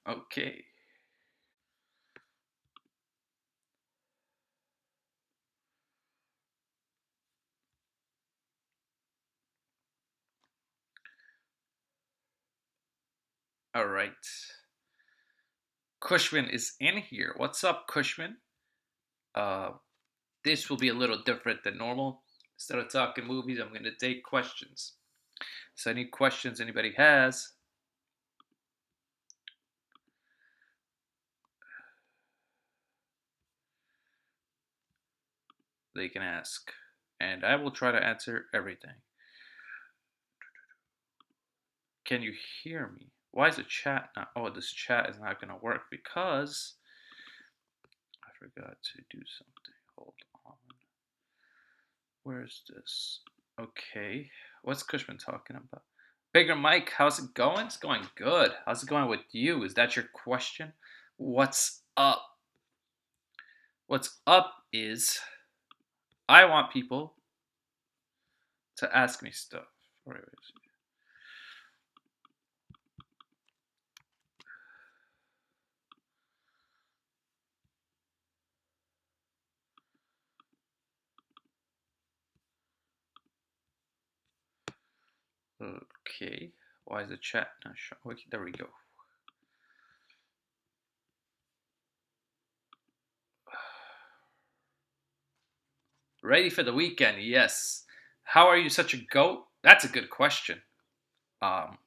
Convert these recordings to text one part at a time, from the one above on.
Okay. All right. Cushman is in here. What's up, Cushman? Uh, this will be a little different than normal. Instead of talking movies, I'm going to take questions. So, any questions anybody has, they can ask. And I will try to answer everything. Can you hear me? Why is the chat not? Oh, this chat is not going to work because I forgot to do something. Hold on. Where's this? Okay. What's Cushman talking about? Bigger Mike, how's it going? It's going good. How's it going with you? Is that your question? What's up? What's up is I want people to ask me stuff. Wait, wait. Okay. Why is the chat not showing? Okay, there we go. Ready for the weekend? Yes. How are you such a goat? That's a good question. Um,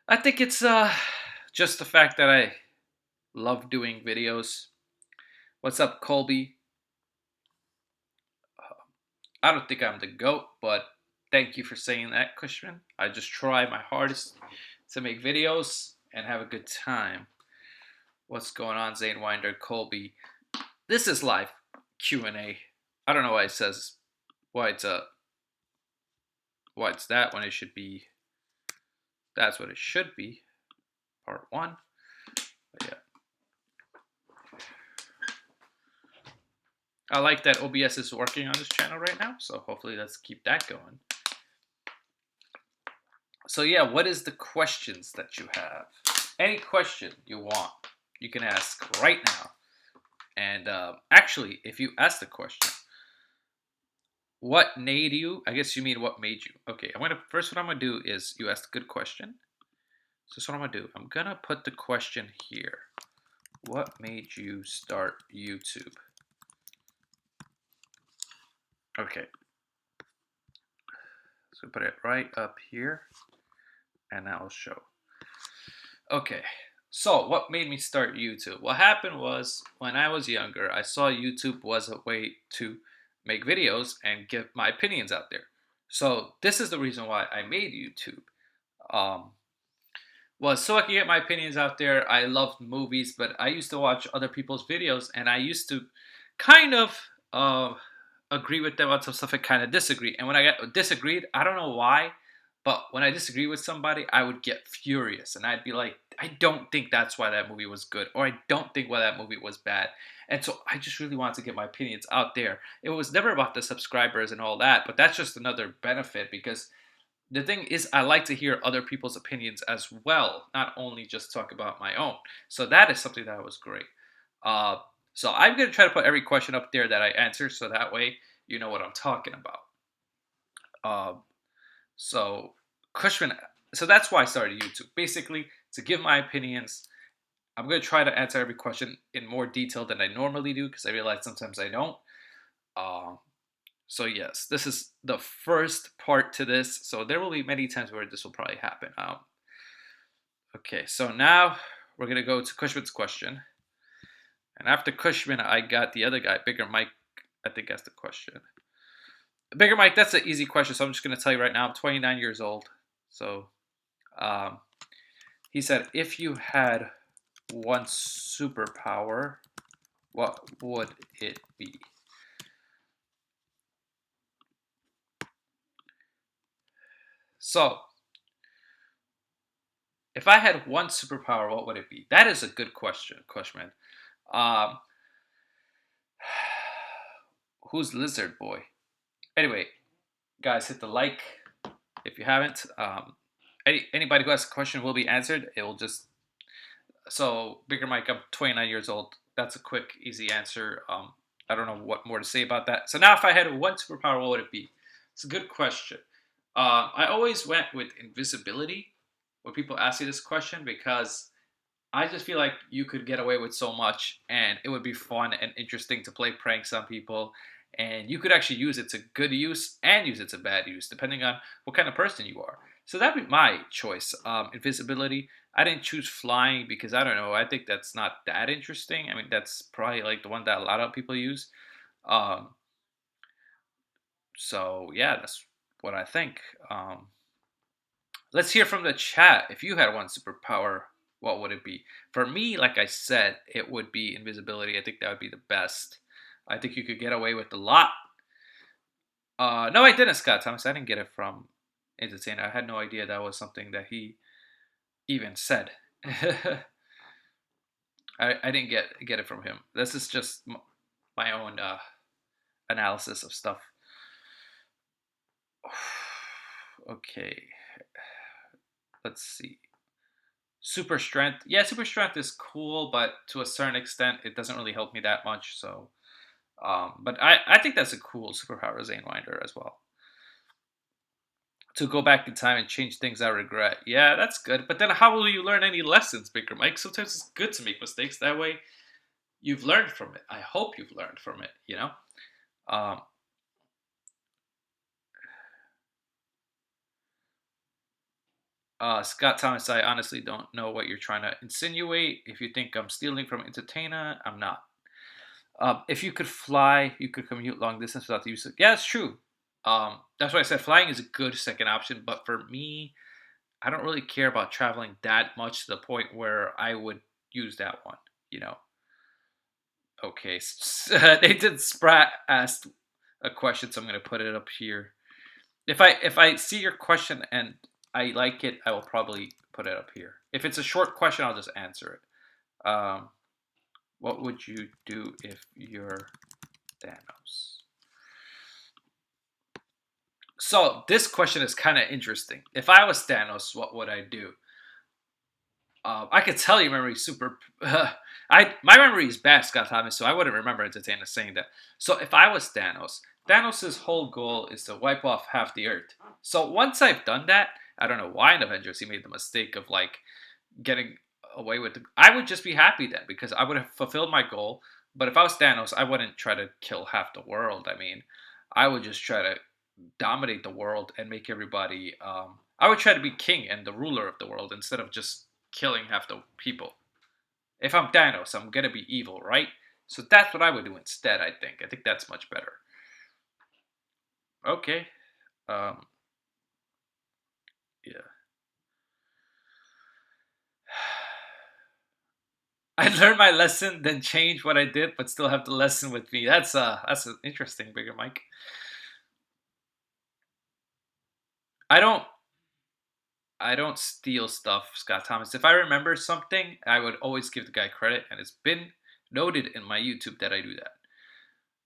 I think it's just the fact that I love doing videos. What's up, Colby? I don't think I'm the GOAT, but thank you for saying that, Cushman. I just try my hardest to make videos and have a good time. What's going on, Zane Winder, Colby? This is live Q&A. I don't know why it says why it's that when it should be that's what it should be. Part 1. But yeah. I like that OBS is working on this channel right now, so hopefully let's keep that going. So yeah, what is the questions that you have? Any question you want, you can ask right now. And actually, if you ask the question, what made you? I guess you mean what made you. Okay, I'm gonna first. What I'm gonna do is you asked a good question. So that's what I'm gonna do. I'm gonna put the question here. What made you start YouTube? Okay, so put it right up here, and that will show. Okay, so what made me start YouTube? What happened was when I was younger, I saw YouTube was a way to make videos and get my opinions out there. So this is the reason why I made YouTube. Um, was so I could get my opinions out there. I loved movies, but I used to watch other people's videos, and I used to kind of agree with them on some stuff and kind of disagree. And when I got disagreed, I don't know why, but when I disagree with somebody, I would get furious, and I'd be like, I don't think that's why that movie was good, or I don't think why that movie was bad. And so I just really wanted to get my opinions out there. It was never about the subscribers and all that, but that's just another benefit because the thing is I like to hear other people's opinions as well, not only just talk about my own. So that is something that was great. uh, so I'm going to try to put every question up there that I answer so that way you know what I'm talking about. um, so Cushman, so that's why I started YouTube, basically to give my opinions. I'm going to try to answer every question in more detail than I normally do because I realize sometimes I don't. um, So yes, this is the first part to this. So there will be many times where this will probably happen. Okay, so now we're gonna go to Cushman's question, and after Cushman, I got the other guy, Bigger Mike. I think that's the question. Bigger Mike, that's an easy question. So I'm just gonna tell you right now. I'm 29 years old. So um, he said, if you had one superpower, what would it be? So if I had one superpower, what would it be? That is a good question, Cushman. Um, who's Lizard Boy? Anyway, guys, hit the like if you haven't. Anybody who has a question will be answered. It will just So, Bigger Mike, I'm 29 years old. That's a quick, easy answer. I don't know what more to say about that. So now, if I had one superpower, what would it be? It's a good question. I always went with invisibility when people ask you this question because I just feel like you could get away with so much, and it would be fun and interesting to play pranks on people. And you could actually use it to good use and use it to bad use, depending on what kind of person you are. So that'd be my choice. Invisibility. I didn't choose flying because I don't know. I think that's not that interesting. I mean, that's probably like the one that a lot of people use. Um, so yeah, that's what I think. Let's hear from the chat. If you had one superpower, what would it be? For me, like I said, it would be invisibility. I think that would be the best. I think you could get away with a lot. No, I didn't, Scott Thomas. I didn't get it from Entertainer. I had no idea that was something that he even said. I didn't get it from him. This is just my own analysis of stuff. Okay, let's see. Super strength. Yeah, super strength is cool, but to a certain extent, it doesn't really help me that much. So, but I think that's a cool superpower, Zane Winder, as well. To go back in time and change things I regret. Yeah, that's good. But then how will you learn any lessons, Bigger Mike? Sometimes it's good to make mistakes. That way, you've learned from it. I hope you've learned from it, you know? Um, Scott Thomas, I honestly don't know what you're trying to insinuate. If you think I'm stealing from Entertainer, I'm not. If you could fly, you could commute long distance without the use of. Yeah, it's true. That's why I said flying is a good second option. But for me, I don't really care about traveling that much to the point where I would use that one. You know. Okay. Nathan Spratt asked a question, so I'm going to put it up here. If I see your question and I like it, I will probably put it up here. If it's a short question, I'll just answer it. What would you do if you're Thanos? So this question is kind of interesting. If I was Thanos, what would I do? I could tell you memory super. I my memory is bad, Scott Thomas, so I wouldn't remember Entertainer saying that. So if I was Thanos, Thanos' whole goal is to wipe off half the Earth. So once I've done that, I don't know why in Avengers he made the mistake of like getting away with it. I would just be happy then because I would have fulfilled my goal. But if I was Thanos, I wouldn't try to kill half the world. I mean, I would just try to dominate the world and make everybody. I would try to be king and the ruler of the world instead of just killing half the people. If I'm Thanos, I'm gonna be evil, right? So that's what I would do instead. I think. I think that's much better. Okay. Um, yeah. I learned my lesson, then change what I did, but still have the lesson with me. That's an interesting, Bigger Mike. I don't I don't steal stuff, Scott Thomas. If I remember something, I would always give the guy credit, and it's been noted in my YouTube that I do that.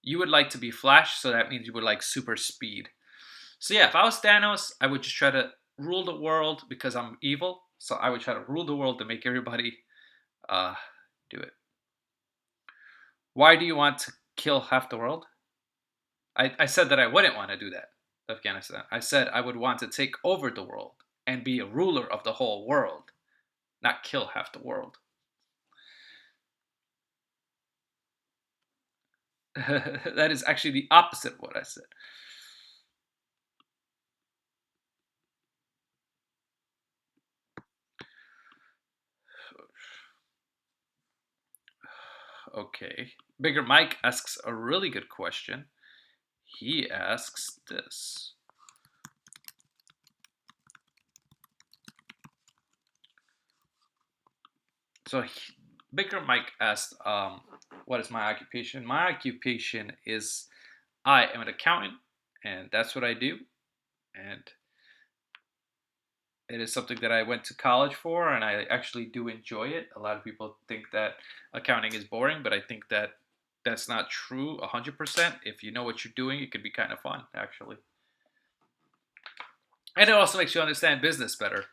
You would like to be Flash, so that means you would like super speed. So yeah, if I was Thanos, I would just try to rule the world because I'm evil. So I would try to rule the world to make everybody uh, do it. Why do you want to kill half the world? I said that I wouldn't want to do that, Afghanistan. I said I would want to take over the world and be a ruler of the whole world, not kill half the world. That is actually the opposite of what I said. Okay. Bigger Mike asks a really good question. He asks this. So Bigger Mike asked, "What is my occupation?" My occupation is I am an accountant, and that's what I do. And it is something that I went to college for, and I actually do enjoy it. A lot of people think that accounting is boring, but I think that that's not true 100%. If you know what you're doing, it could be kind of fun, actually. And it also makes you understand business better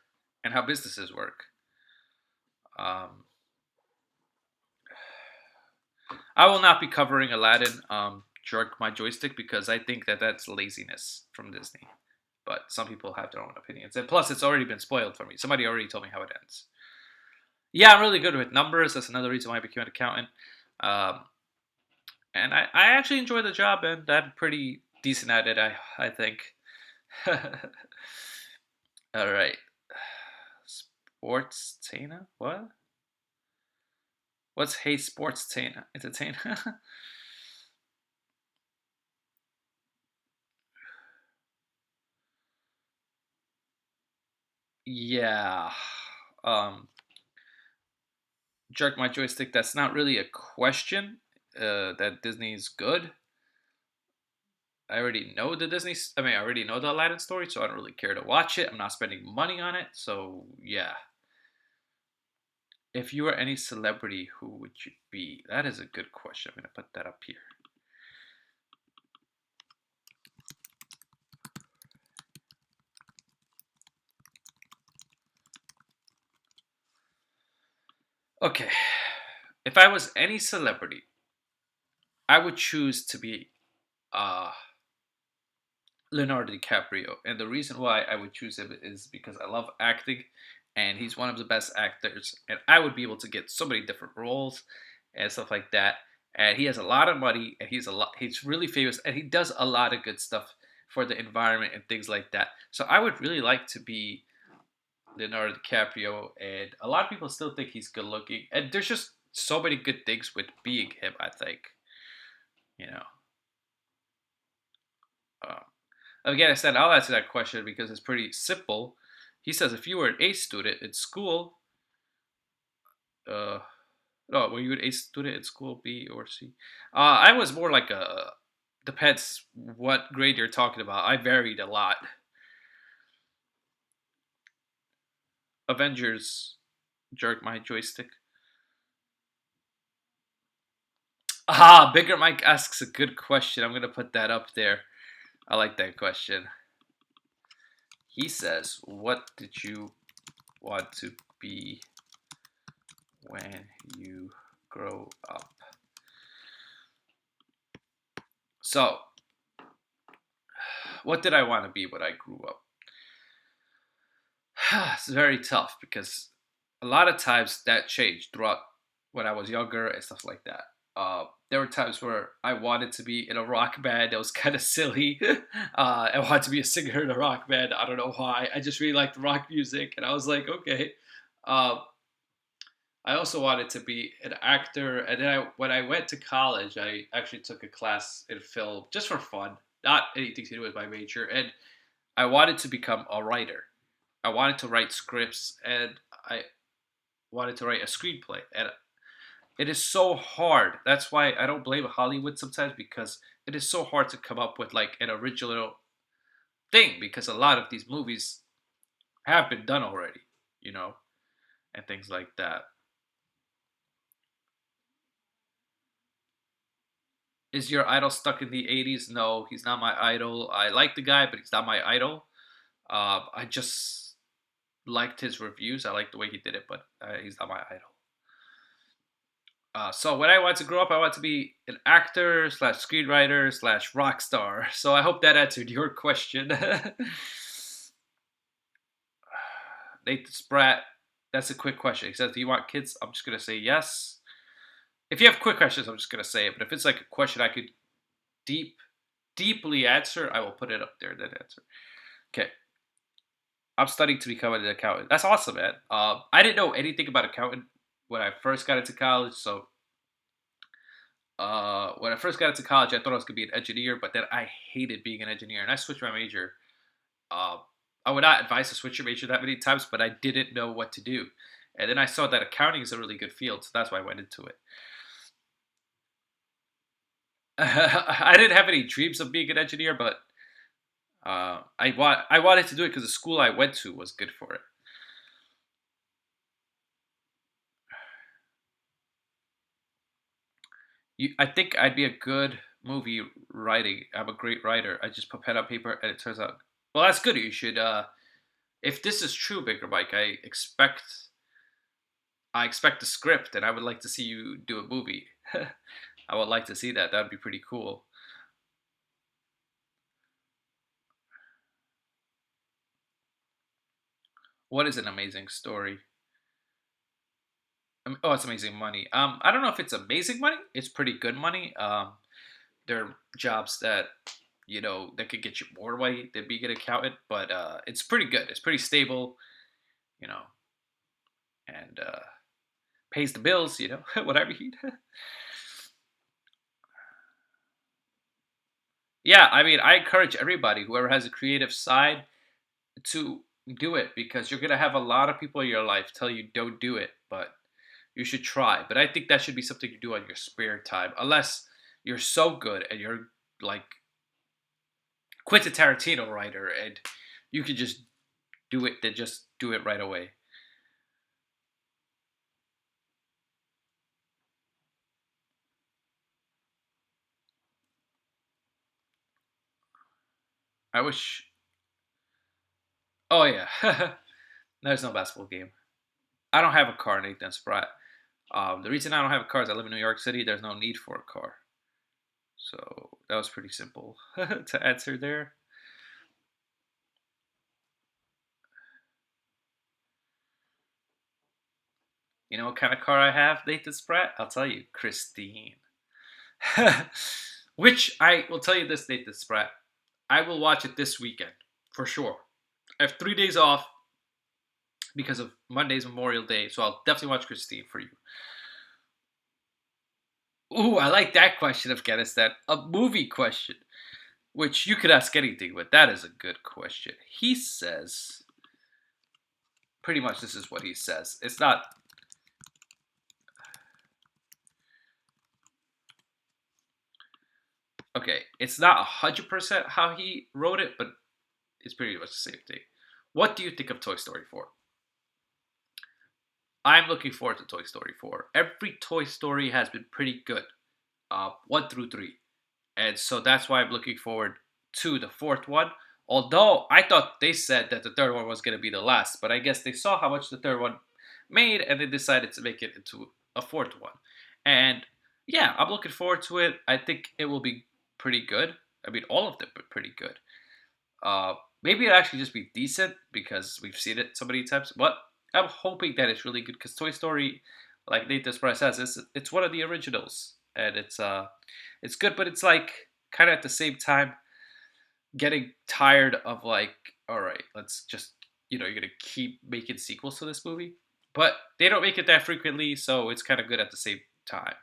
and how businesses work. Um, I will not be covering Aladdin, Jerk My Joystick, because I think that that's laziness from Disney. But some people have their own opinions. And plus, it's already been spoiled for me. Somebody already told me how it ends. Yeah, I'm really good with numbers. That's another reason why I became an accountant. Um, and I actually enjoy the job, and I'm pretty decent at it, I think. All right. Sports Tana? What? What's Hey Sports Tana? Entertainer? Yeah. Um, Jerk My Joystick, that's not really a question. That Disney's good. I already know the I already know the Aladdin story, so I don't really care to watch it. I'm not spending money on it, so yeah. If you were any celebrity, who would you be? That is a good question. I'm gonna put that up here. Okay. If I was any celebrity, I would choose to be uh Leonardo DiCaprio. And the reason why I would choose him is because I love acting and he's one of the best actors. And I would be able to get so many different roles and stuff like that. And he has a lot of money and he's really famous and he does a lot of good stuff for the environment and things like that. So I would really like to be Leonardo DiCaprio, and a lot of people still think he's good looking. And there's just so many good things with being him, I think. You know. Um, Again, I said I'll answer that question because it's pretty simple. He says if you were an A student in school, uh, no, were you an A student in school, B or C? I was more like a, depends what grade you're talking about. I varied a lot. Avengers, Jerk My Joystick. Ah, Bigger Mike asks a good question. I'm gonna put that up there. I like that question. He says, "What did you want to be when you grow up?" So, what did I want to be when I grew up? It's very tough because a lot of times that changed throughout when I was younger and stuff like that. There were times where I wanted to be in a rock band. That was kind of silly. I wanted to be a singer in a rock band. I don't know why. I just really liked rock music, and I was like, okay. Uh, I also wanted to be an actor, and then when I went to college, I actually took a class in film just for fun, not anything to do with my major, and I wanted to become a writer. I wanted to write scripts, and I wanted to write a screenplay, and it is so hard. That's why I don't blame Hollywood sometimes because it is so hard to come up with like an original thing because a lot of these movies have been done already, you know, and things like that. Is your idol stuck in the 80s? No, he's not my idol. I like the guy, but he's not my idol. I just liked his reviews. I liked the way he did it, but he's not my idol. So when I want to grow up, I want to be an actor slash screenwriter slash rock star. So I hope that answered your question. Nathan Spratt, that's a quick question. He says, "Do you want kids?" I'm just gonna say yes. If you have quick questions, I'm just gonna say it. But if it's like a question I could deep, deeply answer, I will put it up there. That answer. Okay. I'm studying to become an accountant. That's awesome, man. I didn't know anything about accounting when I first got into college. So when I first got into college, I thought I was gonna be an engineer, but then I hated being an engineer, and I switched my major. Uh, I would not advise to switch your major that many times, but I didn't know what to do, and then I saw that accounting is a really good field, so that's why I went into it. I didn't have any dreams of being an engineer, but I wanted to do it because the school I went to was good for it. I think I'd be a good movie writing. I'm a great writer. I just put pen on paper, and it turns out. Well, that's good. You should. If this is true, Bigger Mike, I expect the script, and I would like to see you do a movie. I would like to see that. That'd be pretty cool. What is an amazing story? Oh, it's amazing money. I don't know if it's amazing money. It's pretty good money. There are jobs that that could get you more money than being an accountant, but it's pretty good. It's pretty stable, you know, and pays the bills. Whatever you. Yeah, I mean, I encourage everybody, whoever has a creative side, to do it because you're gonna have a lot of people in your life tell you don't do it, but you should try. But I think that should be something you do on your spare time, unless you're so good and you're like Quentin Tarantino writer and you could just do it. Then just do it right away. I wish. Oh yeah, there's no basketball game. I don't have a car, Nathan Spratt. The reason I don't have a car is I live in New York City. There's no need for a car, so that was pretty simple to answer there. You know what kind of car I have, Nathan Spratt? I'll tell you, Christine. Which I will tell you this, Nathan Spratt. I will watch it this weekend for sure. I have 3 days off because of Monday's Memorial Day, so I'll definitely watch Christine for you. Ooh, I like that question, Afghanistan. A movie question, which you could ask anything, but that is a good question. He says, pretty much this is what he says. It's not, okay, it's not 100% how he wrote it, but it's pretty much the same thing. What do you think of Toy Story 4? I'm looking forward to Toy Story 4. Every Toy Story has been pretty good, 1 through 3. And so that's why I'm looking forward to the fourth one. Although I thought they said that the third one was going to be the last, but I guess they saw how much the third one made and they decided to make it into a fourth one. And yeah, I'm looking forward to it. I think it will be pretty good. I mean, all of them are pretty good. Uh, Maybe it'll actually just be decent because we've seen it so many times. But I'm hoping that it's really good because Toy Story, like Nathan Express says, it's one of the originals and it's good, but it's like kind of at the same time getting tired of like, all right, let's just you're gonna keep making sequels to this movie, but they don't make it that frequently, so it's kind of good at the same time.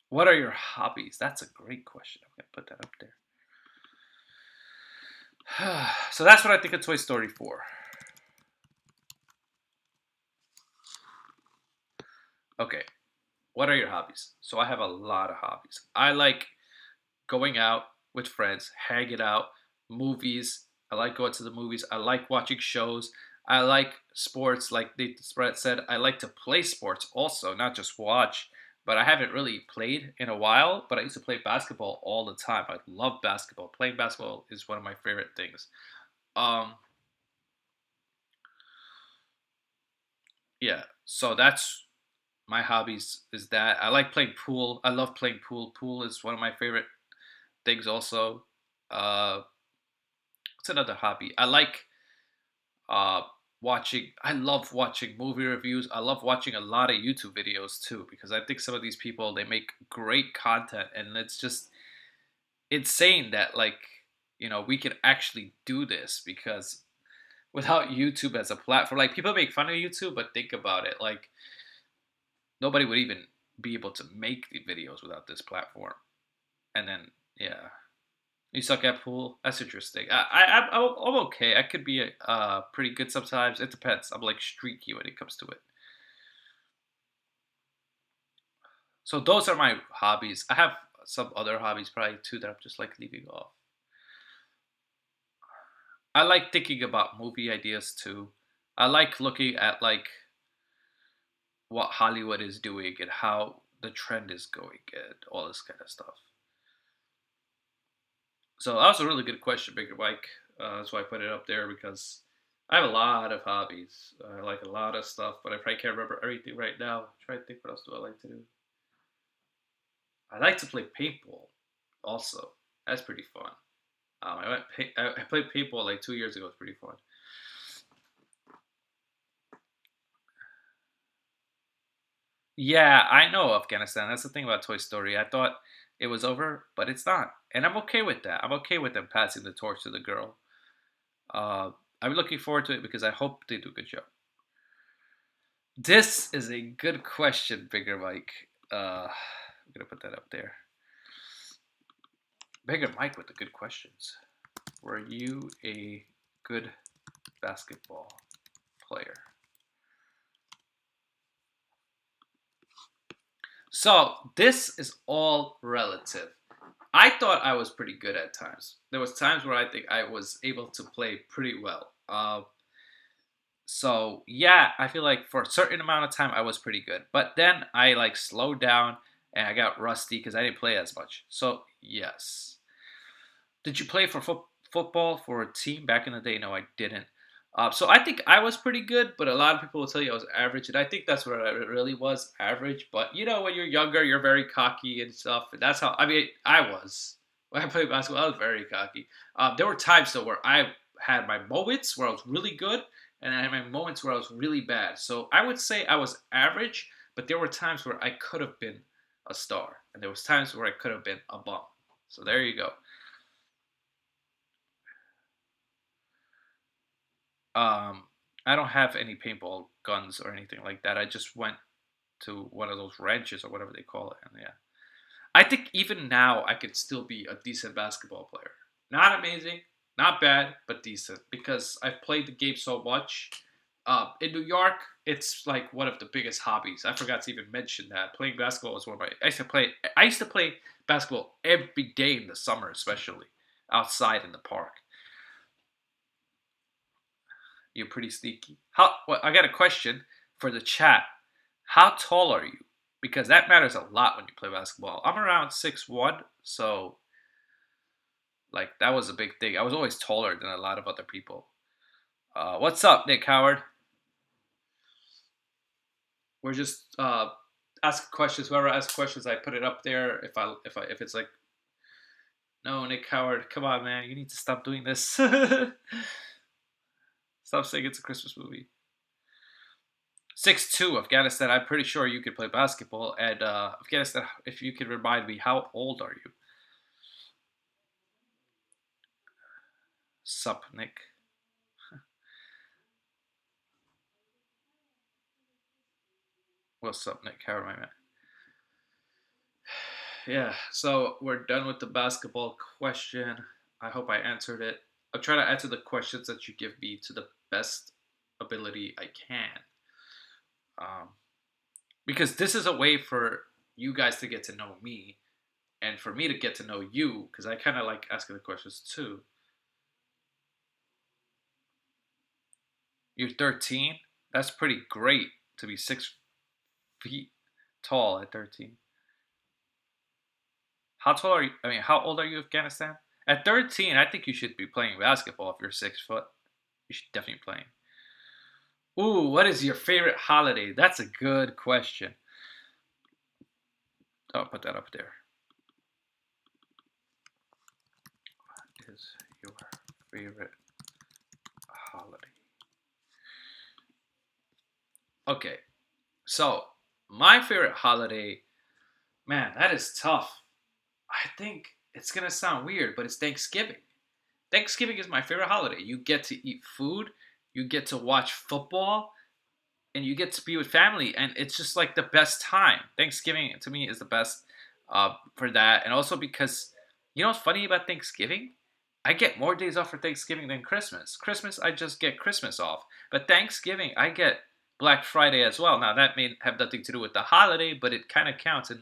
What are your hobbies? That's a great question. I'm gonna put that up there. So that's what I think of Toy Story 4. Okay, what are your hobbies? So I have a lot of hobbies. I like going out with friends, hanging out, movies. I like going to the movies. I like watching shows. I like sports, like Nathan Spread said. I like to play sports also, not just watch. But I haven't really played in a while. But I used to play basketball all the time. I love basketball. Playing basketball is one of my favorite things. Um, yeah. So that's my hobbies. Is that I like playing pool. I love playing pool. Pool is one of my favorite things. Also, uh, what's another hobby? I like uh watching. I love watching movie reviews. I love watching a lot of YouTube videos too because I think some of these people they make great content and it's just insane that like we can actually do this because without YouTube as a platform, like people make fun of YouTube, but think about it, like nobody would even be able to make the videos without this platform. And then yeah, you suck at pool. That's interesting. I'm okay. I could be pretty good sometimes. It depends. I'm like streaky when it comes to it. So those are my hobbies. I have some other hobbies probably too that I'm just like leaving off. I like thinking about movie ideas too. I like looking at like what Hollywood is doing and how the trend is going and all this kind of stuff. So that was a really good question, Bigger Mike. That's why I put it up there because I have a lot of hobbies. I like a lot of stuff, but I probably can't remember everything right now. I'm trying to think what else do I like to do. I like to play paintball. Also, that's pretty fun. I played paintball like 2 years ago. It's pretty fun. Yeah, I know Afghanistan. That's the thing about Toy Story. I thought it was over, but it's not, and I'm okay with that. I'm okay with them passing the torch to the girl. Uh, I'm looking forward to it because I hope they do a good job. This is a good question, Bigger Mike. I'm gonna put that up there. Bigger Mike with the good questions. Were you a good basketball player? So this is all relative. I thought I was pretty good at times. There was times where I think I was able to play pretty well. So yeah, I feel like for a certain amount of time I was pretty good, but then I like slowed down and I got rusty because I didn't play as much. So yes. Did you play for football for a team back in the day? No, I didn't. So I think I was pretty good, but a lot of people will tell you I was average, and I think that's what I really was, average. But you know, when you're younger, you're very cocky and stuff. And that's how I mean I was when I played basketball. I was very cocky. There were times though where I had my moments where I was really good, and I had my moments where I was really bad. So I would say I was average, but there were times where I could have been a star, and there was times where I could have been a bum. So there you go. Um, I don't have any paintball guns or anything like that. I just went to one of those ranches or whatever they call it, and yeah, I think even now I could still be a decent basketball player. Not amazing, not bad, but decent because I've played the game so much. In New York, it's like one of the biggest hobbies. I forgot to even mention that playing basketball was one of my. I used to play basketball every day in the summer, especially outside in the park. You're pretty sneaky. How? Well, I got a question for the chat. How tall are you? Because that matters a lot when you play basketball. I'm around 6'1", so like that was a big thing. I was always taller than a lot of other people. What's up, Nick Howard? We're just asking questions. Whoever asks questions, I put it up there. If it's like, no, Nick Howard, come on, man, you need to stop doing this. Stop saying it's a Christmas movie. 6'2", Afghanistan. I'm pretty sure you could play basketball. And Afghanistan, if you could remind me, how old are you? Sup, Nick? What's up, Nick? How am I, man? Yeah, so we're done with the basketball question. I hope I answered it. I'm trying to answer the questions that you give me to the best ability I can. Um, because this is a way for you guys to get to know me and for me to get to know you because I kind of like asking the questions too. You're 13. That's pretty great to be 6 feet tall at 13. How tall are you? I mean, how old are you, Afghanistan? At 13, I think you should be playing basketball if you're 6 foot. You should definitely be playing. Ooh, what is your favorite holiday? That's a good question. I'll put that up there. What is your favorite holiday? Okay, so my favorite holiday, man, that is tough. I think it's gonna sound weird, but it's Thanksgiving. Thanksgiving is my favorite holiday. You get to eat food, you get to watch football, and you get to be with family, and it's just like the best time. Thanksgiving to me is the best for that, and also because you know what's funny about Thanksgiving? I get more days off for Thanksgiving than Christmas. Christmas, I just get Christmas off, but Thanksgiving, I get Black Friday as well. Now that may have nothing to do with the holiday, but it kind of counts in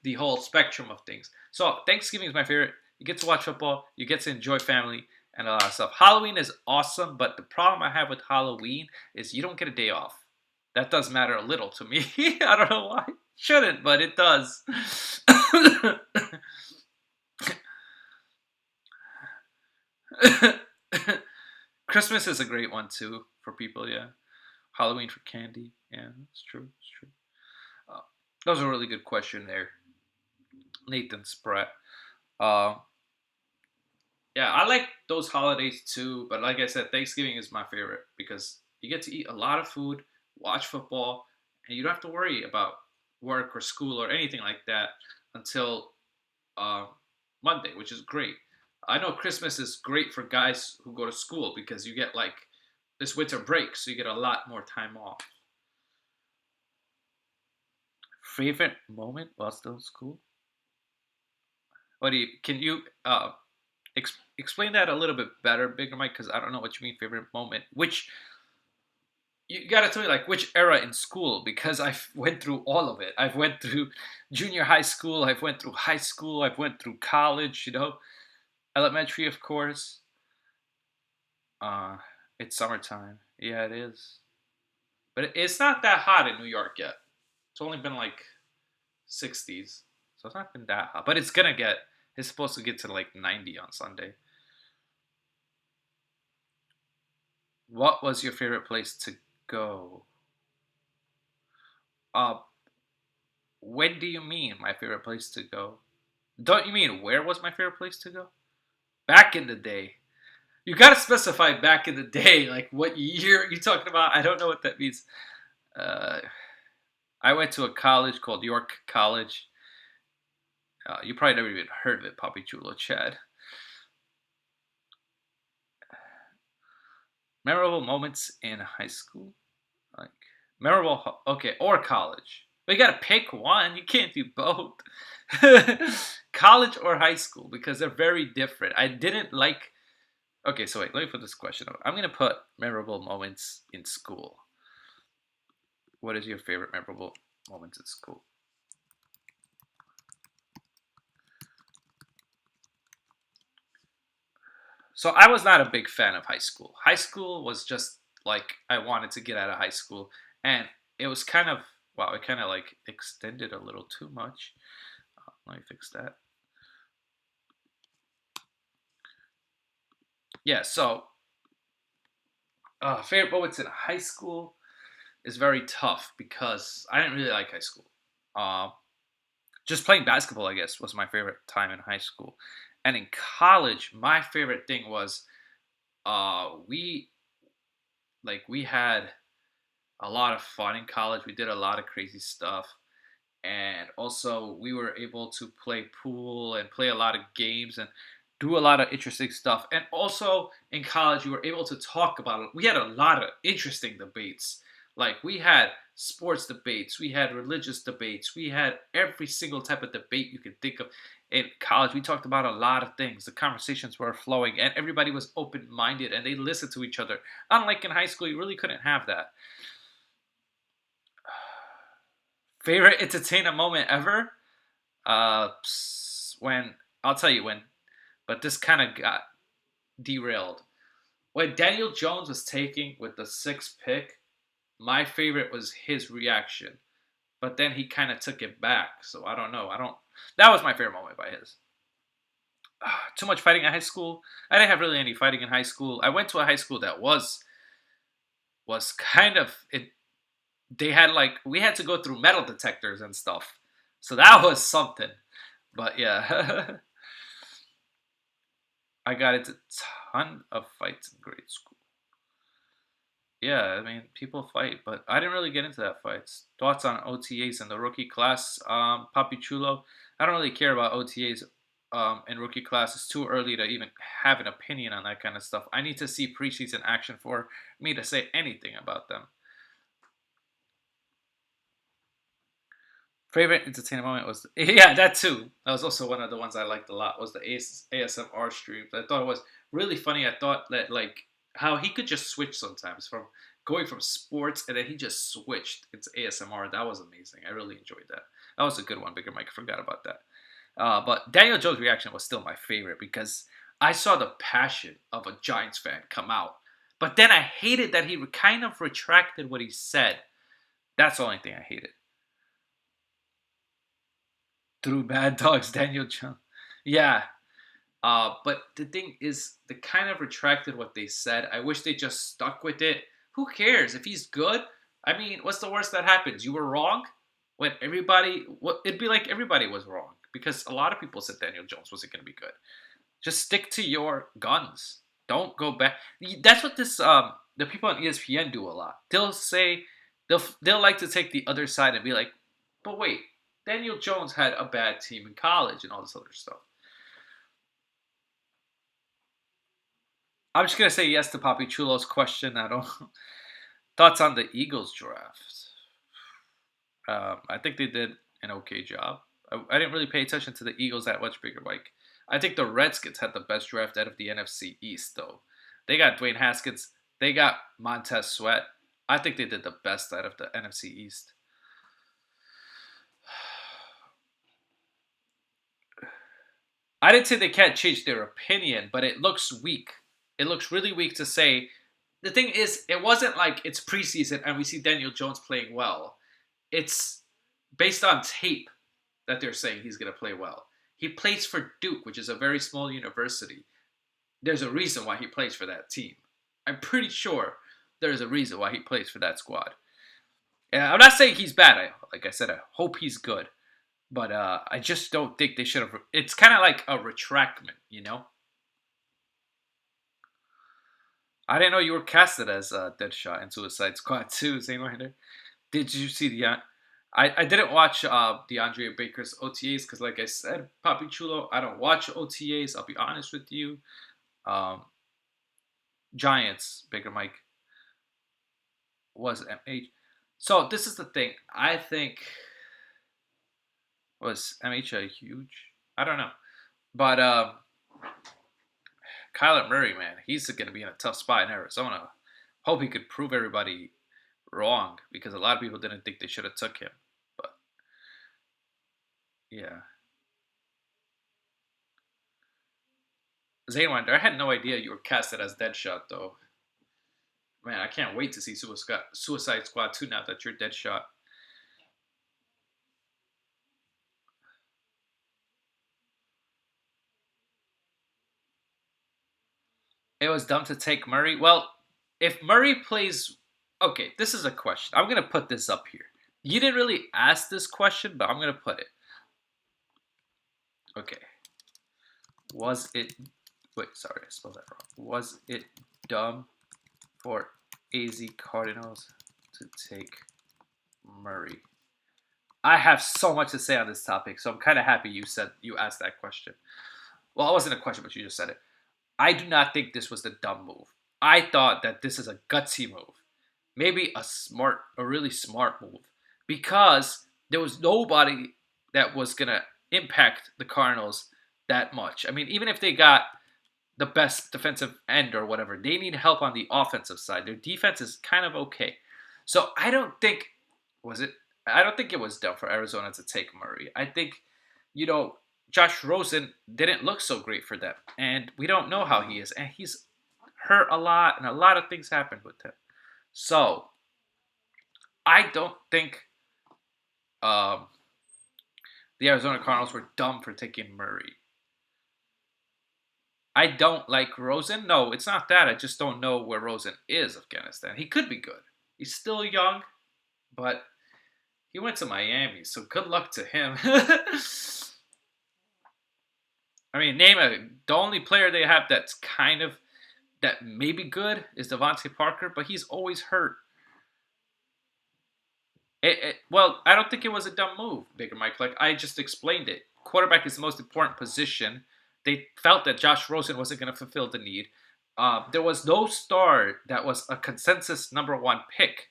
the whole spectrum of things. So Thanksgiving is my favorite. You get to watch football, you get to enjoy family, and a lot of stuff. Halloween is awesome, but the problem I have with Halloween is you don't get a day off. That does matter a little to me. I don't know why. Shouldn't, but it does. Christmas is a great one too for people. Yeah, Halloween for candy. Yeah, that's true. It's true. Uh, that was a really good question there. Nathan Spread. Uh, yeah, I like those holidays too, but like I said, Thanksgiving is my favorite because you get to eat a lot of food, watch football, and you don't have to worry about work or school or anything like that until uh, Monday, which is great. I know Christmas is great for guys who go to school because you get like this winter break, so you get a lot more time off. Favorite moment while still in school? What do you? Can you explain that a little bit better, Bigger Mike? Because I don't know what you mean. Favorite moment? Which you gotta tell me like which era in school because I've went through all of it. I've went through junior high school. I've went through high school. I've went through college. Elementary, of course. Uh, it's summertime. Yeah, it is. But it's not that hot in New York yet. It's only been like 60s, so it's not been that hot. But it's gonna get. It's supposed to get to like 90 on Sunday. What was your favorite place to go? Uh, when do you mean my favorite place to go? Don't you mean where was my favorite place to go? Back in the day. You gotta specify back in the day, like what year you talking about. I don't know what that means. Uh, I went to a college called York College. You probably never even heard of it, Papi Chulo Chad. Memorable moments in high school, like okay, or college. But you gotta pick one. You can't do both. College or high school because they're very different. I didn't like. Okay, so wait. Let me put this question up. I'm gonna put memorable moments in school. What is your favorite memorable moments at school? So I was not a big fan of high school. High school was just like I wanted to get out of high school, and it was kind of wow, it kind of like extended a little too much. Let me fix that. Yeah, so favorite moments in high school is very tough because I didn't really like high school. Uh, just playing basketball, I guess, was my favorite time in high school, and in college, my favorite thing was we we had a lot of fun in college. We did a lot of crazy stuff. And also, we were able to play pool and play a lot of games and do a lot of interesting stuff. And also, in college, we were able to talk about it. We had a lot of interesting debates. Like, we had sports debates, we had religious debates, we had every single type of debate you could think of. In college, we talked about a lot of things. The conversations were flowing, and everybody was open minded and they listened to each other. Unlike in high school, you really couldn't have that. Favorite entertainment moment ever? When I'll tell you when, but this kind of got derailed. When Daniel Jones was taking with the sixth pick, my favorite was his reaction. But then he kind of took it back. So I don't know. I don't. That was my favorite moment by his. Too much fighting in high school. I didn't have really any fighting in high school. I went to a high school that was kind of it. They had like we had to go through metal detectors and stuff. So that was something. But yeah, I got into a ton of fights in grade school. Yeah, I mean, people fight, but I didn't really get into that fights. Thoughts on OTAs and the rookie class, Papi Chulo? I don't really care about OTAs and rookie class. It's too early to even have an opinion on that kind of stuff. I need to see preseason action for me to say anything about them. Favorite entertainment moment was yeah, that too. That was also one of the ones I liked a lot. Was the ASMR streams? I thought it was really funny. I thought that like how he could just switch sometimes from going from sports and then he just switched into ASMR. That was amazing. I really enjoyed that. That was a good one. Bigger Mike, I forgot about that. But Daniel Jones' reaction was still my favorite because I saw the passion of a Giants fan come out. But then I hated that he kind of retracted what he said. That's the only thing I hated. Through bad dogs, Daniel Jones. Yeah. But the thing is, they kind of retracted what they said. I wish they just stuck with it. Who cares if he's good? I mean, what's the worst that happens? You were wrong when everybody. What it'd be like everybody was wrong. because a lot of people said Daniel Jones wasn't going to be good. Just stick to your guns. Don't go back. That's what this the people on ESPN do a lot. They'll say they'll like to take the other side and be like, but wait, Daniel Jones had a bad team in college and all this other stuff. I'm just gonna say yes to Papi Chulo's question. I don't thoughts on the Eagles draft. I think they did an okay job. I didn't really pay attention to the Eagles that much, bigger Mike. I think the Redskins had the best draft out of the NFC East, though. They got Dwayne Haskins. They got Montez Sweat. I think they did the best out of the NFC East. I didn't say they can't change their opinion, but it looks weak. It looks really weak to say. The thing is, it wasn't like it's preseason and we see Daniel Jones playing well. It's based on tape that they're saying he's going to play well. He plays for Duke, which is a very small university. There's a reason why he plays for that team. I'm pretty sure there's a reason why he plays for that squad. And I'm not saying he's bad. Like I said, I hope he's good. But I just don't think they should have. It's kind of like a retractment, you know? I didn't know you were casted as Deadshot in Suicide Squad 2, Zane Winder. Did you see the... I didn't watch DeAndre Baker's OTAs because, like I said, Papi Chulo, I don't watch OTAs. I'll be honest with you. Giants, Bigger Mike, was MH. So this is the thing. I think... Was MH a huge? I don't know. But Kyler Murray, man, he's going to be in a tough spot in Arizona. Hope he could prove everybody wrong because a lot of people didn't think they should have took him. But yeah. Zane Winder, I had no idea you were casted as Deadshot, though. Man, I can't wait to see Suicide Squad 2 now that you're Deadshot. It was dumb to take Murray. Well, if Murray plays... Okay, this is a question. I'm going to put this up here. You didn't really ask this question, but I'm going to put it. Okay. Was it... Wait, sorry, I spelled that wrong. Was it dumb for AZ Cardinals to take Murray? I have so much to say on this topic, so I'm kind of happy you asked that question. Well, it wasn't a question, but you just said it. I do not think this was the dumb move. I thought that this is a gutsy move. Maybe a really smart move. Because there was nobody that was going to impact the Cardinals that much. I mean, even if they got the best defensive end or whatever, they need help on the offensive side. Their defense is kind of okay. So I don't think it was dumb for Arizona to take Murray. I think, Josh Rosen didn't look so great for them. And we don't know how he is. And he's hurt a lot. And a lot of things happened with him. So, I don't think the Arizona Cardinals were dumb for taking Murray. I don't like Rosen. No, it's not that. I just don't know where Rosen is, Afghanistan. He could be good. He's still young. But he went to Miami. So, good luck to him. I mean, the only player they have that's kind of, that may be good is Devontae Parker, but he's always hurt. Well, I don't think it was a dumb move, Bigger Mike. Like, I just explained it. Quarterback is the most important position. They felt that Josh Rosen wasn't going to fulfill the need. There was no star that was a consensus number one pick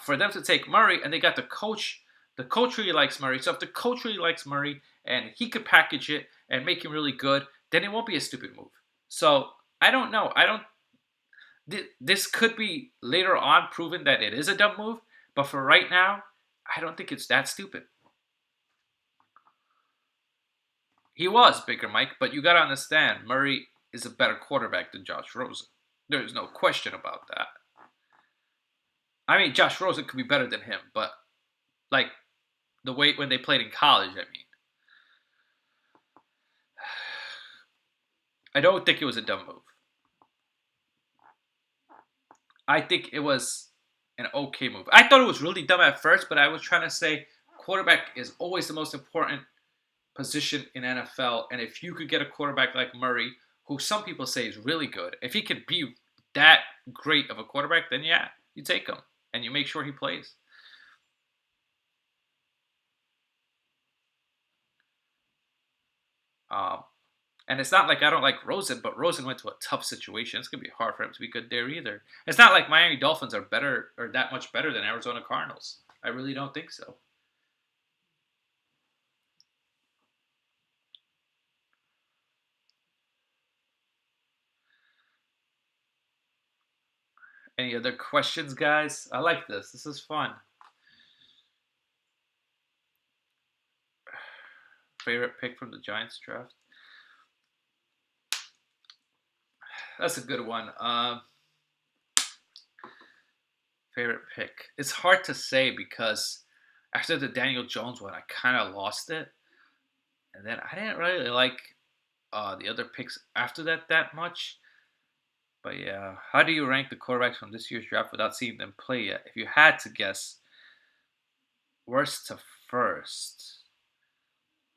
for them to take Murray, and they got the coach. The coach really likes Murray. So if the coach really likes Murray and he could package it and make him really good, then it won't be a stupid move. So I don't know. This could be later on proven that it is a dumb move, but for right now, I don't think it's that stupid. He was Bigger Mike, but you got to understand, Murray is a better quarterback than Josh Rosen. There's no question about that. I mean, Josh Rosen could be better than him, but like the way when they played in college, I mean. I don't think it was a dumb move. I think it was an okay move. I thought it was really dumb at first, but I was trying to say quarterback is always the most important position in NFL. And if you could get a quarterback like Murray, who some people say is really good, if he could be that great of a quarterback, then yeah, you take him and you make sure he plays. Um, and it's not like I don't like Rosen, but Rosen went to a tough situation. It's gonna be hard for him to be good there either. It's not like Miami Dolphins are better or that much better than Arizona Cardinals. I really don't think so. Any other questions, guys? I like this. This is fun. Favorite pick from the Giants draft? That's a good one. Favorite pick? It's hard to say because after the Daniel Jones one, I kind of lost it, and then I didn't really like the other picks after that much. But yeah, how do you rank the quarterbacks from this year's draft without seeing them play yet? If you had to guess, worst to first.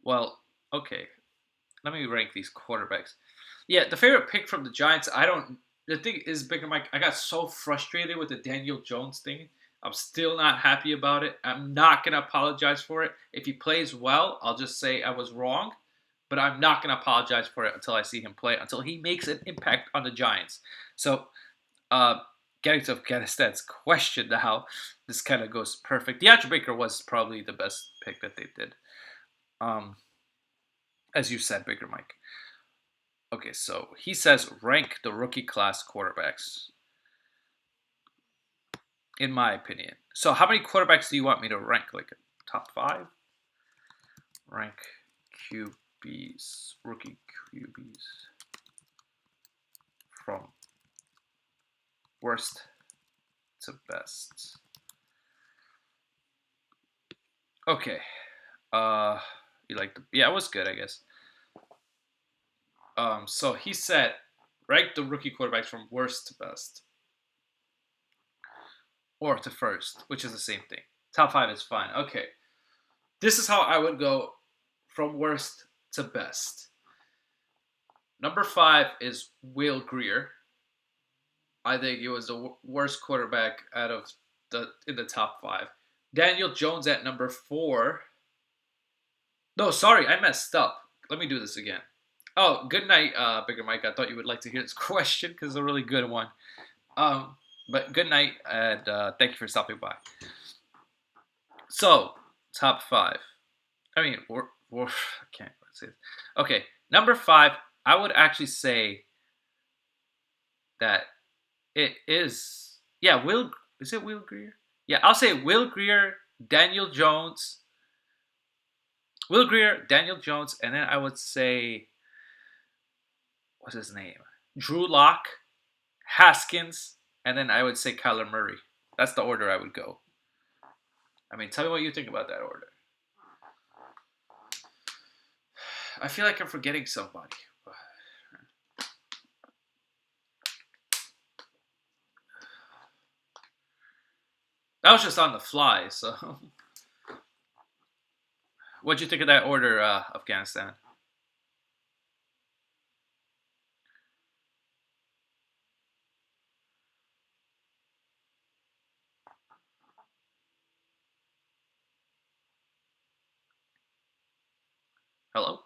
Well, okay. Let me rank these quarterbacks. Yeah, the favorite pick from the Giants, I don't. The thing is, Bigger Mike, I got so frustrated with the Daniel Jones thing. I'm still not happy about it. I'm not going to apologize for it. If he plays well, I'll just say I was wrong. But I'm not going to apologize for it until I see him play, until he makes an impact on the Giants. So, uh, getting to Afghanistan's question now, this kind of goes perfect. DeAndre Baker was probably the best pick that they did. Um, as you said, Bigger Mike. Okay, so he says rank the rookie class quarterbacks, in my opinion. So how many quarterbacks do you want me to rank? Like a top 5? Rank QBs, rookie QBs from worst to best. Okay. You like the, yeah, it was good, I guess. So he said rank the rookie quarterbacks from worst to best. Or to first, which is the same thing. Top 5 is fine. Okay. This is how I would go from worst to best. Number 5 is Will Grier. I think he was the worst quarterback out of in the top 5. Daniel Jones at number 4. No, sorry, I messed up. Let me do this again. Oh, good night, Bigger Mike. I thought you would like to hear this question because it's a really good one. But good night, and thank you for stopping by. So, top 5. I mean, I can't say this. Okay, number 5, I would actually say that it is, yeah, is it Will Grier? Yeah, I'll say Will Grier, Daniel Jones, Will Grier, Daniel Jones, and then I would say, what's his name? Drew Lock, Haskins, and then I would say Kyler Murray. That's the order I would go. I mean, tell me what you think about that order. I feel like I'm forgetting somebody. That was just on the fly, so. What'd you think of that order, Afghanistan? Hello?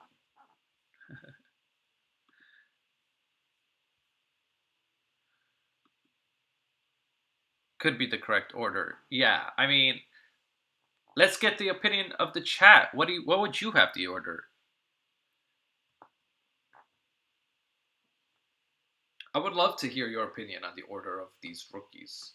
Could be the correct order. Yeah, I mean, let's get the opinion of the chat. What would you have the order? I would love to hear your opinion on the order of these rookies.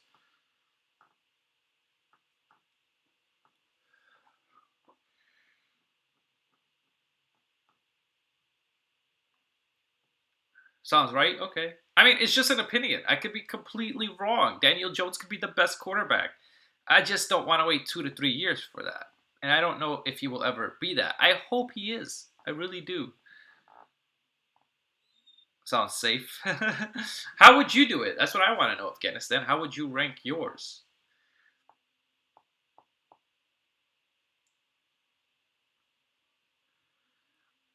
Sounds right? Okay. I mean, it's just an opinion. I could be completely wrong. Daniel Jones could be the best quarterback. I just don't want to wait 2 to 3 years for that. And I don't know if he will ever be that. I hope he is. I really do. Sounds safe. How would you do it? That's what I want to know, Afghanistan. How would you rank yours?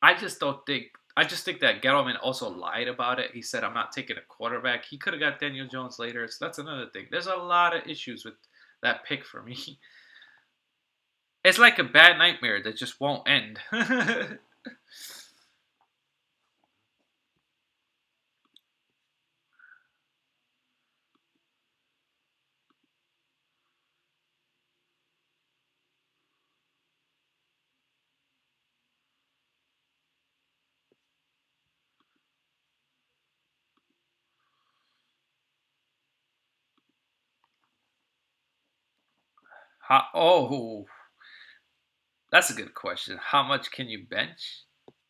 I just don't think. I just think that Gettleman also lied about it. He said, "I'm not taking a quarterback." He could have got Daniel Jones later. So that's another thing. There's a lot of issues with that pick for me. It's like a bad nightmare that just won't end. Oh, that's a good question. How much can you bench?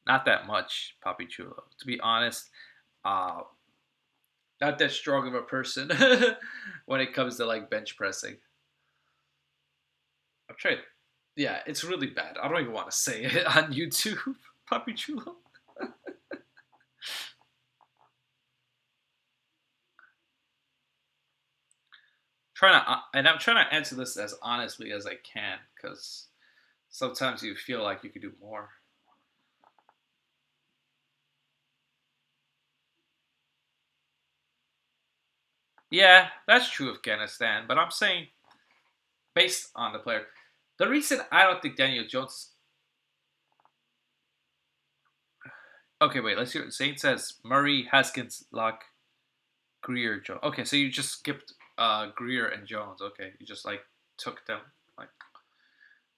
Not that much, Papi Chulo. To be honest, uh, not that strong of a person when it comes to like bench pressing. I'm trying. Yeah, it's really bad. I don't even want to say it on YouTube, Papi Chulo. Trying to, and I'm trying to answer this as honestly as I can, because sometimes you feel like you could do more. Yeah, that's true of Afghanistan, but I'm saying based on the player. The reason I don't think Daniel Jones. Okay, wait. Let's hear what Saint says. Murray, Haskins, Locke, Greer, Jones. Okay, so you just skipped Greer and Jones. Okay, you just like took them. Like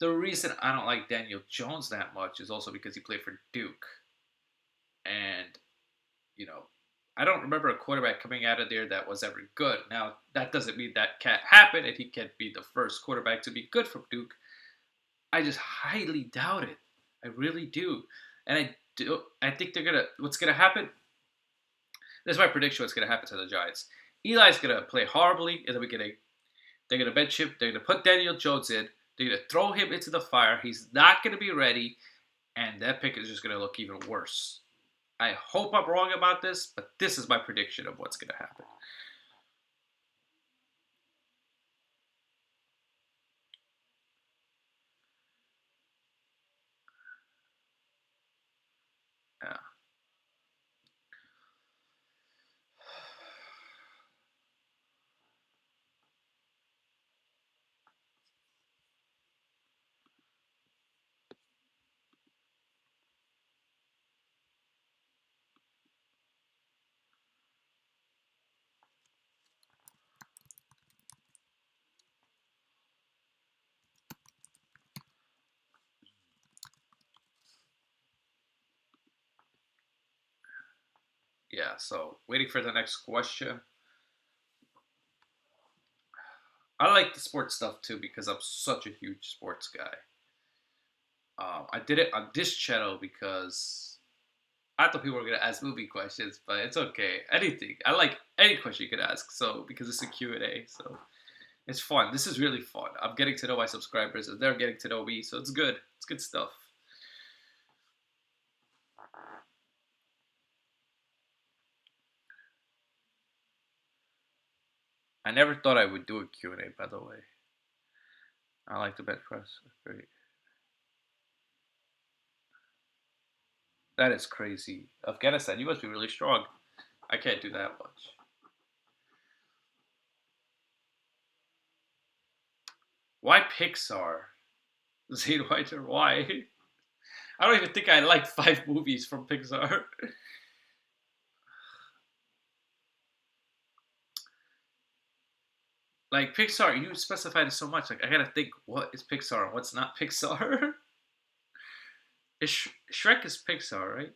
the reason I don't like Daniel Jones that much is also because he played for Duke, and you know, I don't remember a quarterback coming out of there that was ever good. Now that doesn't mean that can't happen, and he can't be the first quarterback to be good from Duke. I just highly doubt it. I really do, and I do. I think they're gonna. What's gonna happen? This is my prediction. What's gonna happen to the Giants? Eli's gonna play horribly in the beginning. They're gonna bench him. They're gonna put Daniel Jones in. They're gonna throw him into the fire. He's not gonna be ready, and that pick is just gonna look even worse. I hope I'm wrong about this, but this is my prediction of what's gonna happen. Yeah. Yeah. So waiting for the next question. I like the sports stuff too because I'm such a huge sports guy. I did it on this channel because I thought people were gonna ask movie questions, but it's okay. Anything. I like any question you could ask. So because it's a Q&A, so it's fun. This is really fun. I'm getting to know my subscribers, and they're getting to know me, so it's good. It's good stuff. I never thought I would do a Q&A, by the way. I like the bench press. Great. That is crazy. Afghanistan, you must be really strong. I can't do that much. Why Pixar? Zane Whiter, why? I don't even think I like 5 movies from Pixar. Like Pixar, you specified it so much. Like I gotta think, what is Pixar and what's not Pixar? Shrek is Pixar, right?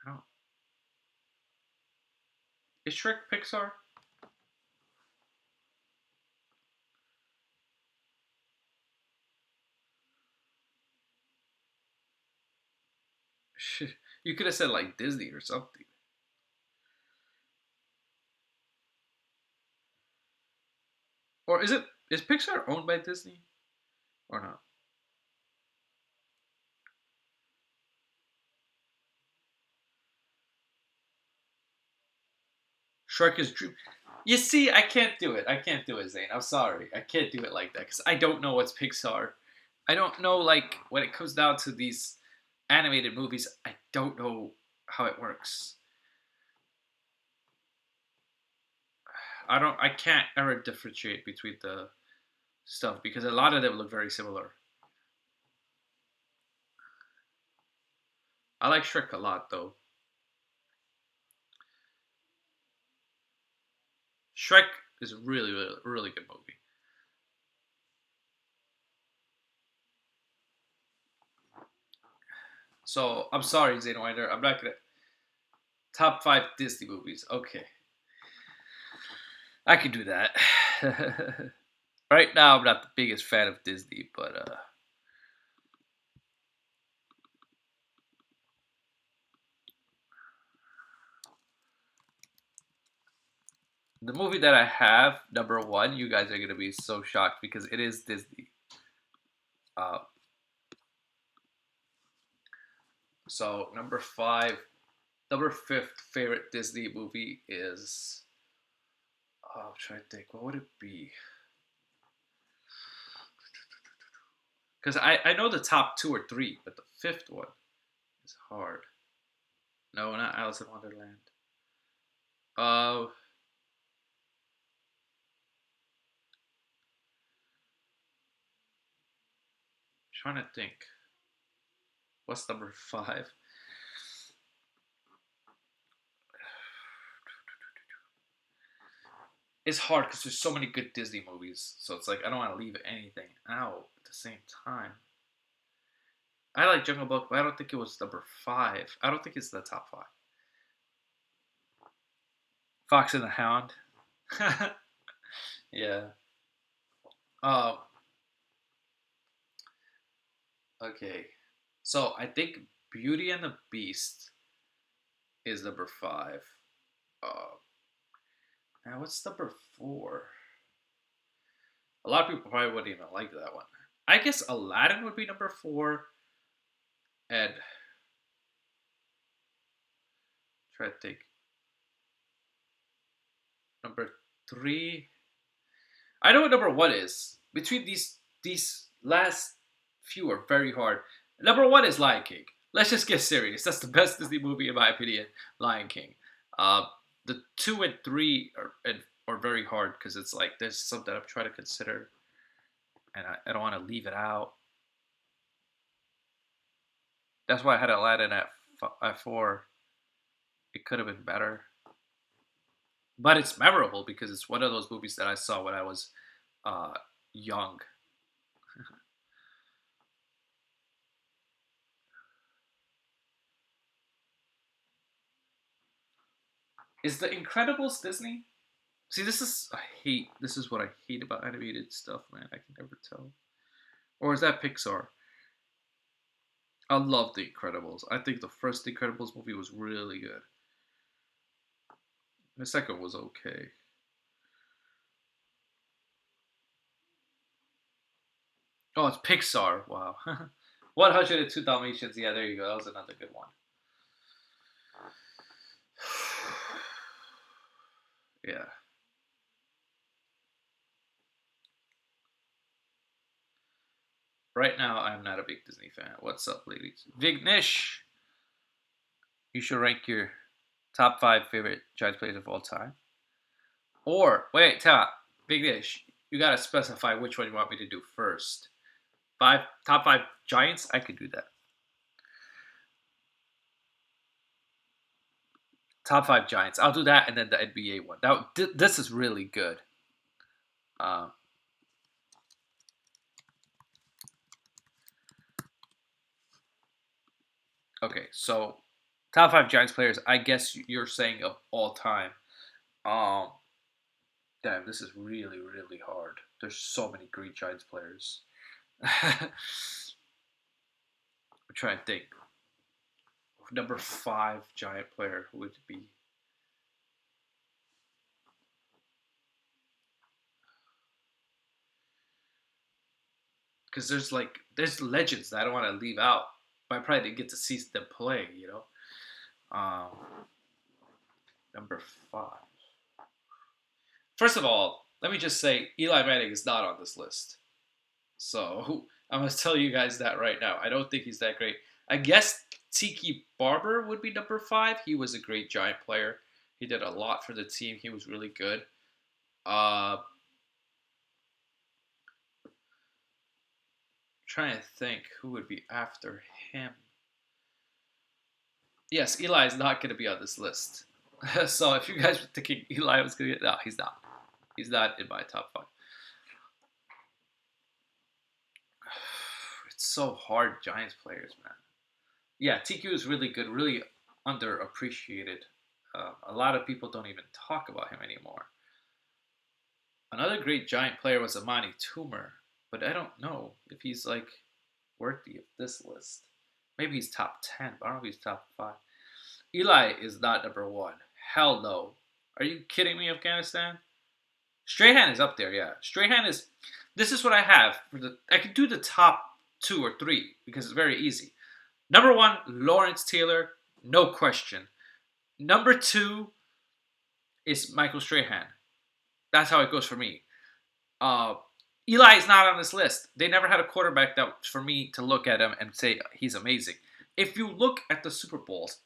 I don't. Is Shrek Pixar? You could have said like Disney or something. Or is Pixar owned by Disney or not? Shrek is Dream. You see, I can't do it. I can't do it, Zane. I'm sorry. I can't do it like that because I don't know what's Pixar. I don't know, like, when it comes down to these animated movies, I don't know how it works. I can't ever differentiate between the stuff because a lot of them look very similar. I like Shrek a lot though. Shrek is a really, really, really good movie. So I'm sorry, Zanewinder. I'm not gonna top five Disney movies. Okay, I can do that. Right now, I'm not the biggest fan of Disney, but the movie that I have number one, you guys are gonna be so shocked because it is Disney. Uh, so number fifth favorite Disney movie is. Oh, I'm trying to think. What would it be? Because I know the top two or three, but the fifth one is hard. No, not Alice in Wonderland. Trying to think. What's number five? It's hard because there's so many good Disney movies, so it's like I don't want to leave anything out at the same time. I like Jungle Book, but I don't think it was number five. I don't think it's the top five. Fox and the Hound. Yeah. Um. Okay. So I think Beauty and the Beast is number five. Uh, now what's number four? A lot of people probably wouldn't even like that one. I guess Aladdin would be number four, and try to think. Number three. I know what number one is. Between these last few are very hard. Number one is Lion King. Let's just get serious. That's the best Disney movie in my opinion. Lion King. Uh, the two and three are very hard because it's like there's something I'm trying to consider, and I don't want to leave it out. That's why I had Aladdin at four. It could have been better, but it's memorable because it's one of those movies that I saw when I was uh, young. Is The Incredibles Disney? See, this is what I hate about animated stuff, man. I can never tell. Or is that Pixar? I love The Incredibles. I think the first Incredibles movie was really good. The second was okay. Oh, it's Pixar. Wow. 102 Dalmatians. Yeah, there you go. That was another good one. Yeah. Right now, I'm not a big Disney fan. What's up, ladies? Vignish, you should rank your top five favorite Giants players of all time. Or wait, Vignish, you gotta specify which one you want me to do first. Top five Giants. I could do that. Top five Giants. I'll do that, and then the NBA one. Now this is really good. Um, okay, so top five Giants players. I guess you're saying of all time. Um, damn, this is really really hard. There's so many great Giants players. I'm trying to think. Number five Giant player would be. Because there's legends that I don't want to leave out, but I probably didn't get to see them play. Um, number five. First of all, let me just say Eli Manning is not on this list. So I'm gonna tell you guys that right now. I don't think he's that great. I guess Tiki Barber would be number 5. He was a great Giant player. He did a lot for the team. He was really good. Uh, trying to think who would be after him. Yes, Eli is not going to be on this list. So if you guys were thinking Eli was going to get, no, he's not. He's not in my top 5. It's so hard, Giants players, man. Yeah, TQ is really good, really underappreciated. A lot of people don't even talk about him anymore. Another great Giant player was Amani Toomer, but I don't know if he's like worthy of this list. Maybe he's top 10, but I don't know if he's top 5. Eli is not number 1. Hell no. Are you kidding me, Afghanistan? Strahan is up there, yeah. Strahan is. This is what I have. I can do the top 2 or 3 because it's very easy. Number 1, Lawrence Taylor, no question. Number 2 is Michael Strahan. That's how it goes for me. Eli is not on this list. They never had a quarterback that for me to look at him and say he's amazing. If you look at the Super Bowls,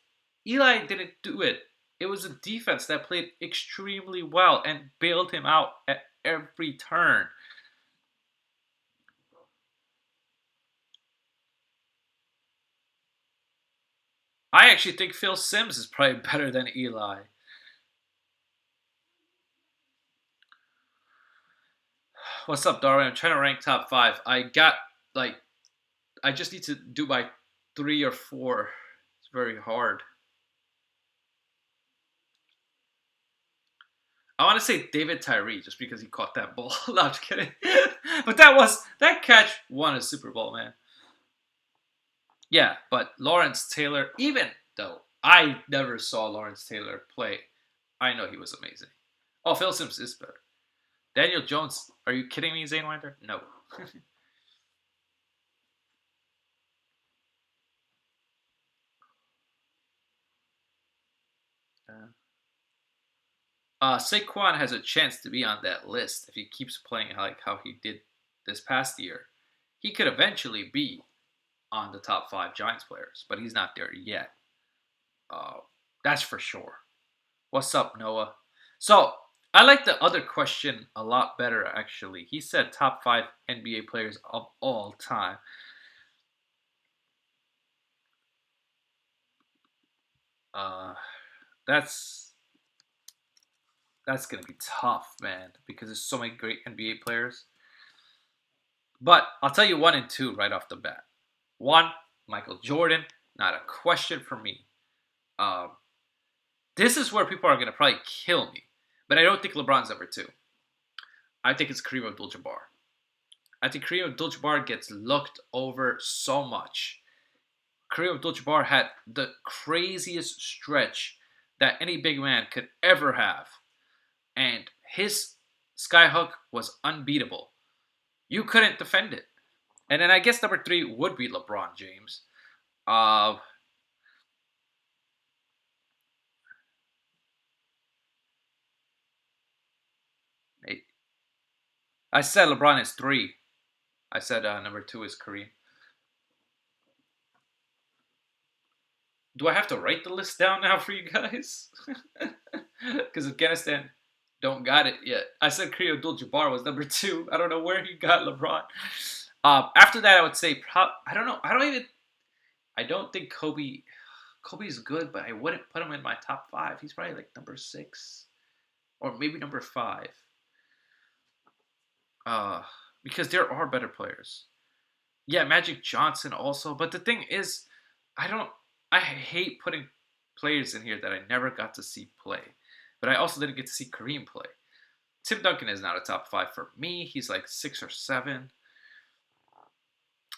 Eli didn't do it. It was a defense that played extremely well and bailed him out at every turn. I actually think Phil Simms is probably better than Eli. What's up, Darwin? I'm trying to rank top 5. I just need to do my 3 or 4. It's very hard. I want to say David Tyree just because he caught that ball. No, I'm just kidding. But that catch won a Super Bowl, man. Yeah, but Lawrence Taylor, even though I never saw Lawrence Taylor play, I know he was amazing. Oh, Phil Simms is better. Daniel Jones, are you kidding me, Zane Winder? No. Saquon has a chance to be on that list if he keeps playing like how he did this past year. He could eventually be on the top 5 Giants players, but he's not there yet. That's for sure. What's up, Noah? So I like the other question a lot better, actually. He said top 5 NBA players of all time. That's gonna be tough, man, because there's so many great NBA players. But I'll tell you 1 and 2 right off the bat. 1, Michael Jordan, not a question for me. This is where people are gonna probably kill me, but I don't think LeBron's number 2. I think it's Kareem Abdul-Jabbar. I think Kareem Abdul-Jabbar gets looked over so much. Kareem Abdul-Jabbar had the craziest stretch that any big man could ever have. And his skyhook was unbeatable. You couldn't defend it. And then I guess number 3 would be LeBron James. I said LeBron is 3. I said number 2 is Kareem. Do I have to write the list down now for you guys? Because Afghanistan don't got it yet. I said Kareem Abdul-Jabbar was number 2. I don't know where he got LeBron. After that, I would say I don't know. I don't think Kobe's good, but I wouldn't put him in my top 5. He's probably like number 6 or maybe number 5. Because there are better players. Yeah, Magic Johnson also. But the thing is, I hate putting players in here that I never got to see play. But I also didn't get to see Kareem play. Tim Duncan is not a top 5 for me. He's like 6 or 7.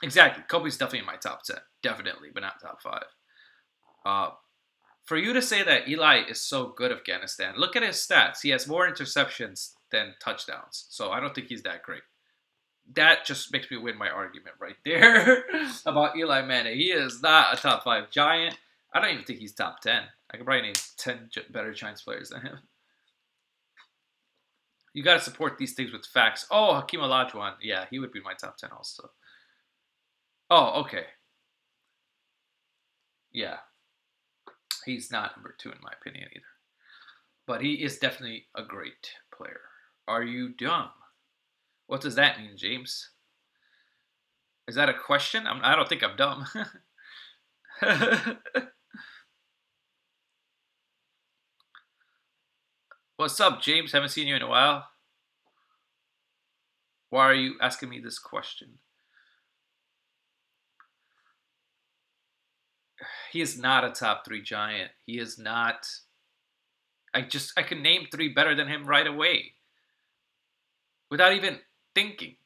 Exactly. Kobe's definitely in my top 10. Definitely, but not top 5. For you to say that Eli is so good, Afghanistan, look at his stats. He has more interceptions than touchdowns. So I don't think he's that great. That just makes me win my argument right there about Eli Manning. He is not a top 5 Giant. I don't even think he's top 10. I could probably name 10 better Giants players than him. You got to support these things with facts. Oh, Hakeem Olajuwon. Yeah, he would be my top 10 also. Oh, okay. Yeah, he's not number two in my opinion either. But he is definitely a great player. Are you dumb? What does that mean, James? Is that a question? I don't think I'm dumb. What's up, James? Haven't seen you in a while. Why are you asking me this question? He is not a top three giant. He is not. I can name three better than him right away without even thinking.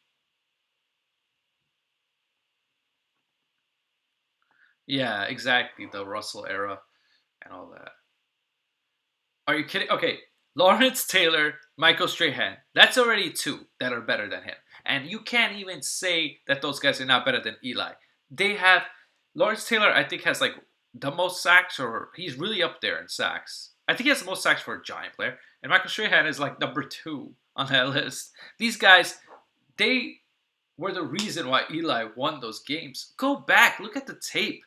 Yeah, exactly. The Russell era and all that. Are you kidding? Okay, Lawrence Taylor, Michael Strahan. That's already two that are better than him. And you can't even say that those guys are not better than Eli. They have Lawrence Taylor, I think, has like the most sacks, or he's really up there in sacks. I think he has the most sacks for a giant player. And Michael Strahan is like number two on that list. These guys, they were the reason why Eli won those games. Go back, look at the tape.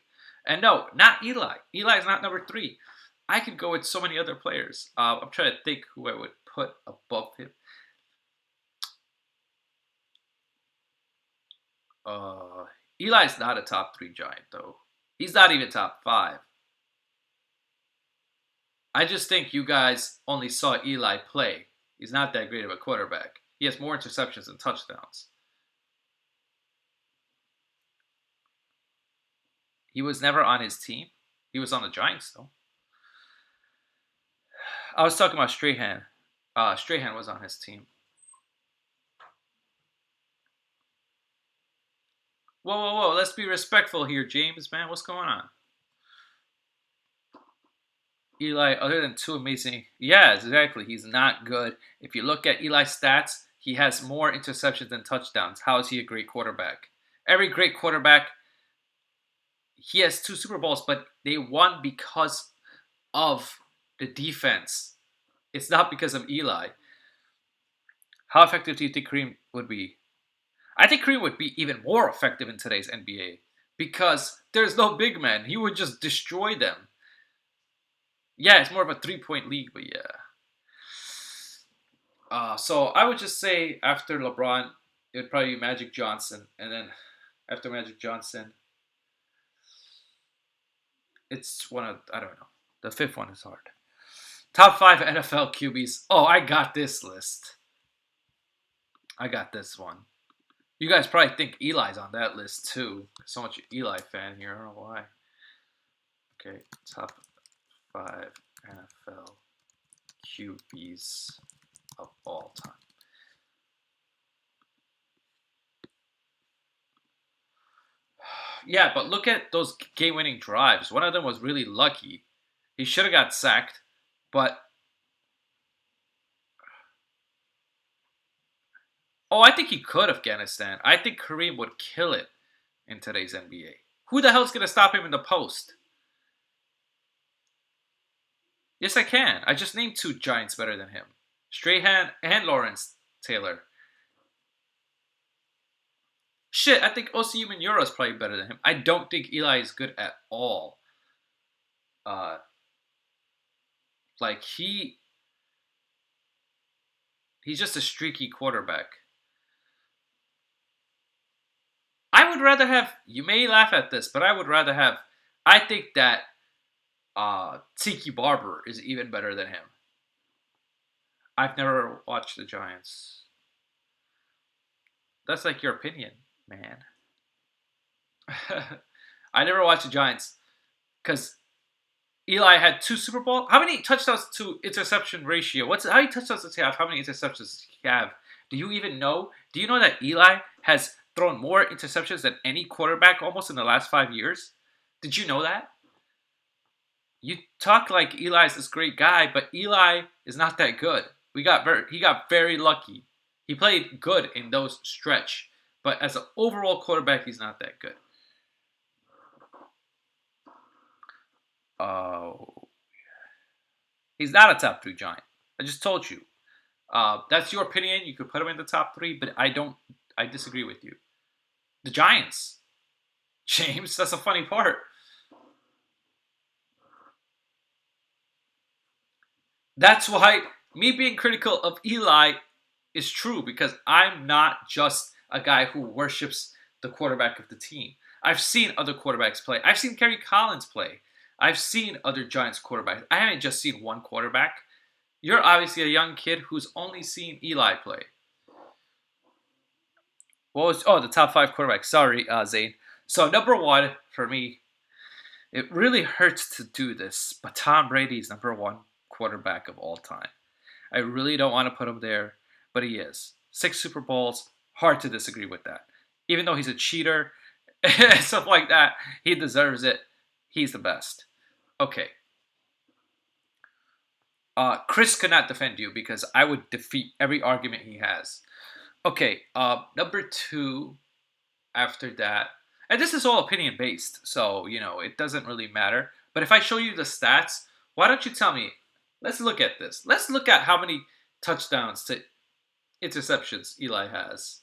And no, not Eli. Eli is not number three. I could go with so many other players. I'm trying to think who I would put above him. Uh, Eli's not a top three giant, though. He's not even top five. I just think you guys only saw Eli play. He's not that great of a quarterback. He has more interceptions than touchdowns. He was never on his team. He was on the Giants, though. I was talking about Strahan. Strahan was on his team. Whoa, whoa, whoa. Let's be respectful here, James, man. What's going on? Eli, other than two amazing. Yeah, exactly. He's not good. If you look at Eli's stats, he has more interceptions than touchdowns. How is he a great quarterback? Every great quarterback, he has two Super Bowls, but they won because of the defense. It's not because of Eli. How effective do you think Kareem would be? I think Kareem would be even more effective in today's NBA because there's no big man. He would just destroy them. Yeah, it's more of a 3 point league, but yeah. So I would just say after LeBron, it would probably be Magic Johnson, and then after Magic Johnson, it's one of I don't know. The fifth one is hard. Top five NFL QBs. Oh, I got this list. I got this one. You guys probably think Eli's on that list too. So much Eli fan here. I don't know why. Okay, top five NFL QBs of all time. Yeah, but look at those game-winning drives. One of them was really lucky. He should have got sacked, but I think he could Afghanistan. I think Kareem would kill it in today's NBA. Who the hell's gonna stop him in the post? Yes, I can. I just named two Giants better than him: Strahan and Lawrence Taylor. Shit, I think Osi Umenyiora is probably better than him. I don't think Eli is good at all. Uh, like he's just a streaky quarterback. I would rather have. You may laugh at this, but I would rather have. I think that Tiki Barber is even better than him. I've never watched the Giants. That's like your opinion, man. I never watched the Giants because Eli had two Super Bowl. How many touchdowns to interception ratio? How many touchdowns does he have? How many interceptions does he have? Do you even know? Do you know that Eli has thrown more interceptions than any quarterback almost in the last 5 years? Did you know that? You talk like Eli's this great guy, but Eli is not that good. He got very lucky. He played good in those stretch, but as an overall quarterback, he's not that good. Oh, he's not a top three giant. I just told you. That's your opinion. You could put him in the top three, but I don't. I disagree with you. The Giants. James. That's a funny part. That's why me being critical of Eli is true because I'm not just a guy who worships the quarterback of the team. I've seen other quarterbacks play. I've seen Kerry Collins play. I've seen other Giants quarterbacks. I haven't just seen one quarterback. You're obviously a young kid who's only seen Eli play. What was the top five quarterbacks? Sorry, Zane. So number one for me, it really hurts to do this, but Tom Brady is number one quarterback of all time. I really don't want to put him there, but he is. 6 Super Bowls, hard to disagree with that. Even though he's a cheater, stuff like that, he deserves it. He's the best. Okay. Chris could not defend you because I would defeat every argument he has. Okay, number two after that, and this is all opinion based, so it doesn't really matter. But if I show you the stats, why don't you tell me? Let's look at this. Let's look at how many touchdowns to interceptions Eli has.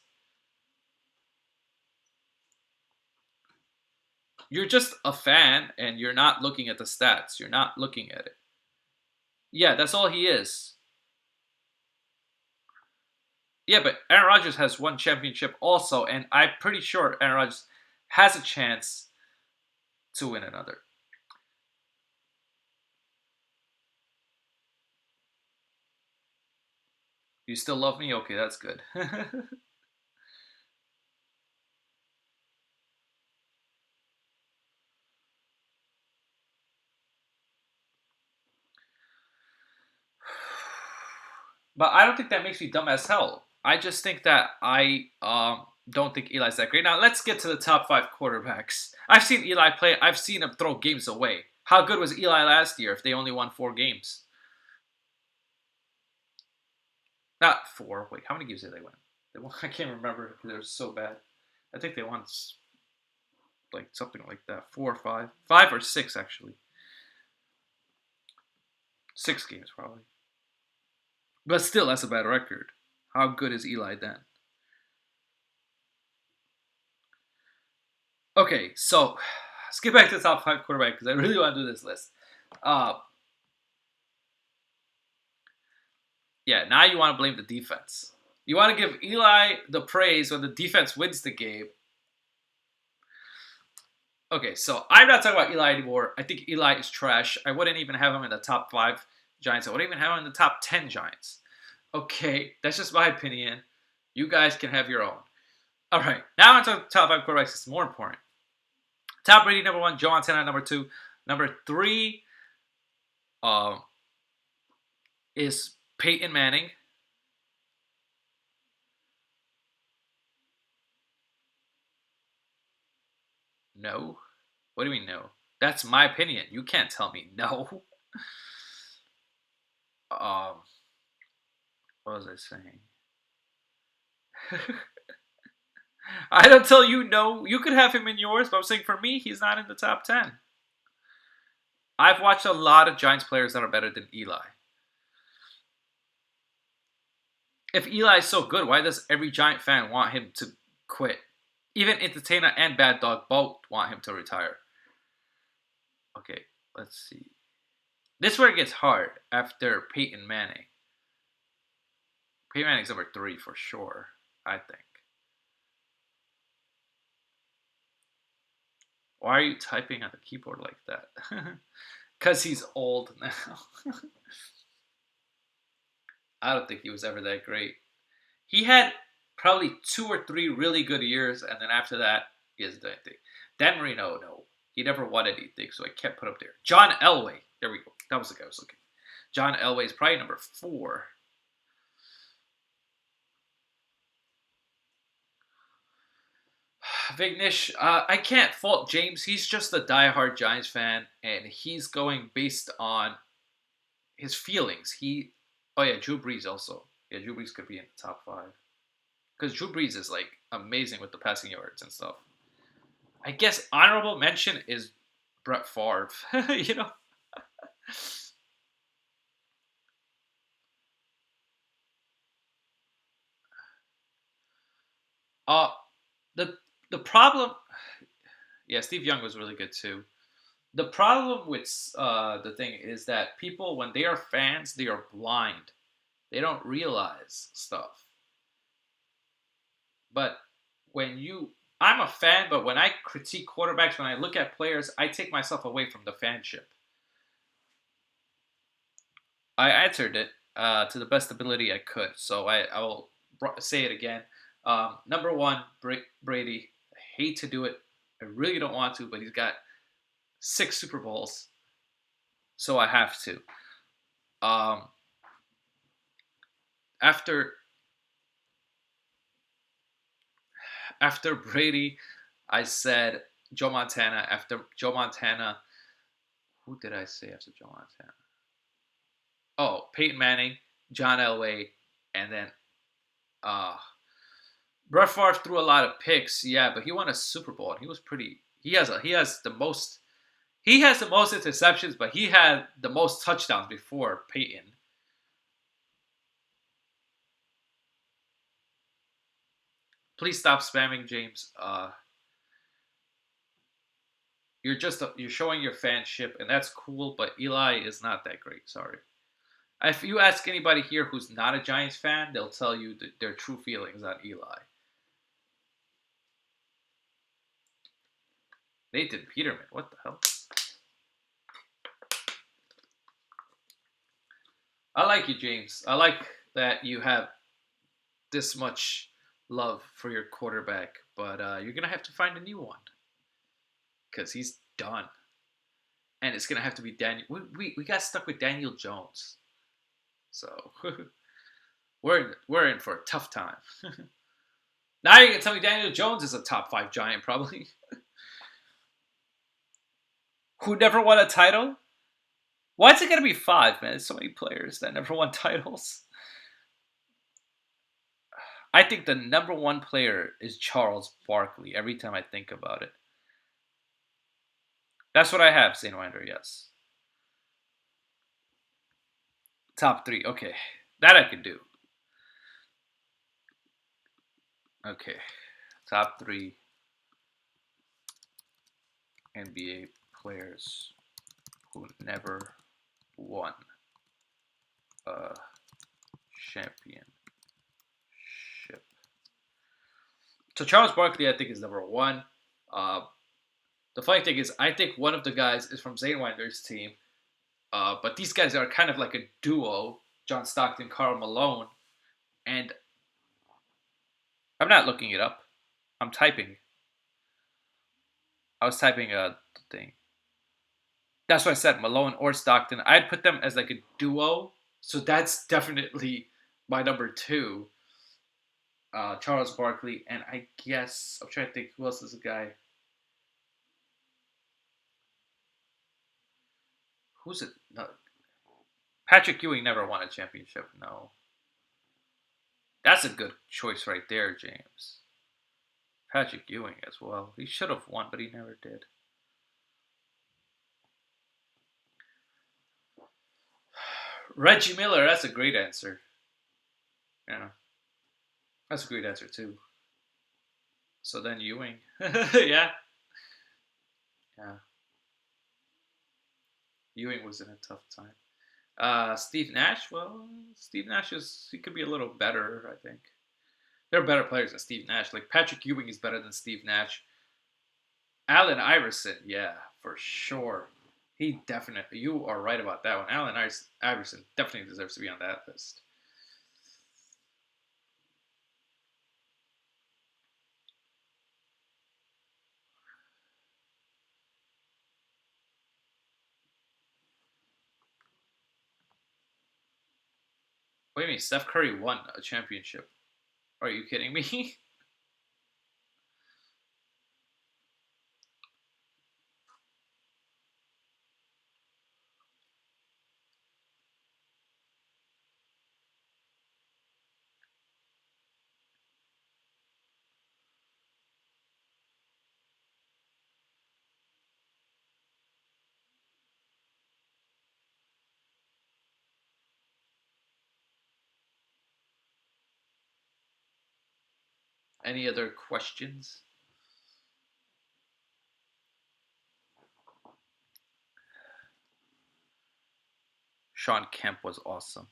You're just a fan and you're not looking at the stats. You're not looking at it. Yeah, that's all he is. Yeah, but Aaron Rodgers has one championship also, and I'm pretty sure Aaron Rodgers has a chance to win another. You still love me? Okay, that's good. But I don't think that makes me dumb as hell. I just think that I don't think Eli's that great. Now let's get to the top five quarterbacks. I've seen Eli play. I've seen him throw games away. How good was Eli last year if they only won 4 games? Not four. Wait, how many games did they win? They won, I can't remember because they were so bad. I think they won like something like that. 4 or 5. 5 or 6 actually. 6 games probably. But still, that's a bad record. How good is Eli then? Okay, so let's get back to the top five quarterback because I really want to do this list. Uh, yeah, now you want to blame the defense. You want to give Eli the praise when the defense wins the game. Okay, so I'm not talking about Eli anymore. I think Eli is trash. I wouldn't even have him in the top five Giants. I wouldn't even have him in the top 10 Giants. Okay, that's just my opinion. You guys can have your own. All right, now on to the top five quarterbacks. It's more important. Tom Brady number one, Joe Montana number two, number three um, is Peyton Manning. No, what do you mean no? That's my opinion. You can't tell me no. Um, what was I saying? I don't tell you no. You could have him in yours, but I'm saying for me, he's not in the top 10. I've watched a lot of Giants players that are better than Eli. If Eli is so good, why does every Giant fan want him to quit? Even Entertainer and Bad Dog both want him to retire. Okay, let's see. This is where it gets hard after Peyton Manning. Peyton Manning's number three for sure, I think. Why are you typing on the keyboard like that? Because he's old now. I don't think he was ever that great. He had probably 2 or 3 really good years, and then after that, he hasn't done anything. Dan Marino, no. He never won anything, so I can't put up there. John Elway. There we go. That was the guy I was looking. John Elway is probably number 4. Vignish, I can't fault James. He's just a diehard Giants fan, and he's going based on his feelings. Oh yeah, Drew Brees also. Yeah, Drew Brees could be in the top 5 because Drew Brees is like amazing with the passing yards and stuff. I guess honorable mention is Brett Favre. you know. Uh the the problem. Yeah, Steve Young was really good too. The problem with the thing is that people, when they are fans, they are blind. They don't realize stuff. But when you, I'm a fan, but when I critique quarterbacks, when I look at players, I take myself away from the fanship. I answered it to the best ability I could, so I will say it again. Number one, Brady. I hate to do it. I really don't want to, but he's got 6 Super Bowls, so I have to. Um, after after Brady, I said Joe Montana. After Joe Montana, who did I say after Joe Montana? Oh, Peyton Manning, John Elway, and then uh Brett Favre threw a lot of picks, yeah, but he won a Super Bowl and he was pretty. He has the most interceptions, but he had the most touchdowns before Peyton. Please stop spamming, James. You're showing your fanship, and that's cool, but Eli is not that great. Sorry. If you ask anybody here who's not a Giants fan, they'll tell you their true feelings on Eli. Nathan Peterman, what the hell? I like you, James. I like that you have this much love for your quarterback, but you're gonna have to find a new one because he's done, and it's gonna have to be Daniel. We got stuck with Daniel Jones, so we're in for a tough time. Now you're gonna tell me Daniel Jones is a top 5 Giant, probably, who never won a title. Why is it gonna be 5, man? There's so many players that never won titles. I think the number one player is Charles Barkley. Every time I think about it, that's what I have. Saint Wander, yes. Top 3, okay, that I can do. Okay, top 3 NBA players who never won a championship. So Charles Barkley, I think, is number 1. Uh, the funny thing is, I think one of the guys is from Zane Winder's team, but these guys are kind of like a duo: John Stockton, Karl Malone, and I'm not looking it up. I'm typing. I was typing the thing. That's what I said, Malone or Stockton. I'd put them as like a duo. So that's definitely my number 2, Charles Barkley. And I guess I'm trying to think who else is a guy. Who's it? No, Patrick Ewing never won a championship. No, that's a good choice right there, James. Patrick Ewing as well. He should have won, but he never did. Reggie Miller. That's a great answer. Yeah, that's a great answer too. So then Ewing. Yeah, yeah. Ewing was in a tough time. Steve Nash. Well, Steve Nash he could be a little better. I think there are better players than Steve Nash. Like Patrick Ewing is better than Steve Nash. Allen Iverson, yeah, for sure. He definitely. You are right about that one. Iverson definitely deserves to be on that list. Wait a minute, Steph Curry won a championship. Are you kidding me? Any other questions? Sean Kemp was awesome.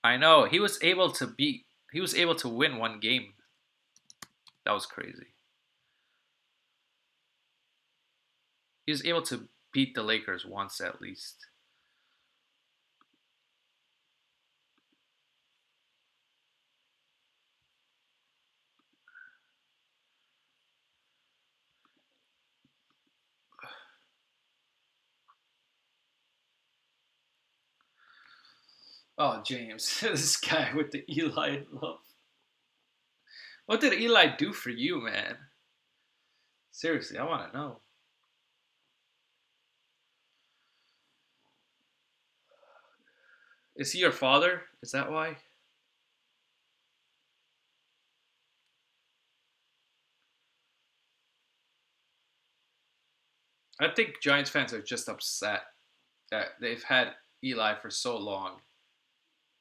I know he was able to win one game. That was crazy. He was able to beat the Lakers once at least. Oh, James, this guy with the Eli love. What did Eli do for you, man? Seriously, I want to know. Is he your father? Is that why? I think Giants fans are just upset that they've had Eli for so long,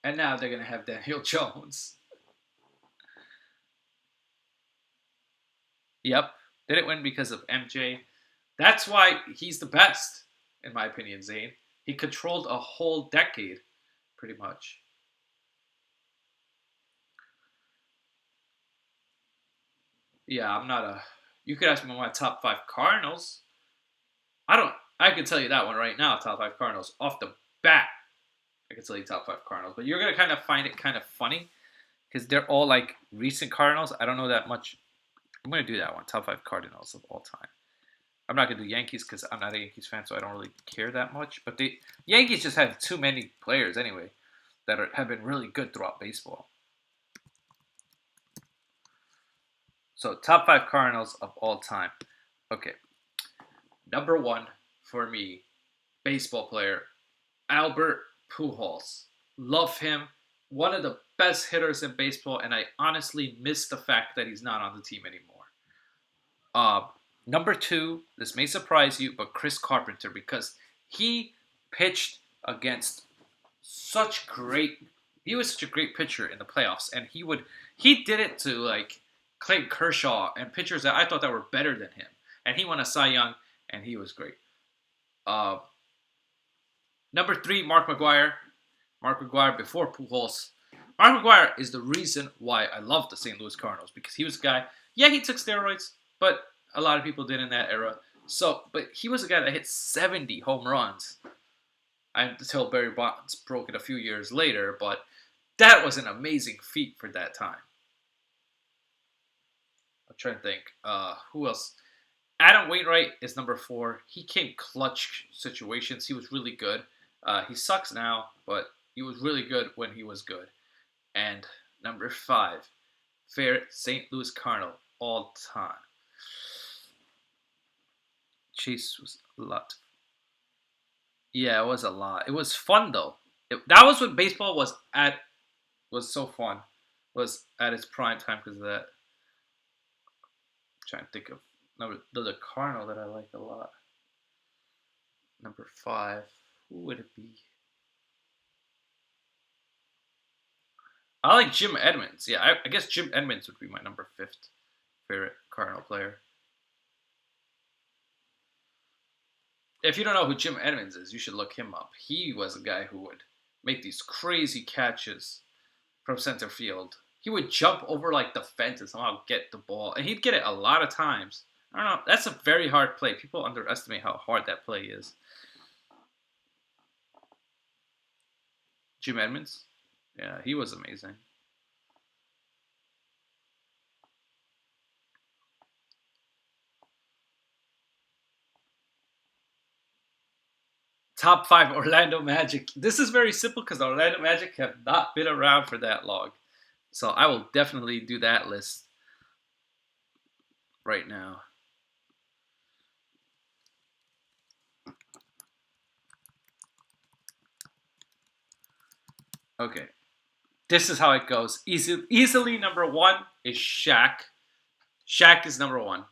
and now they're gonna have Daniel Jones. Yep, didn't win because of MJ. That's why he's the best, in my opinion, Zane. He controlled a whole decade, pretty much. Yeah, I'm not a. You could ask me my top five Cardinals. I don't. I can tell you that one right now. Top five Cardinals off the bat. I can tell you top five Cardinals, but you're gonna kind of find it kind of funny because they're all like recent Cardinals. I don't know that much. I'm gonna do that one. Top five Cardinals of all time. I'm not gonna do Yankees because I'm not a Yankees fan, so I don't really care that much. But the Yankees just have too many players anyway have been really good throughout baseball. So top five Cardinals of all time. Okay, number one for me, baseball player Albert Pujols. Love him. One of the best hitters in baseball, and I honestly miss the fact that he's not on the team anymore. Uh, Number two, this may surprise you, but Chris Carpenter, because he pitched against such great. He was such a great pitcher in the playoffs, and he did it to like Clayton Kershaw and pitchers that I thought that were better than him, and he won a Cy Young, and he was great. Uh, Number three, Mark McGwire. Mark McGwire before Pujols. Mark McGwire is the reason why I love the St. Louis Cardinals because he was a guy. Yeah, he took steroids, but a lot of people did in that era. So, but he was a guy that hit 70 home runs until Barry Bonds broke it a few years later. But that was an amazing feat for that time. I'm trying to think. Who else? Adam Wainwright is number four. He came clutch situations. He was really good. He sucks now, but he was really good when he was good. And number five, favorite St. Louis Cardinal all time. Chase was a lot. Yeah, it was a lot. It was fun though. That was when baseball was so fun. Was at its prime time because of that. I'm trying to think of another Cardinal that I like a lot. Number five. Who would it be? I like Jim Edmonds. Yeah, I guess Jim Edmonds would be my number fifth favorite Cardinal player. If you don't know who Jim Edmonds is, you should look him up. He was a guy who would make these crazy catches from center field. He would jump over like the fence and somehow get the ball, and he'd get it a lot of times. I don't know. That's a very hard play. People underestimate how hard that play is. Jim Edmonds, yeah, he was amazing. Top five Orlando Magic. This is very simple because Orlando Magic have not been around for that long. So I will definitely do that list right now. Okay. This is how it goes. Easily number one is Shaq. Shaq is number one.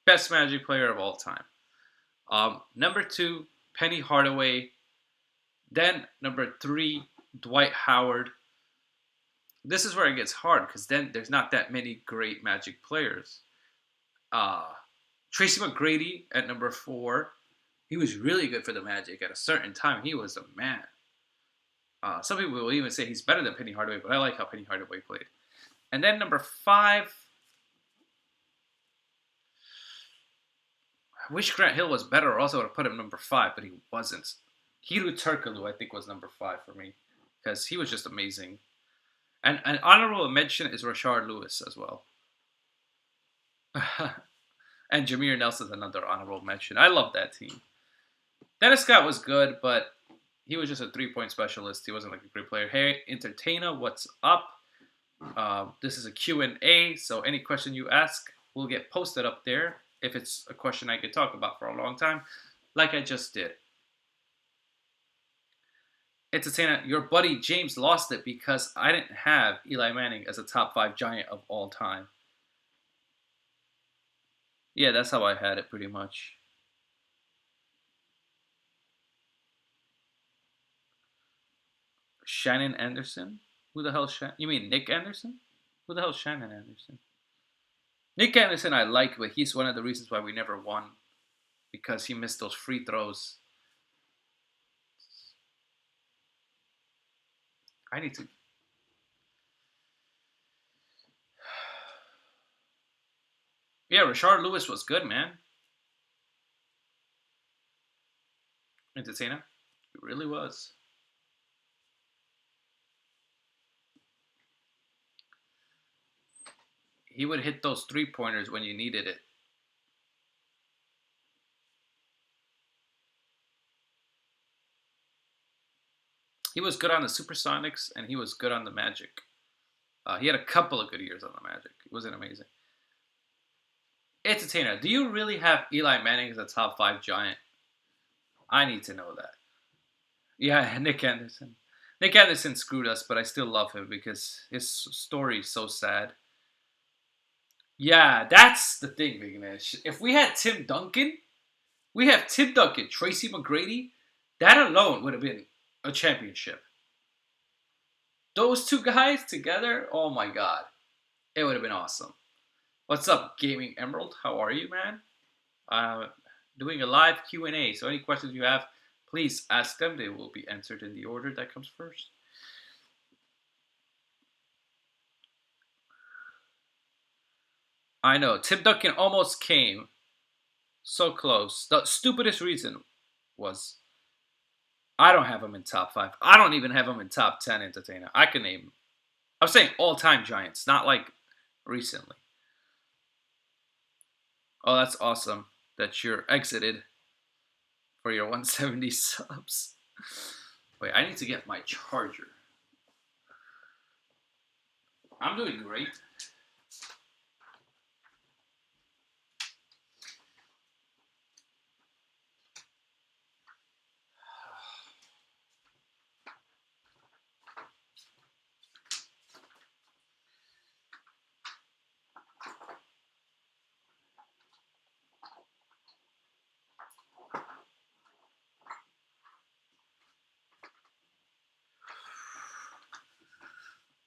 Best Magic player of all time. Number two, Penny Hardaway. Then number three, Dwight Howard. This is where it gets hard because then there's not that many great Magic players. Uh, Tracy McGrady at number 4. He was really good for the Magic at a certain time. He was a man. Some people will even say he's better than Penny Hardaway, but I like how Penny Hardaway played. And then number 5, I wish Grant Hill was better, or else I would have put him number 5, but he wasn't. Hedo Turkoglu, I think, was number 5 for me, because he was just amazing. And an honorable mention is Rashard Lewis as well. And Jameer Nelson's another honorable mention. I love that team. Dennis Scott was good, but he was just a 3-point specialist. He wasn't like a great player. Hey, Entertainer, what's up? This is a Q&A, so any question you ask will get posted up there if it's a question I could talk about for a long time, like I just did. Entertainer, your buddy James lost it because I didn't have Eli Manning as a top 5 Giant of all time. Yeah, that's how I had it pretty much. Shannon Anderson? Who the hell is Shannon? You mean Nick Anderson? Who the hell is Shannon Anderson? Nick Anderson I like, but he's one of the reasons why we never won. Because he missed those free throws. I need to... Yeah, Rashard Lewis was good, man. Entertainer. He really was. He would hit those 3-pointers when you needed it. He was good on the Supersonics, and he was good on the Magic. He had a couple of good years on the Magic. It wasn't amazing. Entertainer, do you really have Eli Manning as a top 5 Giant? I need to know that. Yeah, Nick Anderson. Nick Anderson screwed us, but I still love him because his story is so sad. Yeah, that's the thing, Big Nash. If we had Tim Duncan, Tracy McGrady, that alone would have been a championship. Those 2 guys together, oh my god. It would have been awesome. What's up, Gaming Emerald? How are you, man? Doing a live Q&A, so any questions you have, please ask them. They will be answered in the order that comes first. I know, Tim Duncan almost came. So close. The stupidest reason was I don't have him in top 5. I don't even have him in top 10, Entertainer. I can name. I'm saying all-time Giants, not like recently. Oh, that's awesome that you're exited for your 170 subs. Wait, I need to get my charger. I'm doing great.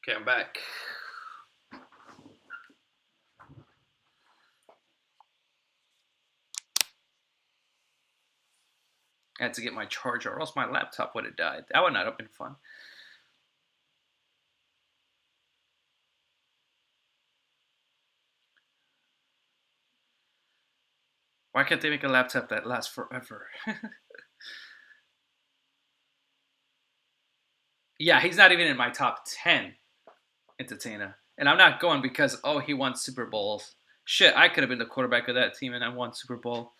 Okay, I'm back. I had to get my charger, or else my laptop would have died. That would not have been fun. Why can't they make a laptop that lasts forever? Yeah, he's not even in my top 10, Entertainer. And I'm not going because, oh, he won Super Bowls. Shit, I could have been the quarterback of that team and I won Super Bowl.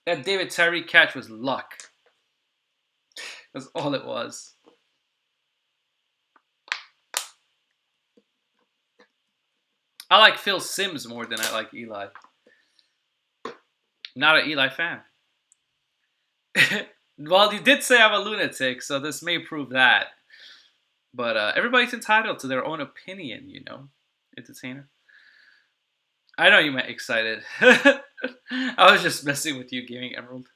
That David Tyree catch was luck. That's all it was. I like Phil Simms more than I like Eli. Not an Eli fan. Well, you did say I'm a lunatic, so this may prove that. But everybody's entitled to their own opinion, you know, Entertainer. I know you meant excited. I was just messing with you, Gaming Emerald.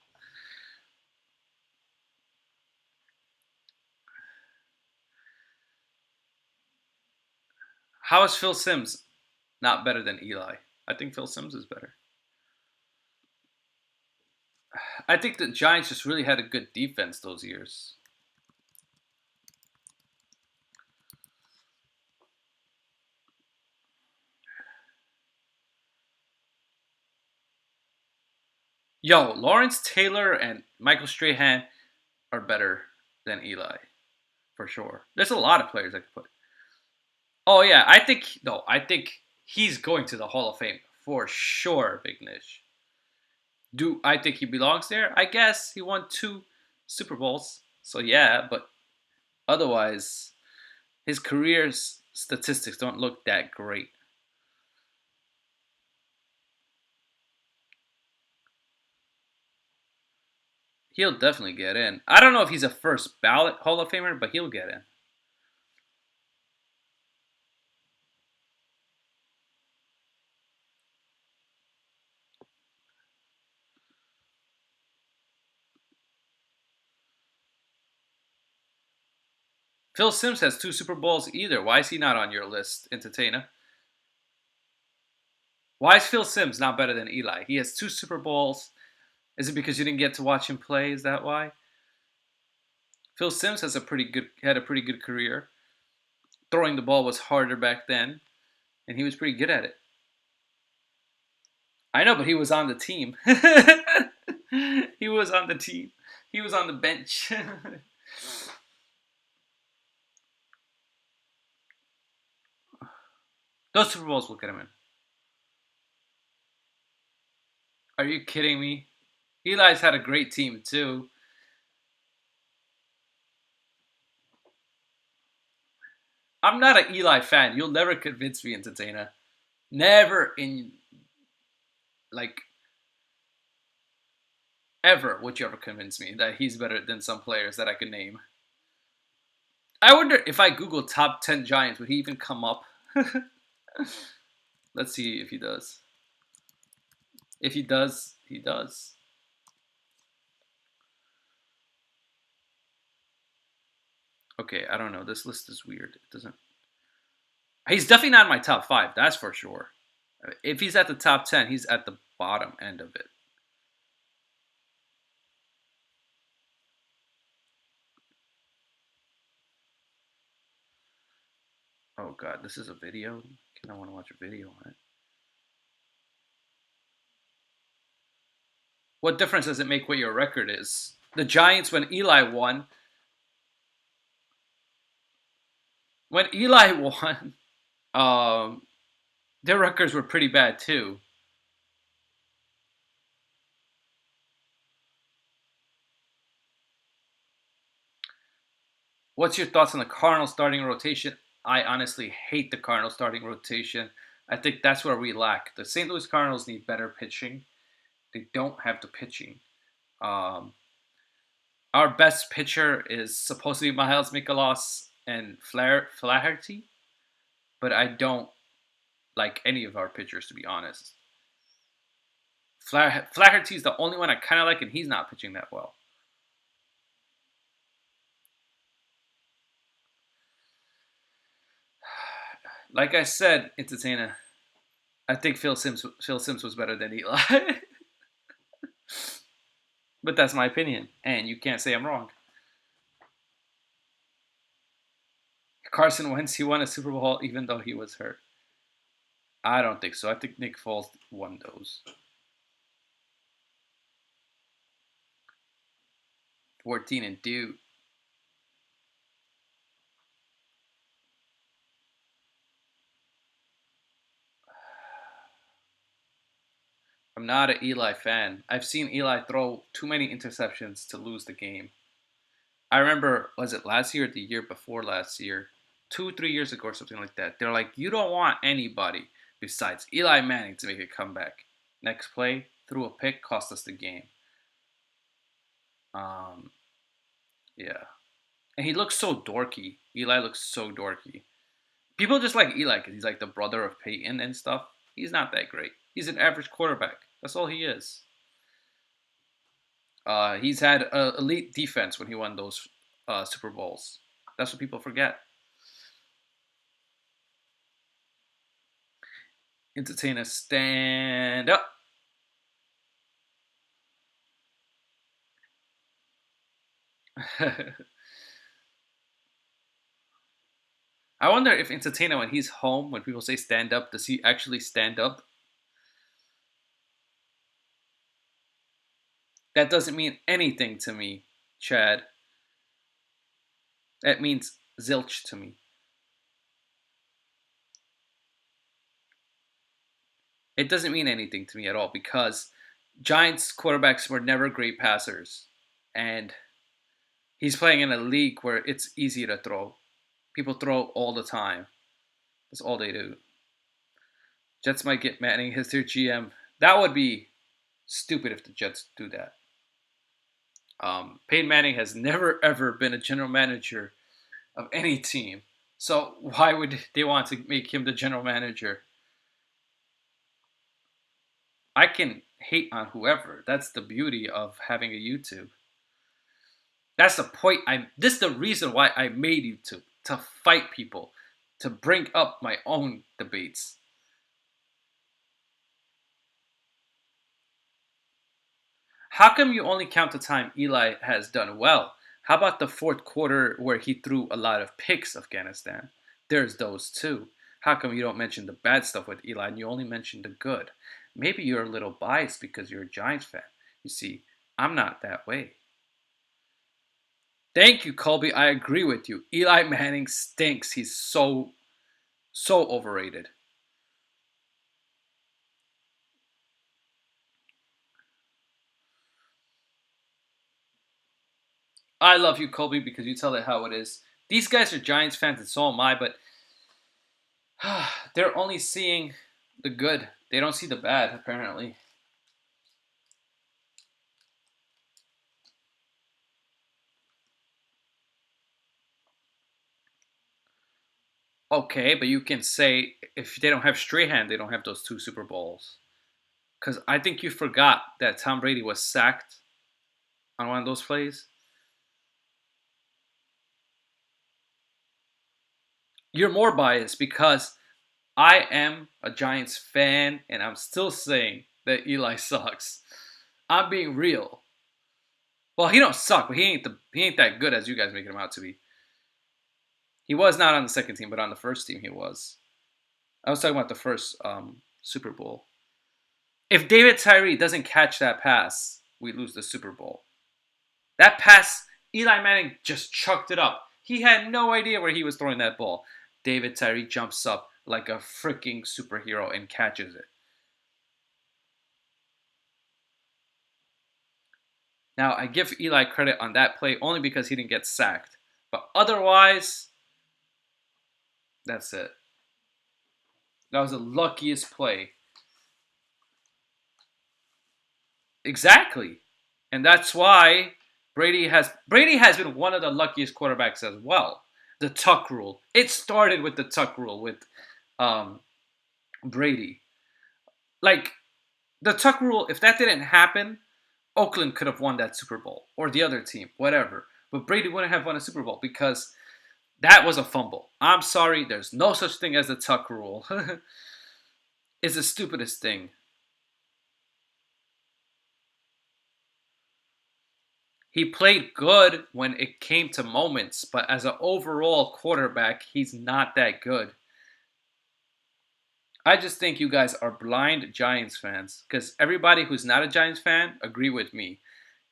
How is Phil Simms not better than Eli? I think Phil Simms is better. I think the Giants just really had a good defense those years. Yo, Lawrence Taylor and Michael Strahan are better than Eli, for sure. There's a lot of players I could put. Oh yeah, I think he's going to the Hall of Fame for sure, Big Nish. Do I think he belongs there? I guess he won 2 Super Bowls. So yeah, but otherwise his career's statistics don't look that great. He'll definitely get in. I don't know if he's a first ballot Hall of Famer, but he'll get in. Phil Simms has 2 Super Bowls either. Why is he not on your list, Entertainer? Why is Phil Simms not better than Eli? He has 2 Super Bowls. Is it because you didn't get to watch him play? Is that why? Phil Simms had a pretty good career. Throwing the ball was harder back then, and he was pretty good at it. I know, but he was on the team. He was on the team. He was on the bench. Those Super Bowls will get him in. Are you kidding me? Eli's had a great team too. I'm not an Eli fan. You'll never convince me, Entertainer. Never in like ever would you ever convince me that he's better than some players that I could name. I wonder if I Google top 10 Giants, would he even come up? Let's see if he does. If he does, he does. Okay, I don't know. This list is weird. It doesn't. He's definitely not in my top 5. That's for sure. If he's at the top 10, he's at the bottom end of it. Oh god, this is a video. I want to watch a video on it. What difference does it make what your record is? The Giants, when Eli won, um, their records were pretty bad too. What's your thoughts on the Cardinals starting rotation? I honestly hate the Cardinals starting rotation. I think that's where we lack. The St. Louis Cardinals need better pitching. They don't have the pitching. Um, our best pitcher is supposed to be Miles Mikolas and Flaherty, but I don't like any of our pitchers, to be honest. Flaherty's the only one I kind of like, and he's not pitching that well. Like I said, Entertainer, I think Phil Simms was better than Eli. But that's my opinion, and you can't say I'm wrong. Carson Wentz, he won a Super Bowl even though he was hurt. I don't think so. I think Nick Foles won those. 14-2. I'm not an Eli fan. I've seen Eli throw too many interceptions to lose the game. I remember, was it last year or the year before last year? 2, 3 years ago or something like that. They're like, you don't want anybody besides Eli Manning to make a comeback. Next play, threw a pick, cost us the game. Um, yeah. And he looks so dorky. Eli looks so dorky. People just like Eli because he's like the brother of Peyton and stuff. He's not that great. He's an average quarterback. That's all he is. He's had elite defense when he won those Super Bowls. That's what people forget. Entertainer, stand up. I wonder if Entertainer, when he's home, when people say stand up, does he actually stand up? That doesn't mean anything to me, Chad. That means zilch to me. It doesn't mean anything to me at all because Giants quarterbacks were never great passers. And he's playing in a league where it's easy to throw. People throw all the time. That's all they do. Jets might get Manning as their GM. That would be stupid if the Jets do that. Peyton Manning has never ever been a general manager of any team. So why would they want to make him the general manager? I can hate on whoever. That's the beauty of having a YouTube. That's the point. This is the reason why I made YouTube, to fight people, to bring up my own debates. How come you only count the time Eli has done well? How about the fourth quarter where he threw a lot of picks, Afghanistan? There's those too. How come you don't mention the bad stuff with Eli and you only mention the good? Maybe you're a little biased because you're a Giants fan. You see, I'm not that way. Thank you, Colby. I agree with you. Eli Manning stinks. He's so overrated. I love you, Colby, because you tell it how it is. These guys are Giants fans, and so am I, but they're only seeing the good. They don't see the bad, apparently. Okay, but you can say if they don't have Strahan, they don't have those two Super Bowls. Because I think you forgot that Tom Brady was sacked on one of those plays. You're more biased because I am a Giants fan and I'm still saying that Eli sucks. I'm being real. Well, he don't suck, but he ain't that good as you guys making him out to be. He was not on the second team, but on the first team he was. I was talking about the first Super Bowl. If David Tyree doesn't catch that pass, we lose the Super Bowl. That pass, Eli Manning just chucked it up. He had no idea where he was throwing that ball. David Tyree jumps up like a freaking superhero and catches it. Now, I give Eli credit on that play only because he didn't get sacked. But otherwise, that's it. That was the luckiest play. Exactly. And that's why Brady has been one of the luckiest quarterbacks as well. The tuck rule. It started with the tuck rule with um, Brady. Like the tuck rule, if that didn't happen, Oakland could have won that Super Bowl or the other team, whatever. But Brady wouldn't have won a Super Bowl because that was a fumble. I'm sorry, there's no such thing as the tuck rule. It's the stupidest thing. He played good when it came to moments, but as an overall quarterback, he's not that good. I just think you guys are blind Giants fans because everybody who's not a Giants fan agree with me.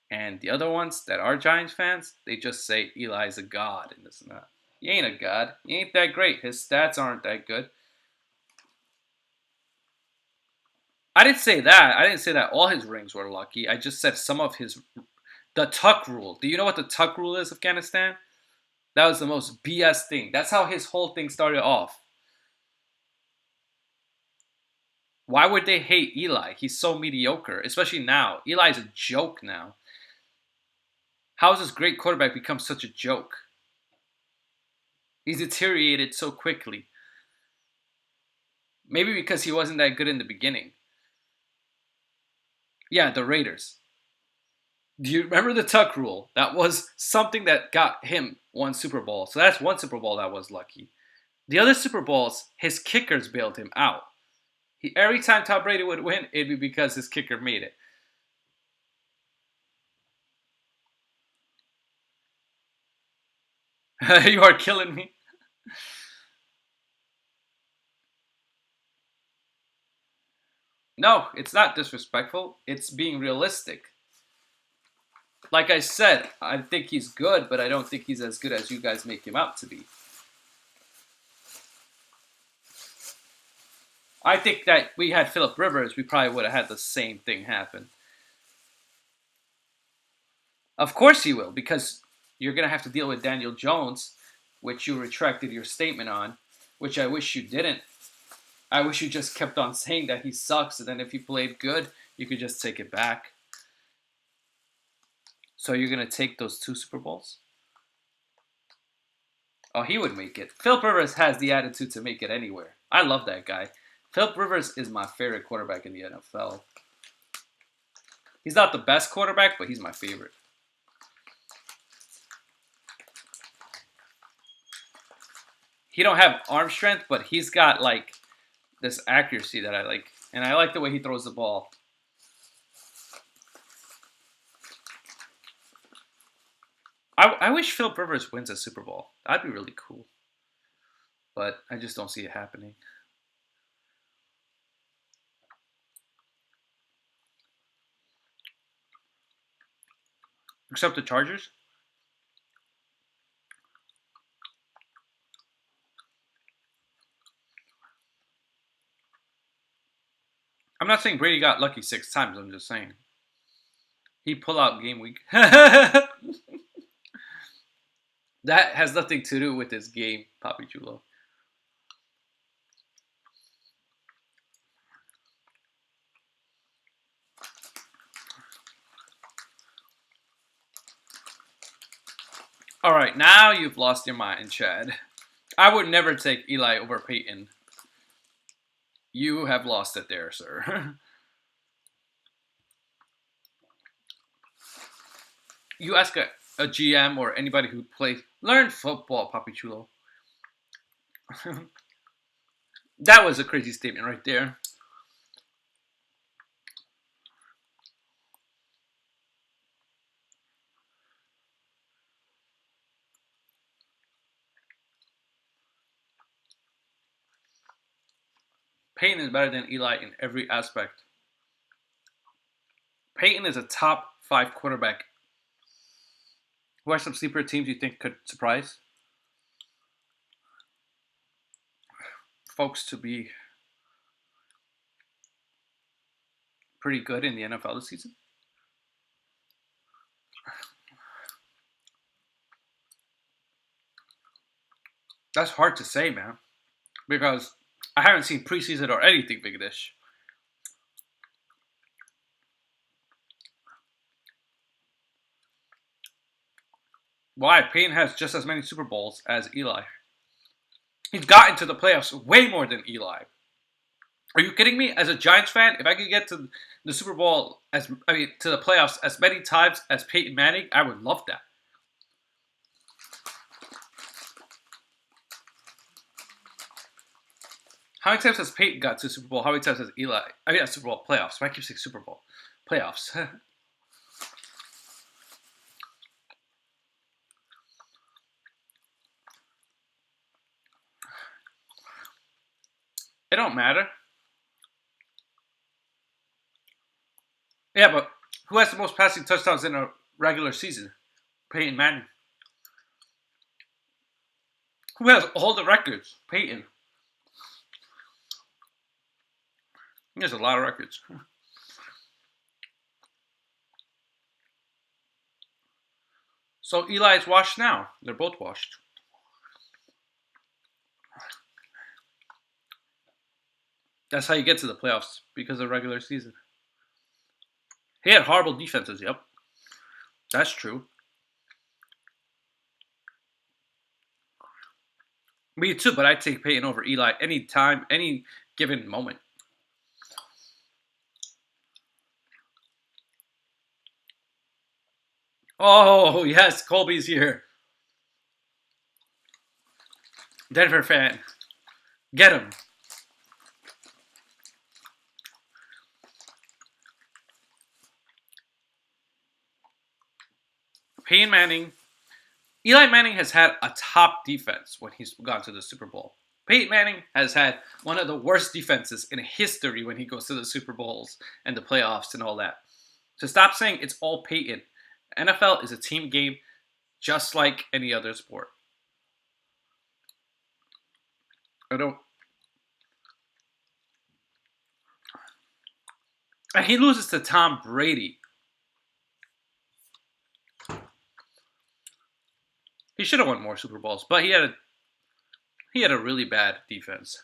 And the other ones that are Giants fans, they just say Eli's a god and this and that. He ain't a god. He ain't that great. His stats aren't that good. I didn't say that. I didn't say that all his rings were lucky. I just said some of his. The tuck rule. Do you know what the tuck rule is, Afghanistan? That was the most BS thing. That's how his whole thing started off. Why would they hate Eli? He's so mediocre, especially now. Eli's a joke now. How has this great quarterback become such a joke? He's deteriorated so quickly. Maybe because he wasn't that good in the beginning. Yeah, the Raiders. Do you remember the tuck rule? That was something that got him one Super Bowl. So that's one Super Bowl that was lucky. The other Super Bowls, his kickers bailed him out. Every time Tom Brady would win, it'd be because his kicker made it. You are killing me. No, it's not disrespectful. It's being realistic. Like I said, I think he's good, but I don't think he's as good as you guys make him out to be. I think that we had Philip Rivers, we probably would have had the same thing happen. Of course he will, because you're going to have to deal with Daniel Jones, which you retracted your statement on, which I wish you didn't. I wish you just kept on saying that he sucks, and then if he played good, you could just take it back. So you're going to take those 2 Super Bowls? Oh, he would make it. Philip Rivers has the attitude to make it anywhere. I love that guy. Philip Rivers is my favorite quarterback in the NFL. He's not the best quarterback, but he's my favorite. He don't have arm strength, but he's got like this accuracy that I like. And I like the way he throws the ball. I wish Philip Rivers wins a Super Bowl. That'd be really cool. But I just don't see it happening. Except the Chargers. I'm not saying Brady got lucky 6 times. I'm just saying. He pull out game week. That has nothing to do with this game, Papi Chulo. All right, now you've lost your mind, Chad. I would never take Eli over Peyton. You have lost it there, sir. You ask a GM or anybody who plays, learn football, Papi Chulo. That was a crazy statement right there. Peyton is better than Eli in every aspect. Peyton is a top 5 quarterback. Who are some sleeper teams you think could surprise folks to be pretty good in the NFL this season? That's hard to say, man, because I haven't seen preseason or anything big dish. Why? Payne has just as many Super Bowls as Eli. He's gotten to the playoffs way more than Eli. Are you kidding me? As a Giants fan, if I could get to the Super Bowl to the playoffs as many times as Peyton Manning, I would love that. How many times has Peyton got to Super Bowl? How many times has Eli? Super Bowl playoffs. Why keep saying Super Bowl playoffs? It don't matter. Yeah, but who has the most passing touchdowns in a regular season? Peyton Manning. Who has all the records? Peyton. He has a lot of records. So Eli's washed now. They're both washed. That's how you get to the playoffs, because of regular season. He had horrible defenses, yep. That's true. Me too, but I'd take Peyton over Eli any time, any given moment. Oh, yes, Colby's here. Denver fan. Get him. Peyton Manning, Eli Manning has had a top defense when he's gone to the Super Bowl. Peyton Manning has had one of the worst defenses in history when he goes to the Super Bowls and the playoffs and all that. So stop saying it's all Peyton. NFL is a team game just like any other sport. I don't. And he loses to Tom Brady. He should have won more Super Bowls, but he had a really bad defense.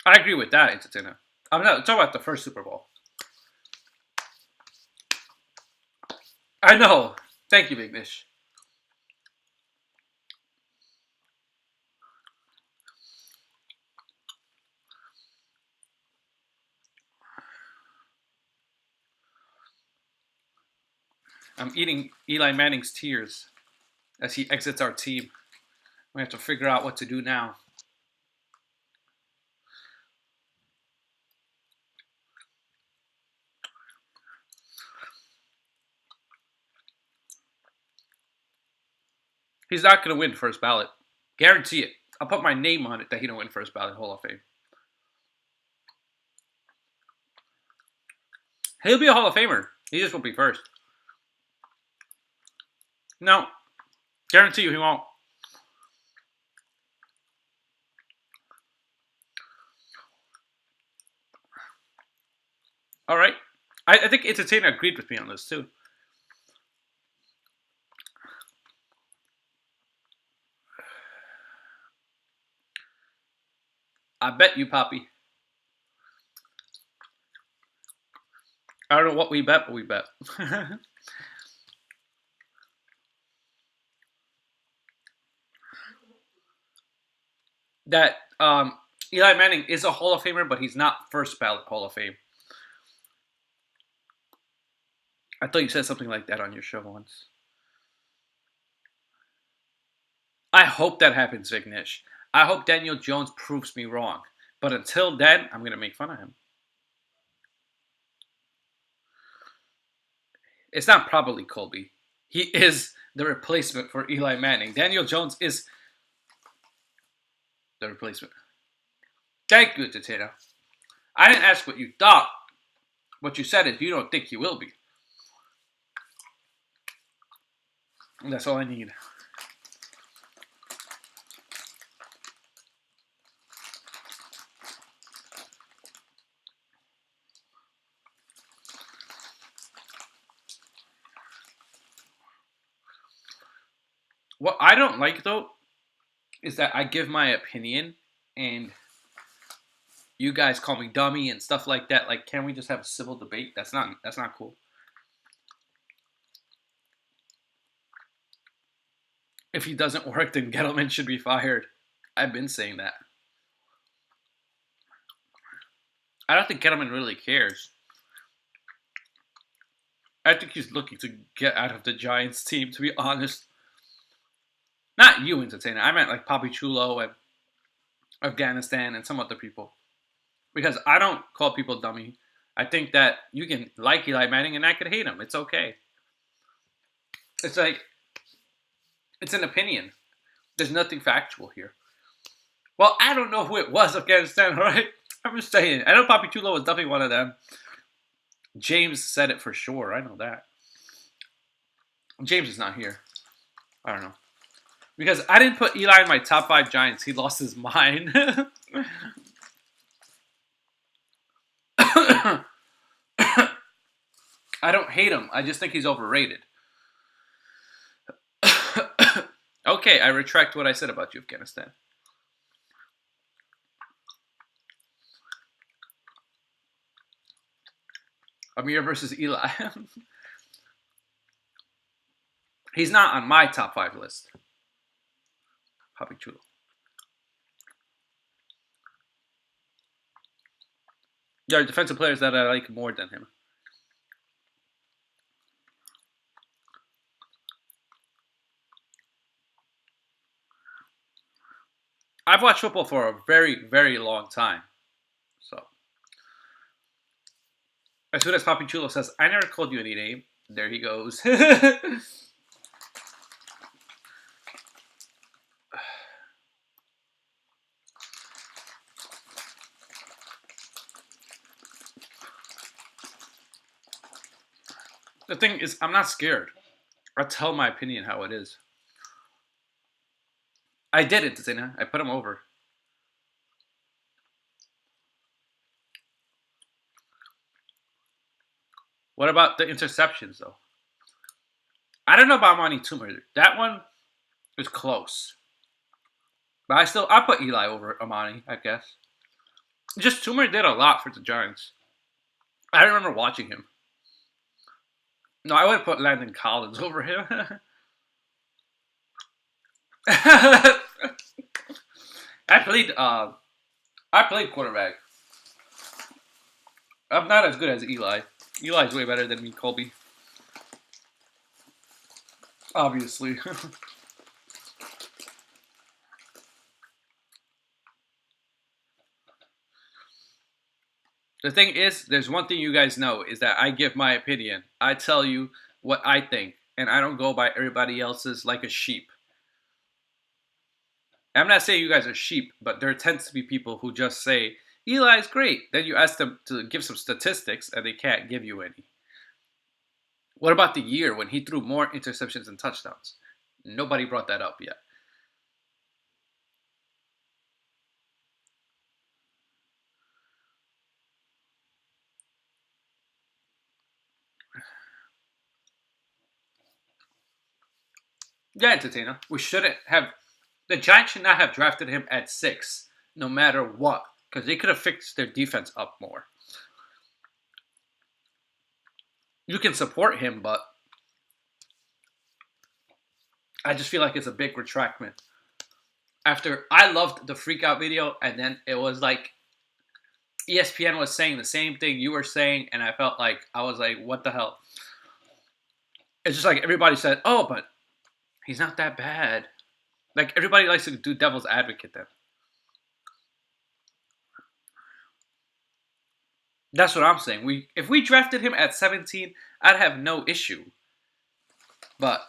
I agree with that, Entertainer. I'm not talking about the first Super Bowl. I know. Thank you, Big Nish. I'm eating Eli Manning's tears as he exits our team. We have to figure out what to do now. He's not going to win first ballot. Guarantee it. I'll put my name on it that he don't win first ballot Hall of Fame. He'll be a Hall of Famer. He just won't be first. No. Guarantee you he won't. All right. I think Entertainer agreed with me on this too. I bet you, Poppy. I don't know what we bet, but we bet. That Eli Manning is a Hall of Famer, but he's not first ballot Hall of Fame. I thought you said something like that on your show once. I hope that happens, Vignesh. I hope Daniel Jones proves me wrong. But until then, I'm going to make fun of him. It's not probably Colby. He is the replacement for Eli Manning. Daniel Jones is the replacement. Thank you, Tatino. I didn't ask what you thought. What you said is you don't think he will be. And that's all I need. What I don't like though is that I give my opinion and you guys call me dummy and stuff like that. Like, can we just have a civil debate? That's not cool. If he doesn't work, then Gettleman should be fired. I've been saying that. I don't think Gettleman really cares. I think he's looking to get out of the Giants team, to be honest. Not you, Entertainer. I meant like Papi Chulo and Afghanistan and some other people. Because I don't call people dummy. I think that you can like Eli Manning and I could hate him. It's okay. It's like, it's an opinion. There's nothing factual here. Well, I don't know who it was, Afghanistan, all right? I'm just saying. I know Papi Chulo was definitely one of them. James said it for sure. I know that. James is not here. I don't know. Because I didn't put Eli in my top 5 Giants. He lost his mind. I don't hate him. I just think he's overrated. Okay, I retract what I said about you, Afghanistan. Amir versus Eli. He's not on my top 5 list. Papi Chulo. There are defensive players that I like more than him. I've watched football for a very, very long time. As soon as Papi Chulo says, I never called you any name, there he goes. The thing is, I'm not scared. I tell my opinion how it is. I did it, Zena. I put him over. What about the interceptions, though? I don't know about Amani Toomer. That one was close. But I put Eli over Amani, I guess. Just Toomer did a lot for the Giants. I remember watching him. No, I would put Landon Collins over him. I played quarterback. I'm not as good as Eli. Eli's way better than me, Colby. Obviously. The thing is, there's one thing you guys know, is that I give my opinion. I tell you what I think, and I don't go by everybody else's like a sheep. I'm not saying you guys are sheep, but there tends to be people who just say, Eli's great. Then you ask them to give some statistics, and they can't give you any. What about the year when he threw more interceptions and touchdowns? Nobody brought that up yet. Yeah, Entertainer. We shouldn't have. The Giants should not have drafted him at 6, no matter what, because they could have fixed their defense up more. You can support him, but I just feel like it's a big retractment. After I loved the freak out video, and then it was like ESPN was saying the same thing you were saying, and I felt like I was like, what the hell? It's just like everybody said, oh, but he's not that bad. Like everybody likes to do devil's advocate then. That's what I'm saying. If we drafted him at 17, I'd have no issue. But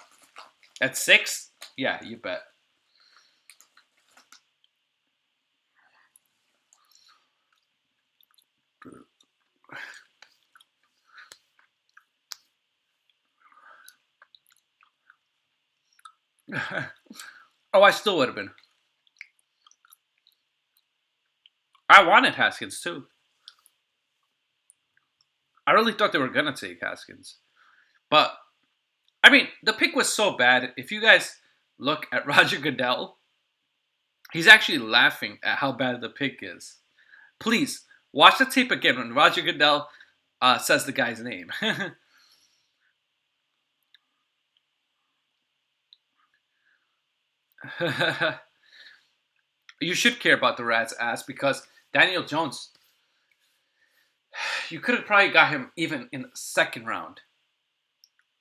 at 6, yeah, you bet. Oh, I still would have been. I wanted Haskins too. I really thought they were gonna take Haskins, but I mean, the pick was so bad. If you guys look at Roger Goodell, he's actually laughing at how bad the pick is. Please watch the tape again when Roger Goodell says the guy's name. You should care about the rat's ass because Daniel Jones, you could have probably got him even in the second round.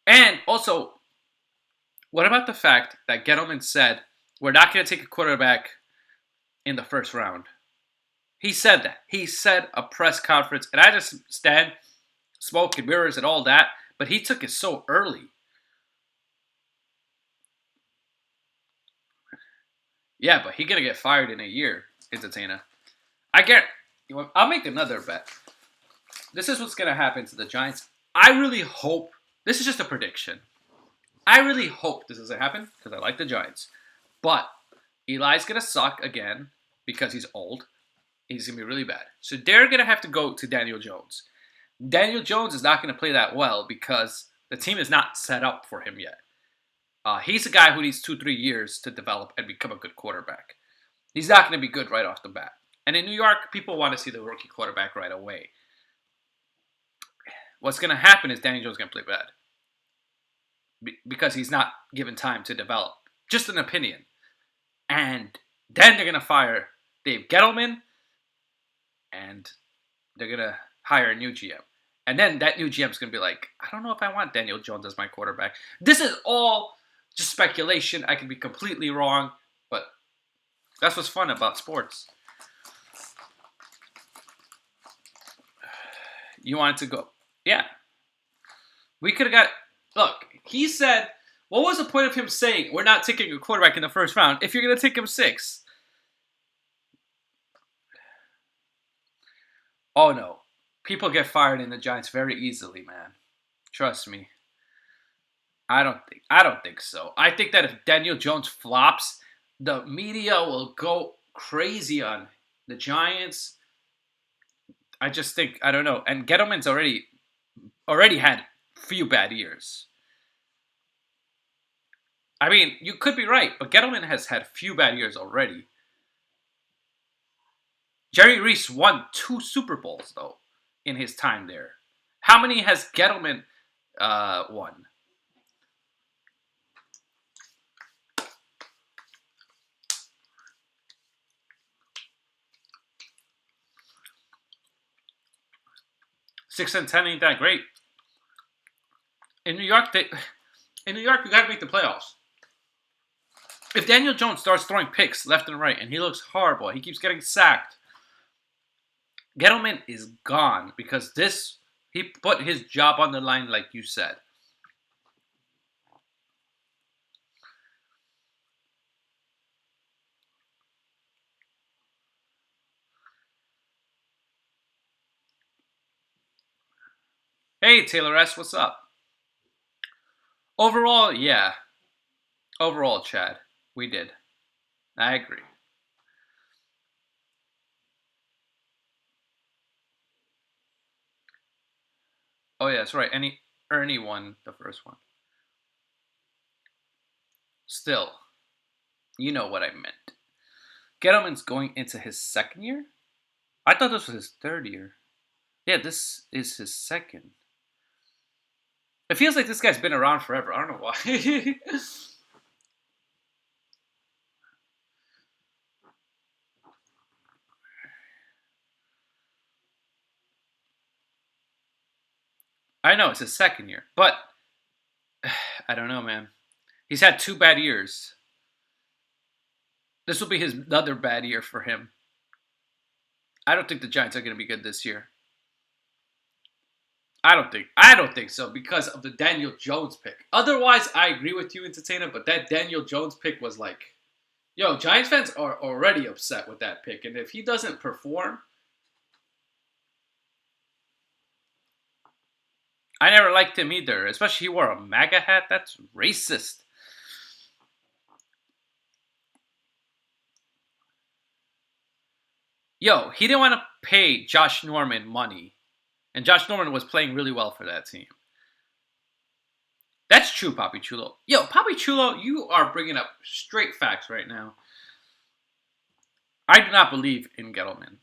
And also, what about the fact that Gettleman said, we're not going to take a quarterback in the first round? He said that. He said a press conference, and I just stand smoke and mirrors and all that, but he took it so early. Yeah, but he going to get fired in a year, Entertainer. I'll make another bet. This is what's going to happen to the Giants. I really hope, this is just a prediction. I really hope this doesn't happen because I like the Giants. But Eli's going to suck again because he's old. He's going to be really bad. So they're going to have to go to Daniel Jones. Daniel Jones is not going to play that well because the team is not set up for him yet. He's a guy who needs 2-3 years to develop and become a good quarterback. He's not going to be good right off the bat. And in New York, people want to see the rookie quarterback right away. What's going to happen is Daniel Jones is going to play bad. Because he's not given time to develop. Just an opinion. And then they're going to fire Dave Gettleman. And they're going to hire a new GM. And then that new GM is going to be like, I don't know if I want Daniel Jones as my quarterback. This is all just speculation. I could be completely wrong. But that's what's fun about sports. You wanted to go. Yeah. We could have got. Look, he said, what was the point of him saying we're not taking a quarterback in the first round if you're going to take him 6? Oh, no. People get fired in the Giants very easily, man. Trust me. I don't think so. I think that if Daniel Jones flops, the media will go crazy on the Giants. I just think I don't know. And Gettleman's already had few bad years. I mean, you could be right, but Gettleman has had few bad years already. Jerry Reese won 2 Super Bowls though in his time there. How many has Gettleman won? Six and 10 ain't that great. In New York, you got to make the playoffs. If Daniel Jones starts throwing picks left and right and he looks horrible, he keeps getting sacked, Gettleman is gone because he put his job on the line, like you said. Hey, Taylor S., what's up? Overall, yeah. Overall, Chad, we did. I agree. Oh yeah, that's right. Ernie won the first one. Still, you know what I meant. Gettleman's going into his second year? I thought this was his third year. Yeah, this is his second. It feels like this guy's been around forever. I don't know why. I know it's his second year, but I don't know, man. He's had 2 bad years. This will be his another bad year for him. I don't think the Giants are going to be good this year. I don't think so because of the Daniel Jones pick. Otherwise, I agree with you, Entertainer, but that Daniel Jones pick was like, yo, Giants fans are already upset with that pick, and if he doesn't perform, I never liked him either. Especially he wore a MAGA hat. That's racist. Yo, he didn't want to pay Josh Norman money, and Josh Norman was playing really well for that team. That's true, Papi Chulo. Yo, Papi Chulo, you are bringing up straight facts right now. I do not believe in Gettleman.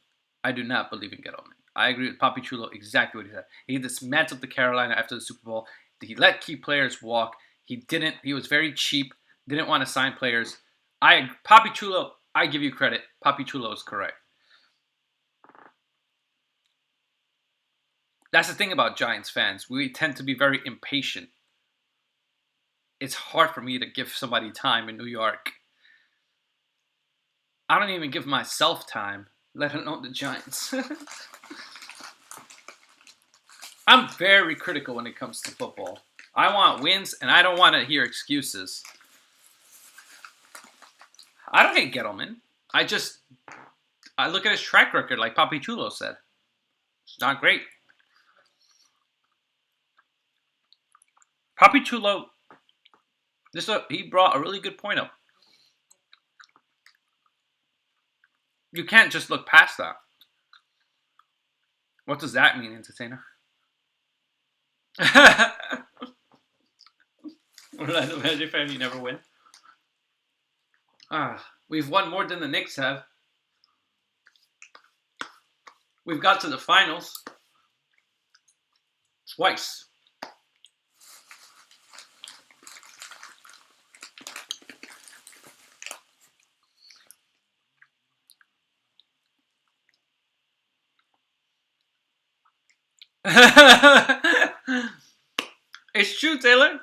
I do not believe in Gettleman. I agree with Papi Chulo exactly what he said. He dismantled the Carolina after the Super Bowl. He let key players walk. He didn't. He was very cheap. Didn't want to sign players. Papi Chulo, I give you credit. Papi Chulo is correct. That's the thing about Giants fans. We tend to be very impatient. It's hard for me to give somebody time in New York. I don't even give myself time, let alone the Giants. I'm very critical when it comes to football. I want wins, and I don't want to hear excuses. I don't hate Gettleman. I look at his track record, like Papi Chulo said. It's not great. Papi Chulo, he brought a really good point up. You can't just look past that. What does that mean, Entertainer? Orlando Magic fan, you never win. We've won more than the Knicks have. We've got to the finals twice. It's true, Taylor.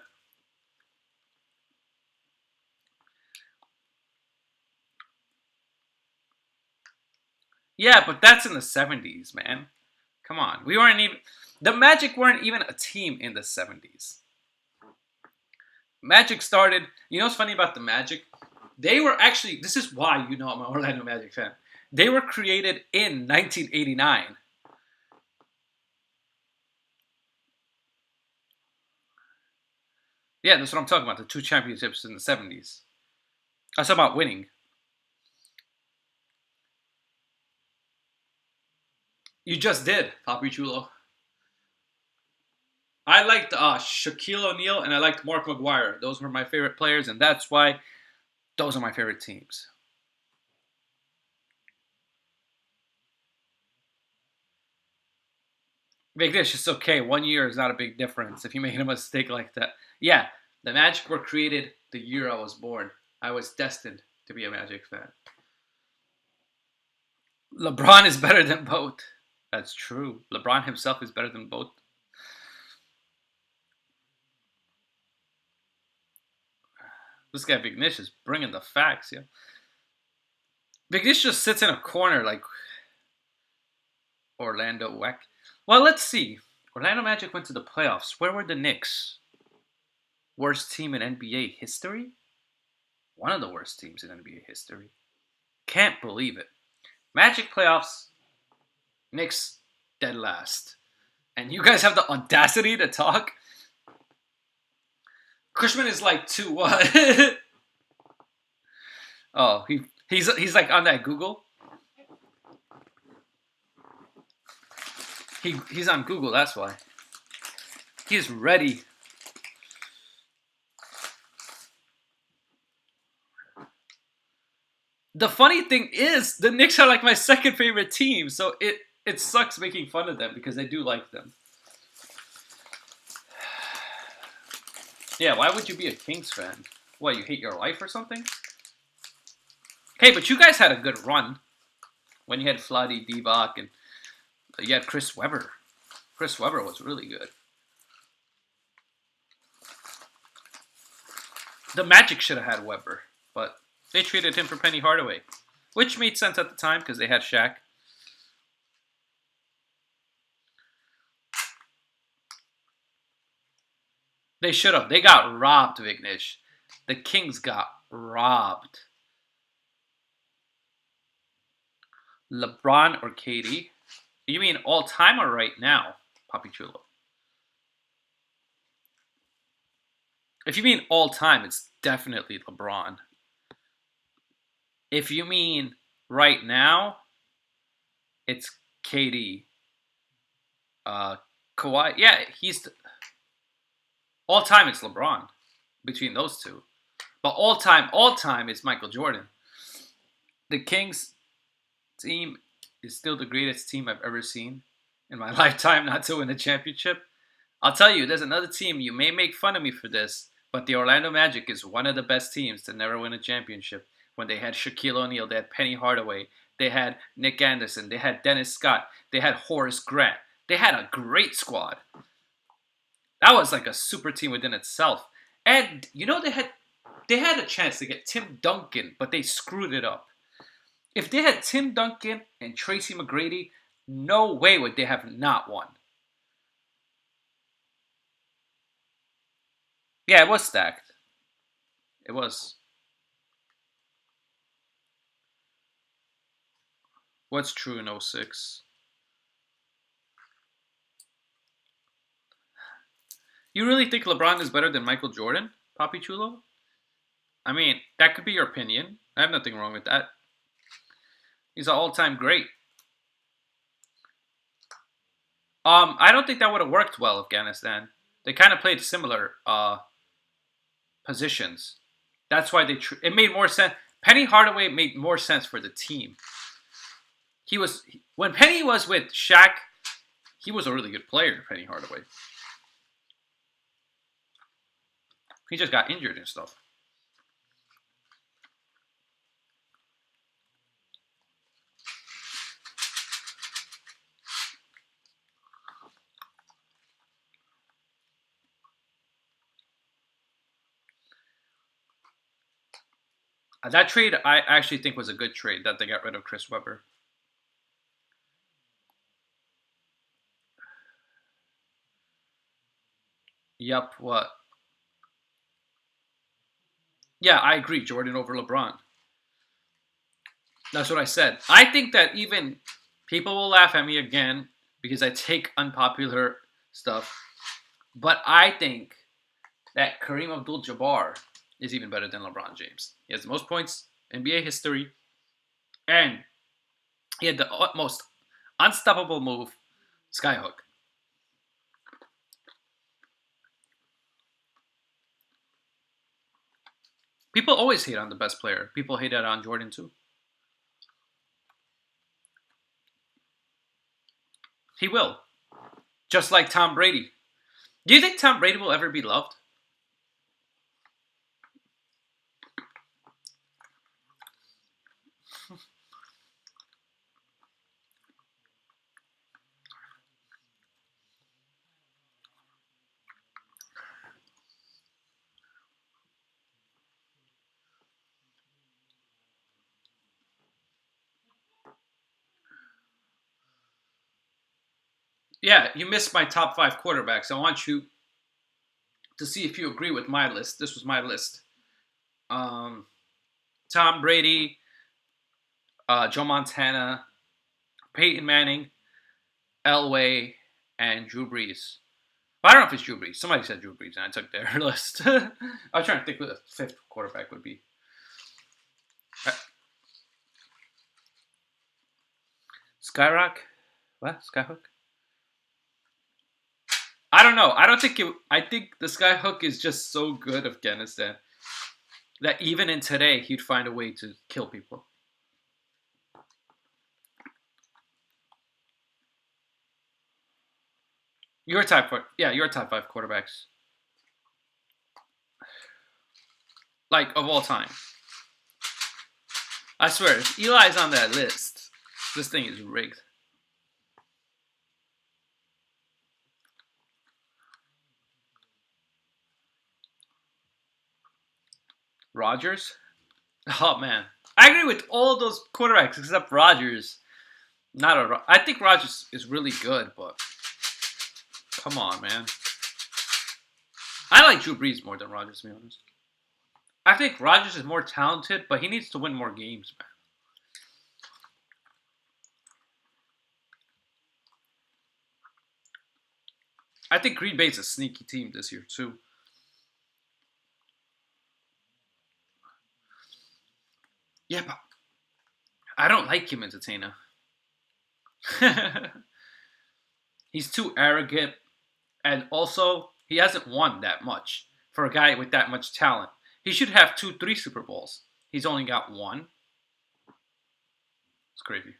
Yeah, but that's in the 70s, man. Come on. We weren't even. The Magic weren't even a team in the 70s. Magic started, you know what's funny about the Magic? They were actually, this is why you know I'm an Orlando Magic fan. They were created in 1989. Yeah, that's what I'm talking about. The 2 championships in the 70s. I was talking about winning. You just did, Papi Chulo. I liked Shaquille O'Neal and I liked Mark McGuire. Those were my favorite players, and that's why those are my favorite teams. Big Dish, it's okay. 1 year is not a big difference if you make a mistake like that. Yeah, the Magic were created the year I was born. I was destined to be a Magic fan. LeBron is better than both. That's true. LeBron himself is better than both. This guy Big Nish is bringing the facts, yeah. Big Nish just sits in a corner like Orlando Weck. Well, let's see. Orlando Magic went to the playoffs. Where were the Knicks? Worst team in NBA history? One of the worst teams in NBA history. Can't believe it. Magic playoffs, Knicks dead last. And you guys have the audacity to talk? Cushman is like 2-1. Oh, he's like on that Google. He's on Google, that's why. He's ready. The funny thing is, the Knicks are like my second favorite team, so it sucks making fun of them because I do like them. Yeah, why would you be a Kings fan? What, you hate your life or something? Hey, but you guys had a good run when you had Vlade Divac and you had Chris Webber. Chris Webber was really good. The Magic should have had Webber, but they traded him for Penny Hardaway, which made sense at the time because they had Shaq. They should have. They got robbed, Vignesh. The Kings got robbed. LeBron or KD? You mean all time or right now, Papi Chulo? If you mean all time, it's definitely LeBron. If you mean right now, it's KD. Kawhi, yeah, all time. It's LeBron between those two, but all time is Michael Jordan. The Kings team is still the greatest team I've ever seen in my lifetime, not to win a championship. I'll tell you, there's another team. You may make fun of me for this, but the Orlando Magic is one of the best teams to never win a championship. When they had Shaquille O'Neal, they had Penny Hardaway, they had Nick Anderson, they had Dennis Scott, they had Horace Grant. They had a great squad. That was like a super team within itself. And you know they had a chance to get Tim Duncan, but they screwed it up. If they had Tim Duncan and Tracy McGrady, no way would they have not won. Yeah, it was stacked. It was. What's true in '06? You really think LeBron is better than Michael Jordan, Papi Chulo? I mean, that could be your opinion. I have nothing wrong with that. He's an all-time great. I don't think that would have worked well, Afghanistan. They kind of played similar positions. That's why it made more sense. Penny Hardaway made more sense for the team. When Penny was with Shaq, he was a really good player, Penny Hardaway. He just got injured and stuff. That trade, I actually think, was a good trade that they got rid of Chris Webber. Yup, what? Yeah, I agree. Jordan over LeBron. That's what I said. I think that even people will laugh at me again because I take unpopular stuff. But I think that Kareem Abdul-Jabbar is even better than LeBron James. He has the most points in NBA history, and he had the most unstoppable move, skyhook. People always hate on the best player. People hate it on Jordan too. He will, just like Tom Brady. Do you think Tom Brady will ever be loved? Yeah, you missed my top five quarterbacks. I want you to see if you agree with my list. This was my list. Um, Tom Brady, Joe Montana, Peyton Manning, Elway, and Drew Brees. But I don't know if it's Drew Brees. Somebody said Drew Brees, and I took their list. I was trying to think who the fifth quarterback would be. Uh, Skyrock? What? Skyhook? I don't know. I don't think it. I think the Skyhook is just so good, Afghanistan, that even in today, he'd find a way to kill people. Your top four, yeah, your top five quarterbacks, like of all time. I swear, if Eli's on that list, this thing is rigged. Rodgers? Oh man, I agree with all those quarterbacks except Rodgers. Not a. I think Rodgers is really good, but come on, man. I like Drew Brees more than Rodgers, to be honest. I think Rodgers is more talented, but he needs to win more games, man. I think Green Bay's a sneaky team this year too. Yeah, but I don't like him, Entertainer. He's too arrogant, and also he hasn't won that much for a guy with that much talent. He should have two, three Super Bowls. He's only got one. It's crazy.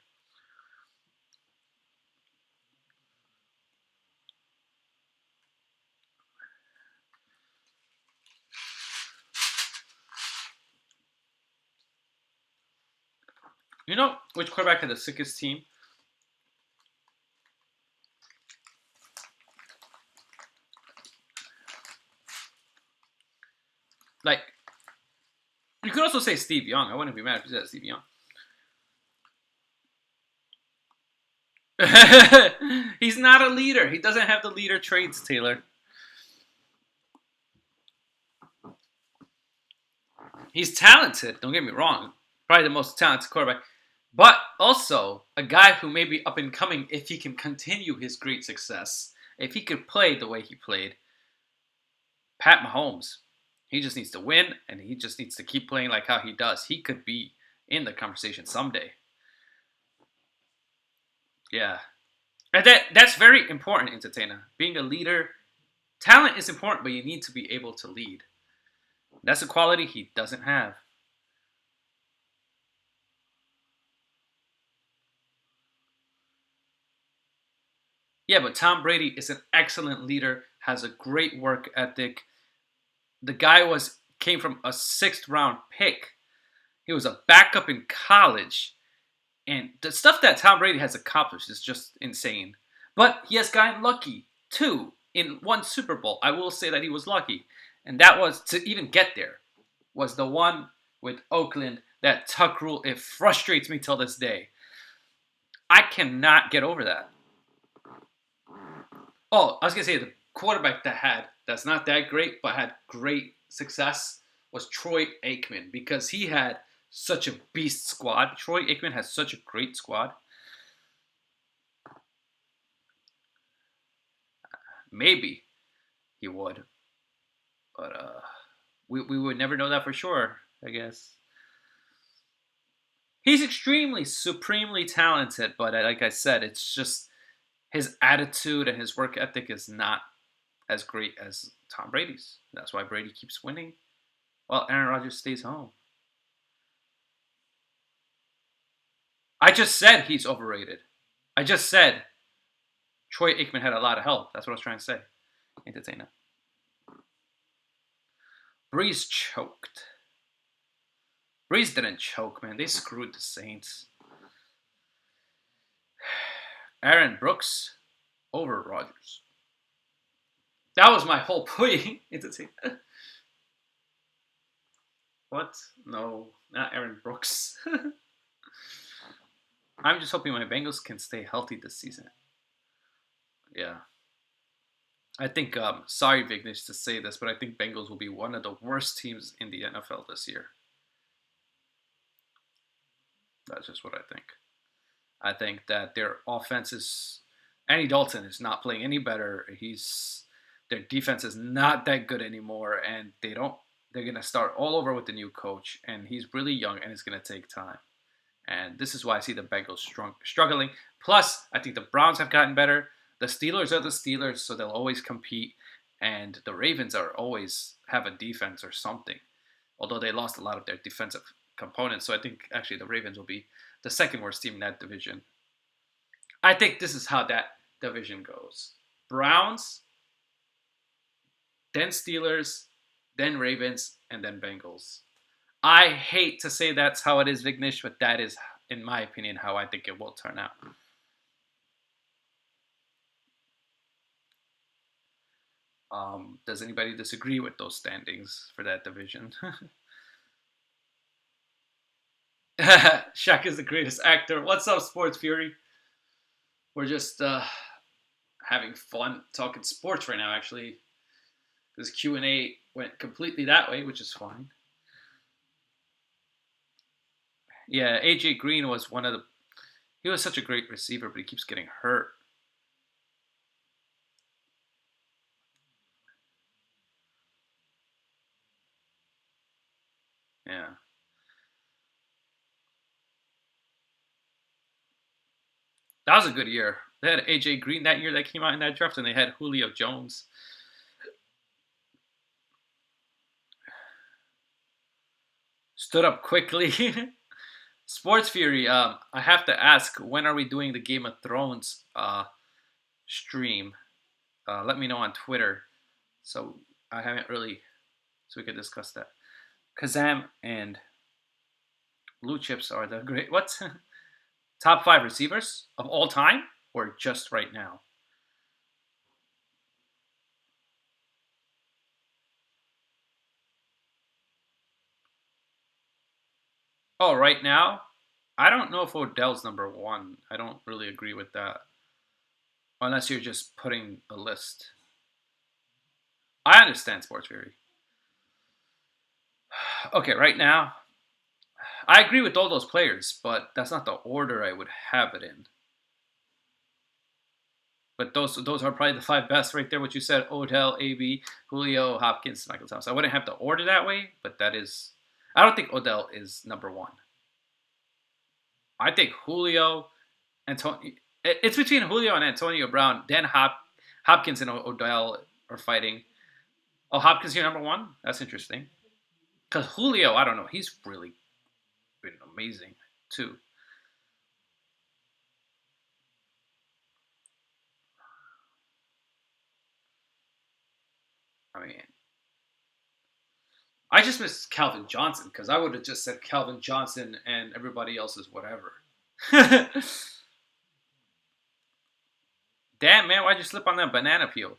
You know which quarterback had the sickest team? Like, you could also say Steve Young. I wouldn't be mad if you said Steve Young. He's not a leader. He doesn't have the leader traits, Taylor. He's talented. Don't get me wrong. Probably the most talented quarterback. But also a guy who may be up and coming if he can continue his great success. If he could play the way he played. Pat Mahomes. He just needs to win and he just needs to keep playing like how he does. He could be in the conversation someday. Yeah. And that's very important, Entertainer. Being a leader. Talent is important, but you need to be able to lead. That's a quality he doesn't have. Yeah, but Tom Brady is an excellent leader, has a great work ethic. The guy was came from a sixth round pick. He was a backup in college. And the stuff that Tom Brady has accomplished is just insane. But he has gotten lucky too in one Super Bowl. I will say that he was lucky. And that was to even get there was the one with Oakland, that tuck rule. It frustrates me till this day. I cannot get over that. Oh, I was gonna say quarterback that's not that great but had great success was Troy Aikman because he had such a beast squad. Troy Aikman has such a great squad. Maybe he would, but we would never know that for sure. I guess he's extremely, supremely talented, but like I said, it's just his attitude and his work ethic is not as great as Tom Brady's. That's why Brady keeps winning while Aaron Rodgers stays home. I just said he's overrated. I just said Troy Aikman had a lot of help. That's what I was trying to say. Entertainer. Breeze choked. Breeze didn't choke, man. They screwed the Saints. Aaron Brooks over Rodgers. That was my whole point. Entertainer. What? No, not Aaron Brooks. I'm just hoping my Bengals can stay healthy this season. Yeah. I think, sorry, Vignesh, to say this, but I think Bengals will be one of the worst teams in the NFL this year. That's just what I think. I think that their offense is. Andy Dalton is not playing any better. Their defense is not that good anymore, and they don't. They're gonna start all over with the new coach, and he's really young, and it's gonna take time. And this is why I see the Bengals struggling. Plus, I think the Browns have gotten better. The Steelers are the Steelers, so they'll always compete. And the Ravens are always have a defense or something, although they lost a lot of their defensive components. So I think actually the Ravens will be the second worst team in that division. I think this is how that division goes: Browns, then Steelers, then Ravens, and then Bengals. I hate to say that's how it is, Vignesh, but that is, in my opinion, how I think it will turn out. Does anybody disagree with those standings for that division? Shaq is the greatest actor. What's up, Sports Fury? We're just having fun talking sports right now, actually. This Q&A went completely that way, which is fine. Yeah, AJ Green was one of the. He was such a great receiver, but he keeps getting hurt. Yeah. That was a good year. They had AJ Green that year that came out in that draft, and they had Julio Jones. Stood up quickly. Sports Fury, I have to ask, when are we doing the Game of Thrones stream? Let me know on Twitter. So I haven't really, so we could discuss that. Kazam and Blue Chips are the great, what? Top 5 receivers of all time or just right now? Oh, right now? I don't know if Odell's number 1. I don't really agree with that. Unless you're just putting a list. I understand Sports Fury. Okay, right now, I agree with all those players, but that's not the order I would have it in. But those are probably the 5 best right there. What you said: Odell, AB, Julio, Hopkins, Michael Thomas. I wouldn't have the order that way, but that is. I don't think Odell is number 1. I think Julio, Antonio. It's between Julio and Antonio Brown. Then Hopkins and Odell are fighting. Oh, Hopkins, you're number 1. That's interesting. Because Julio, I don't know. He's really been amazing too. I mean, I just miss Calvin Johnson because I would have just said Calvin Johnson and everybody else is whatever. Damn, man, why'd you slip on that banana peel?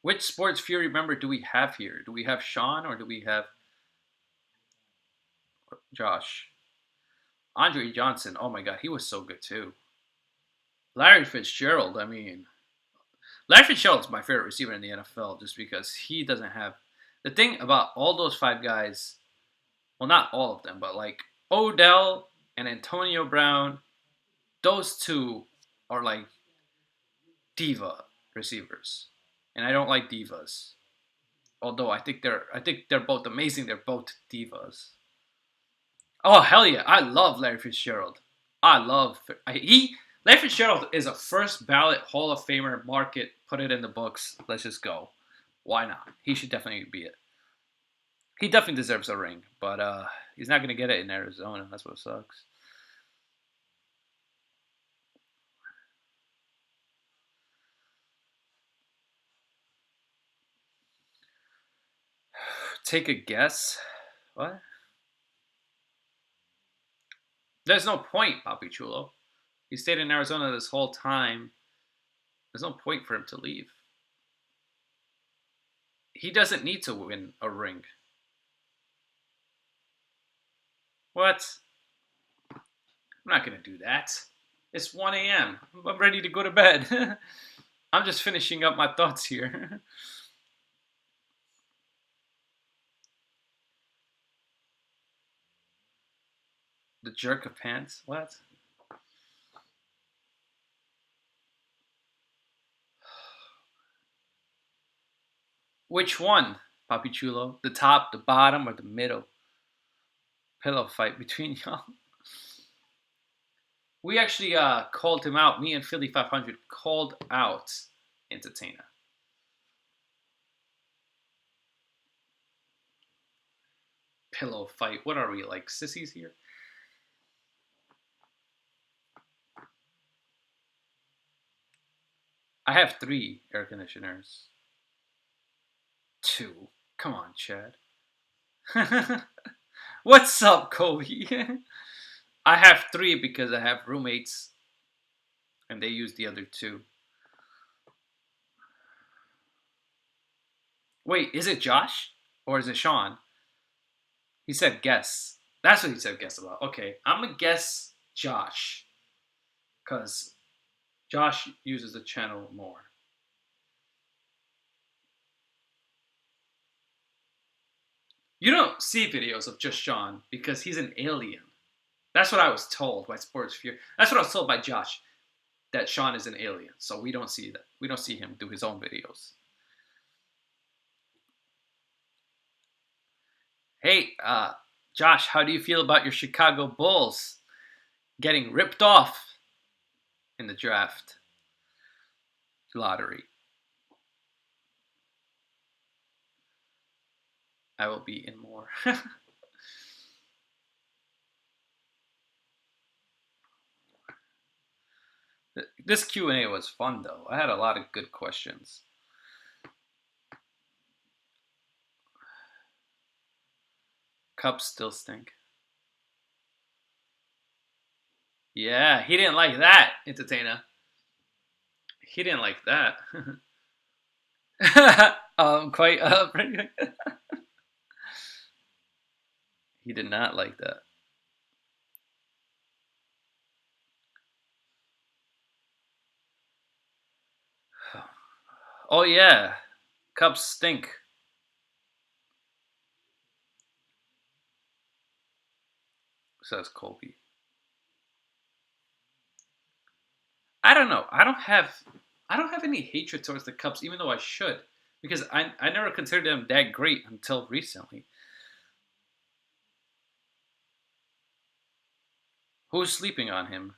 Which Sports Fury member do we have here? Do we have Sean or do we have Josh? Andre Johnson. Oh my God, he was so good too. Larry Fitzgerald. I mean, Larry Fitzgerald's my favorite receiver in the NFL just because he doesn't have the thing about all those five guys. Well, not all of them, but like Odell and Antonio Brown, those two are like diva receivers, and I don't like divas. Although I think they're both amazing. They're both divas. Oh hell yeah! I love Larry Fitzgerald. I love he. Larry Fitzgerald is a first ballot Hall of Famer. Mark it. Put it in the books. Let's just go. Why not? He should definitely be it. He definitely deserves a ring, but he's not gonna get it in Arizona. That's what sucks. Take a guess. What? There's no point, Papi Chulo. He stayed in Arizona this whole time. There's no point for him to leave. He doesn't need to win a ring. What? I'm not gonna do that. It's 1 a.m. I'm ready to go to bed. I'm just finishing up my thoughts here. The jerk of pants? What? Which one, Papi Chulo? The top, the bottom, or the middle? Pillow fight between y'all. We actually called him out. Me and Philly 500 called out Entertainer. Pillow fight. What are we, like sissies here? I have 3 air conditioners. 2. Come on, Chad. What's up, Kobe? I have 3 because I have roommates and they use the other 2. Wait, is it Josh or is it Sean? He said guess. That's what he said guess about. Okay, I'm gonna guess Josh because Josh uses the channel more. You don't see videos of just Sean because he's an alien. That's what I was told by Sports Fury. That's what I was told by Josh, that Sean is an alien. So we don't see that. We don't see him do his own videos. Hey, Josh, how do you feel about your Chicago Bulls getting ripped off in the draft lottery? I will be in more. This Q&A was fun though. I had a lot of good questions. Cups still stink. Yeah, he didn't like that, Entertainer. He didn't like that. Quite he did not like that. Oh yeah, cups stink. Says Colby. I don't know. I don't have any hatred towards the Cubs, even though I should, because I never considered them that great until recently. Who's sleeping on him?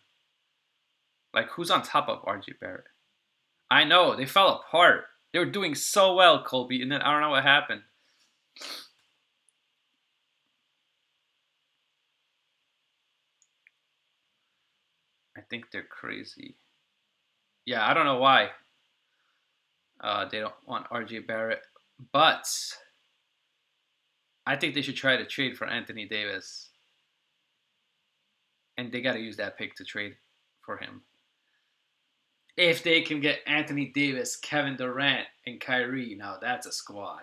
Like who's on top of RJ Barrett? I know they fell apart. They were doing so well, Colby, and then I don't know what happened. I think they're crazy. Yeah, I don't know why. They don't want RJ Barrett, but I think they should try to trade for Anthony Davis, and they got to use that pick to trade for him. If they can get Anthony Davis, Kevin Durant, and Kyrie, now that's a squad.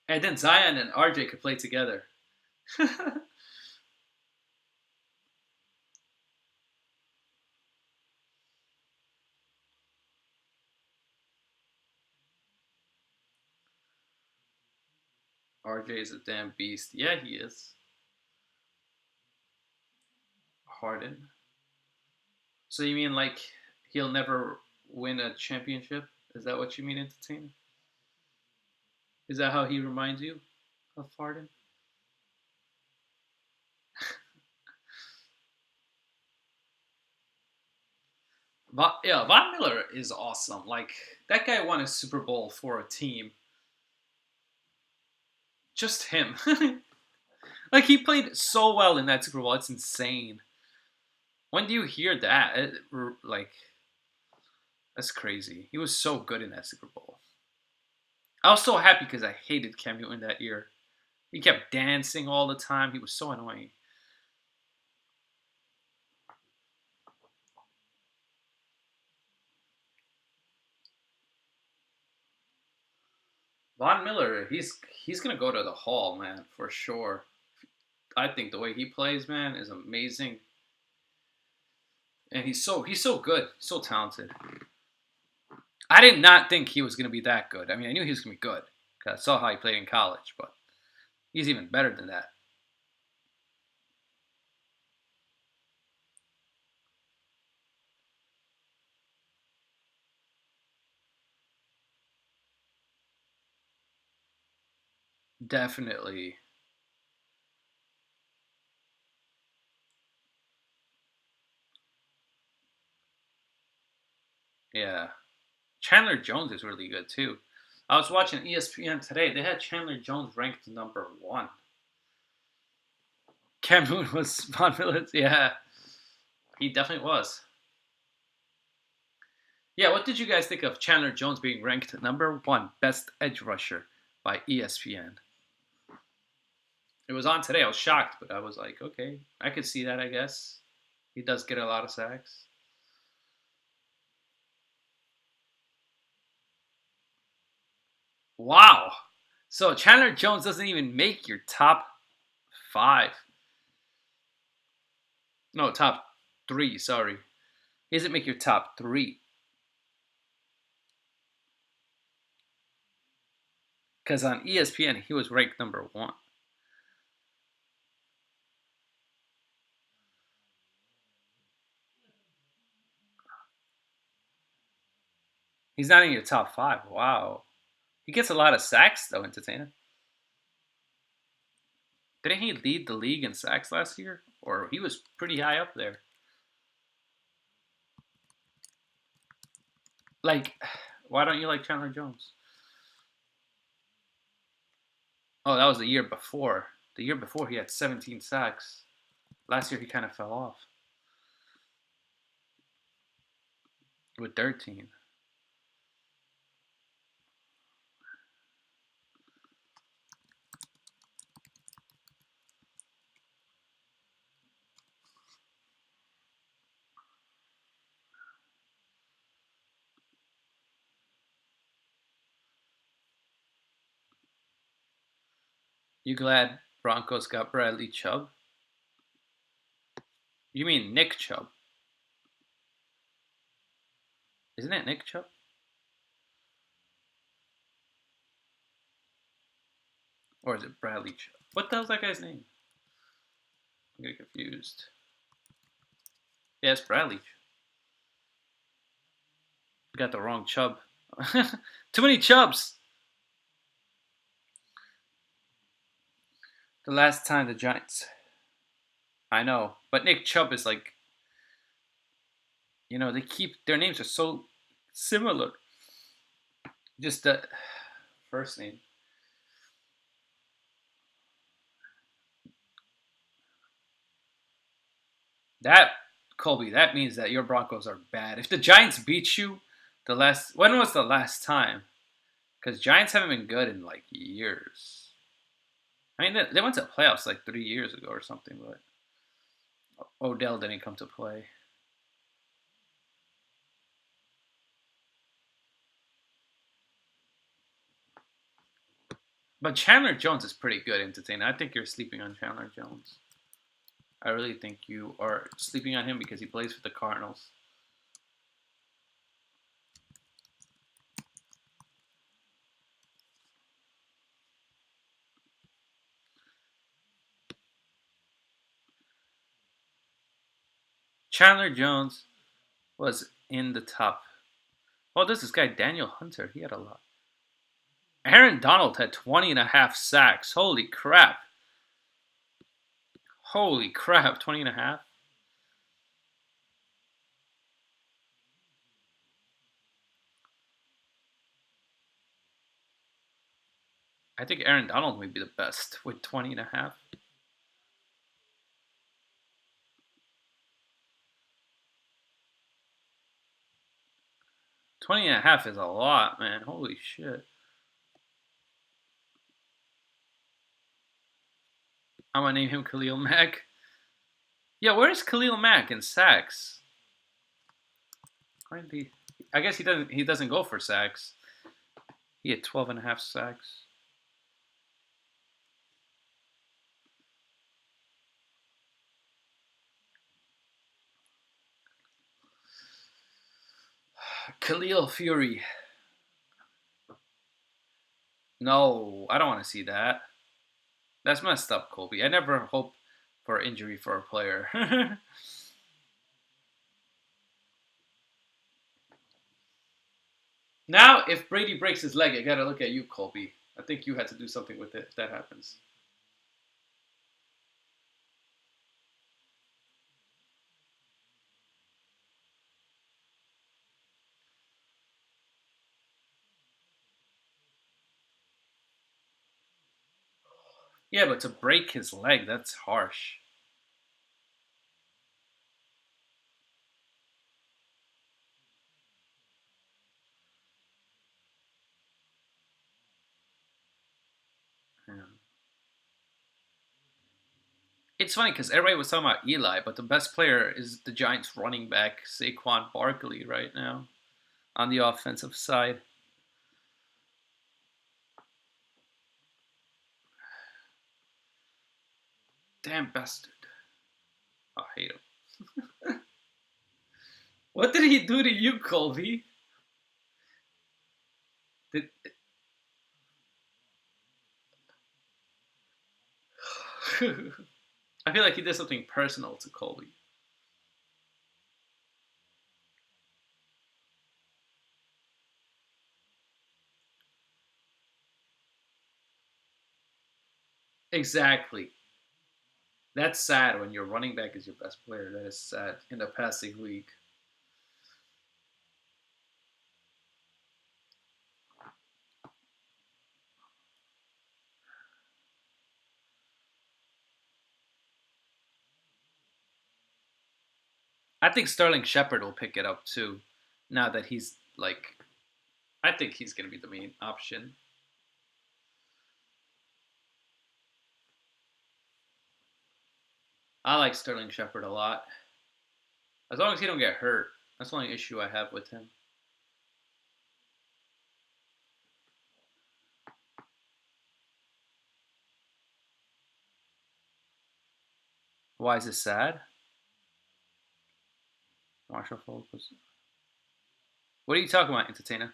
And then Zion and RJ could play together. RJ is a damn beast. Yeah, he is. Harden. So you mean like he'll never win a championship? Is that what you mean, entertainer? Is that how he reminds you of Harden? Yeah, Von Miller is awesome. Like that guy won a Super Bowl for a team. Just him. Like he played so well in that Super Bowl. It's insane. When do you hear that? Like that's crazy. He was so good in that Super Bowl. I was so happy because I hated Cam Newton that year. He kept dancing all the time. He was so annoying. Von Miller, he's gonna go to the Hall, man, for sure. I think the way he plays, man, is amazing, and he's so good, so talented. I did not think he was gonna be that good. I mean, I knew he was gonna be good because I saw how he played in college, but he's even better than that. Definitely, yeah. Chandler Jones is really good too. I was watching ESPN today. They had Chandler Jones ranked number one. Cam Newton was Von Miller's. Yeah, he definitely was. Yeah, what did you guys think of Chandler Jones being ranked number one best edge rusher by ESPN? It was on today. I was shocked, but I was like, okay, I could see that. I guess he does get a lot of sacks. Wow. So Chandler Jones doesn't even make your top five. No, top three. Sorry, he doesn't make your top three because on ESPN he was ranked number one. He's not in your top five. Wow. He gets a lot of sacks though, entertainer. Didn't he lead the league in sacks last year? Or he was pretty high up there. Like, why don't you like Chandler Jones? Oh, that was the year before. The year before he had 17 sacks. Last year he kind of fell off with 13. You glad Broncos got Bradley Chubb? You mean Nick Chubb? Isn't it Nick Chubb? Or is it Bradley Chubb? What the hell's that guy's name? I'm getting confused. Yeah, it's Bradley. Got the wrong Chubb. Too many Chubbs. The last time the Giants. I know, but Nick Chubb is like, they keep their names are so similar. Just the first name. That Colby, that means that your Broncos are bad. If the Giants beat you, when was the last time? Because Giants haven't been good in like years. I mean, they went to playoffs like 3 years ago or something, but Odell didn't come to play. But Chandler Jones is pretty good entertaining. I think you're sleeping on Chandler Jones. I really think you are sleeping on him because he plays for the Cardinals. Chandler Jones was in the top. Oh, there's this guy, Daniel Hunter. He had a lot. Aaron Donald had 20 and a half sacks. Holy crap. Holy crap, 20 and a half. I think Aaron Donald may be the best with 20 and a half. 20 and a half is a lot, man. Holy shit. I'm gonna name him Khalil Mack. Yeah, where's Khalil Mack in sacks? I guess he doesn't go for sacks. He had 12 and a half sacks. Khalil Fury. No, I don't want to see that. That's messed up, Colby. I never hope for injury for a player. Now, if Brady breaks his leg, I gotta look at you, Colby. I think you had to do something with it if that happens. Yeah, but to break his leg, that's harsh. Yeah. It's funny because everybody was talking about Eli, but the best player is the Giants running back, Saquon Barkley, right now on the offensive side. Damn bastard. I hate him. What did he do to you, Colby? Did... I feel like he did something personal to Colby. Exactly. That's sad when your running back is your best player. That is sad in a passing league. I think Sterling Shepard will pick it up too. Now that he's like, I think he's going to be the main option. I like Sterling Shepard a lot. As long as he don't get hurt. That's the only issue I have with him. Why is it sad? Marshall Falk was. What are you talking about, entertainer?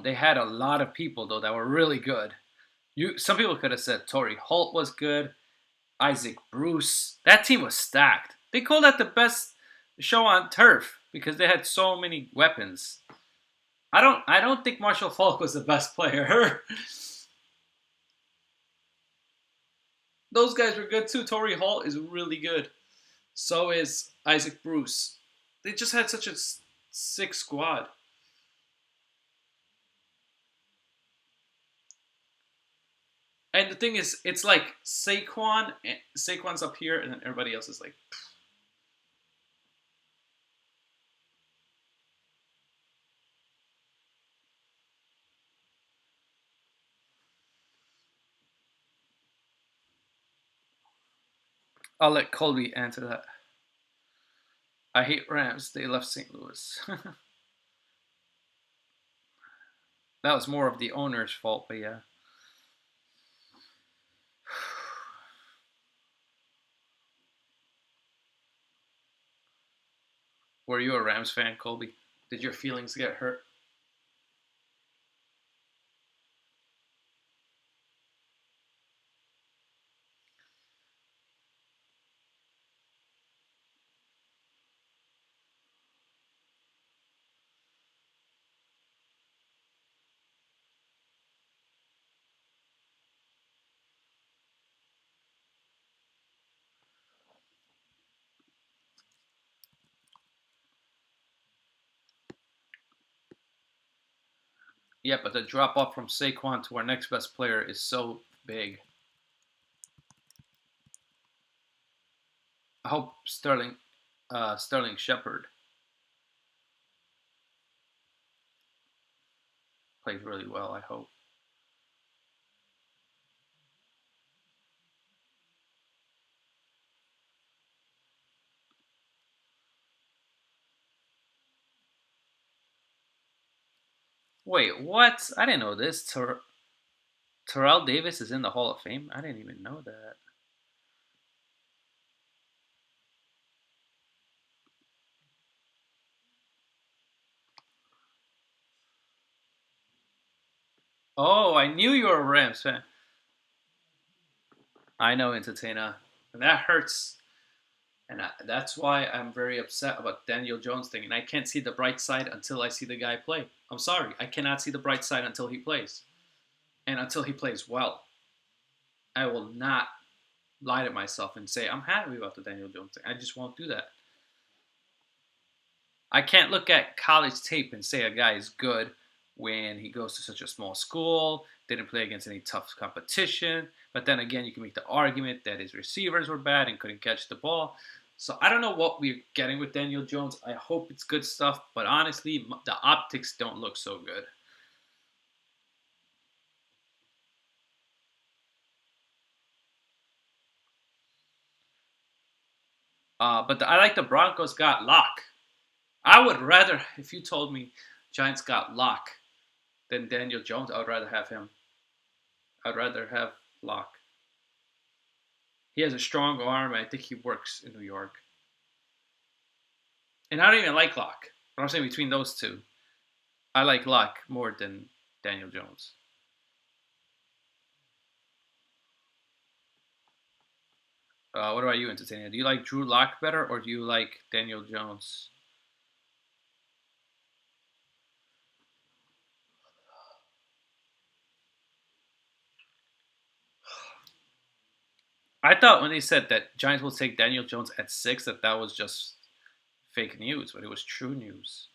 They had a lot of people though that were really good. Some people could have said Torrey Holt was good, Isaac Bruce. That team was stacked. They called that the best show on turf because they had so many weapons. I don't think Marshall Falk was the best player. Those guys were good too. Torrey Holt is really good. So is Isaac Bruce. They just had such a sick squad. And the thing is, it's like Saquon. Saquon's up here, and then everybody else is like. I'll let Colby answer that. I hate Rams. They left St. Louis. That was more of the owner's fault, but yeah. Were you a Rams fan, Colby? Did your feelings get hurt? Yeah, but the drop off from Saquon to our next best player is so big. I hope Sterling Shepard plays really well. I hope. Wait, what? I didn't know this. Terrell Davis is in the Hall of Fame. I didn't even know that. Oh, I knew you were a Rams fan. I know, Entertainer, and that hurts. And that's why I'm very upset about Daniel Jones thing. And I can't see the bright side until I see the guy play. I'm sorry, I cannot see the bright side until he plays, and until he plays well. I will not lie to myself and say I'm happy about the Daniel Jones thing. I just won't do that. I can't look at college tape and say a guy is good when he goes to such a small school, didn't play against any tough competition. But then again, you can make the argument that his receivers were bad and couldn't catch the ball. So I don't know what we're getting with Daniel Jones. I hope it's good stuff, but honestly, the optics don't look so good. I like the Broncos got Lock. I would rather, if you told me Giants got Lock than Daniel Jones, I would rather have him. I'd rather have Lock. He has a strong arm. And I think he works in New York. And I don't even like Lock. But I'm saying between those two, I like Lock more than Daniel Jones. What about you, Entertainer? Do you like Drew Lock better or do you like Daniel Jones? I thought when they said that Giants will take Daniel Jones at 6, that was just fake news, but it was true news.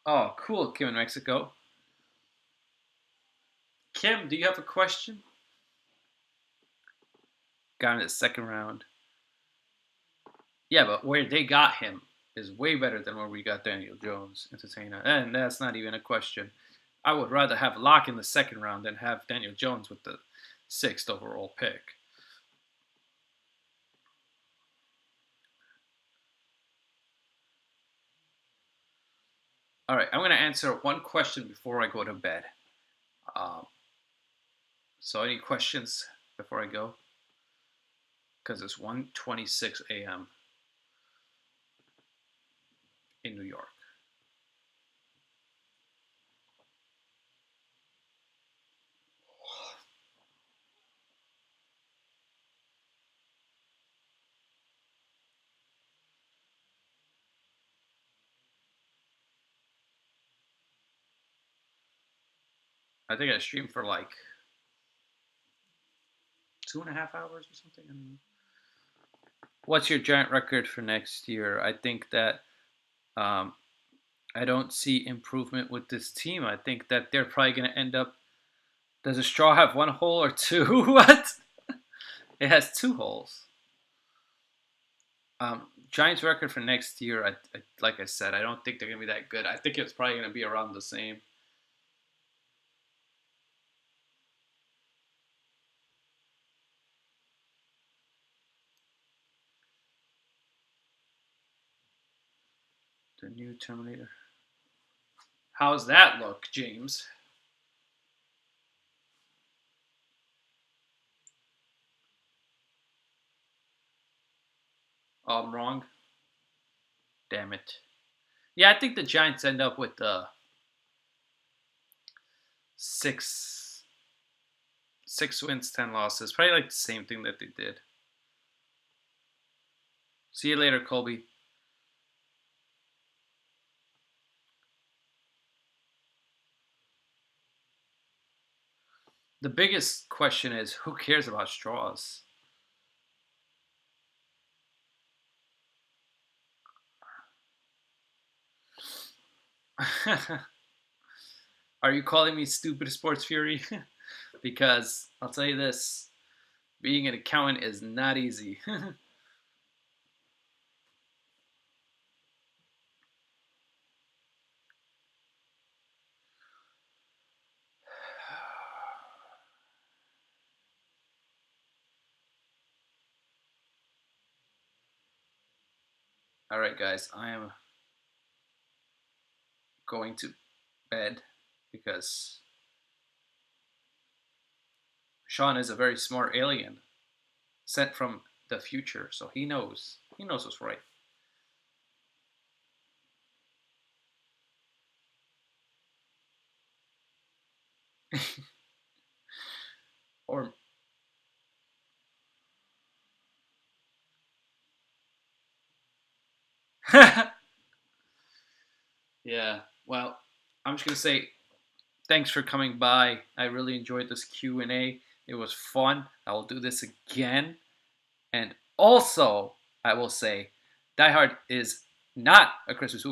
Oh, cool, Kim in Mexico. Kim, do you have a question? Got in the second round. Yeah, but where they got him is way better than where we got Daniel Jones, Entertainer. And that's not even a question. I would rather have Locke in the second round than have Daniel Jones with the sixth overall pick. All right, I'm going to answer one question before I go to bed. Um, so, any questions before I go? Because it's 1:26 a.m. in New York. I think I streamed for like 2.5 hours or something. I don't know. What's your giant record for next year? I think that um, I don't see improvement with this team. I think that they're probably going to end up. Does a straw have one hole or two? What? It has two holes. Giants record for next year, like I said, I don't think they're gonna be that good. I think it's probably gonna be around the same. The new Terminator. How's that look, James? Oh, I'm wrong. Damn it. Yeah, I think the Giants end up with six 6 wins, 10 losses. Probably like the same thing that they did. See you later, Colby. The biggest question is who cares about straws? Are you calling me stupid, Sports Fury? Because I'll tell you this, being an accountant is not easy. All right, guys, I am going to bed because Sean is a very smart alien sent from the future, so he knows. He knows what's right. Or yeah. Well, I'm just gonna say thanks for coming by. I really enjoyed this Q&A. It was fun. I will do this again. And also, I will say, Die Hard is not a Christmas movie.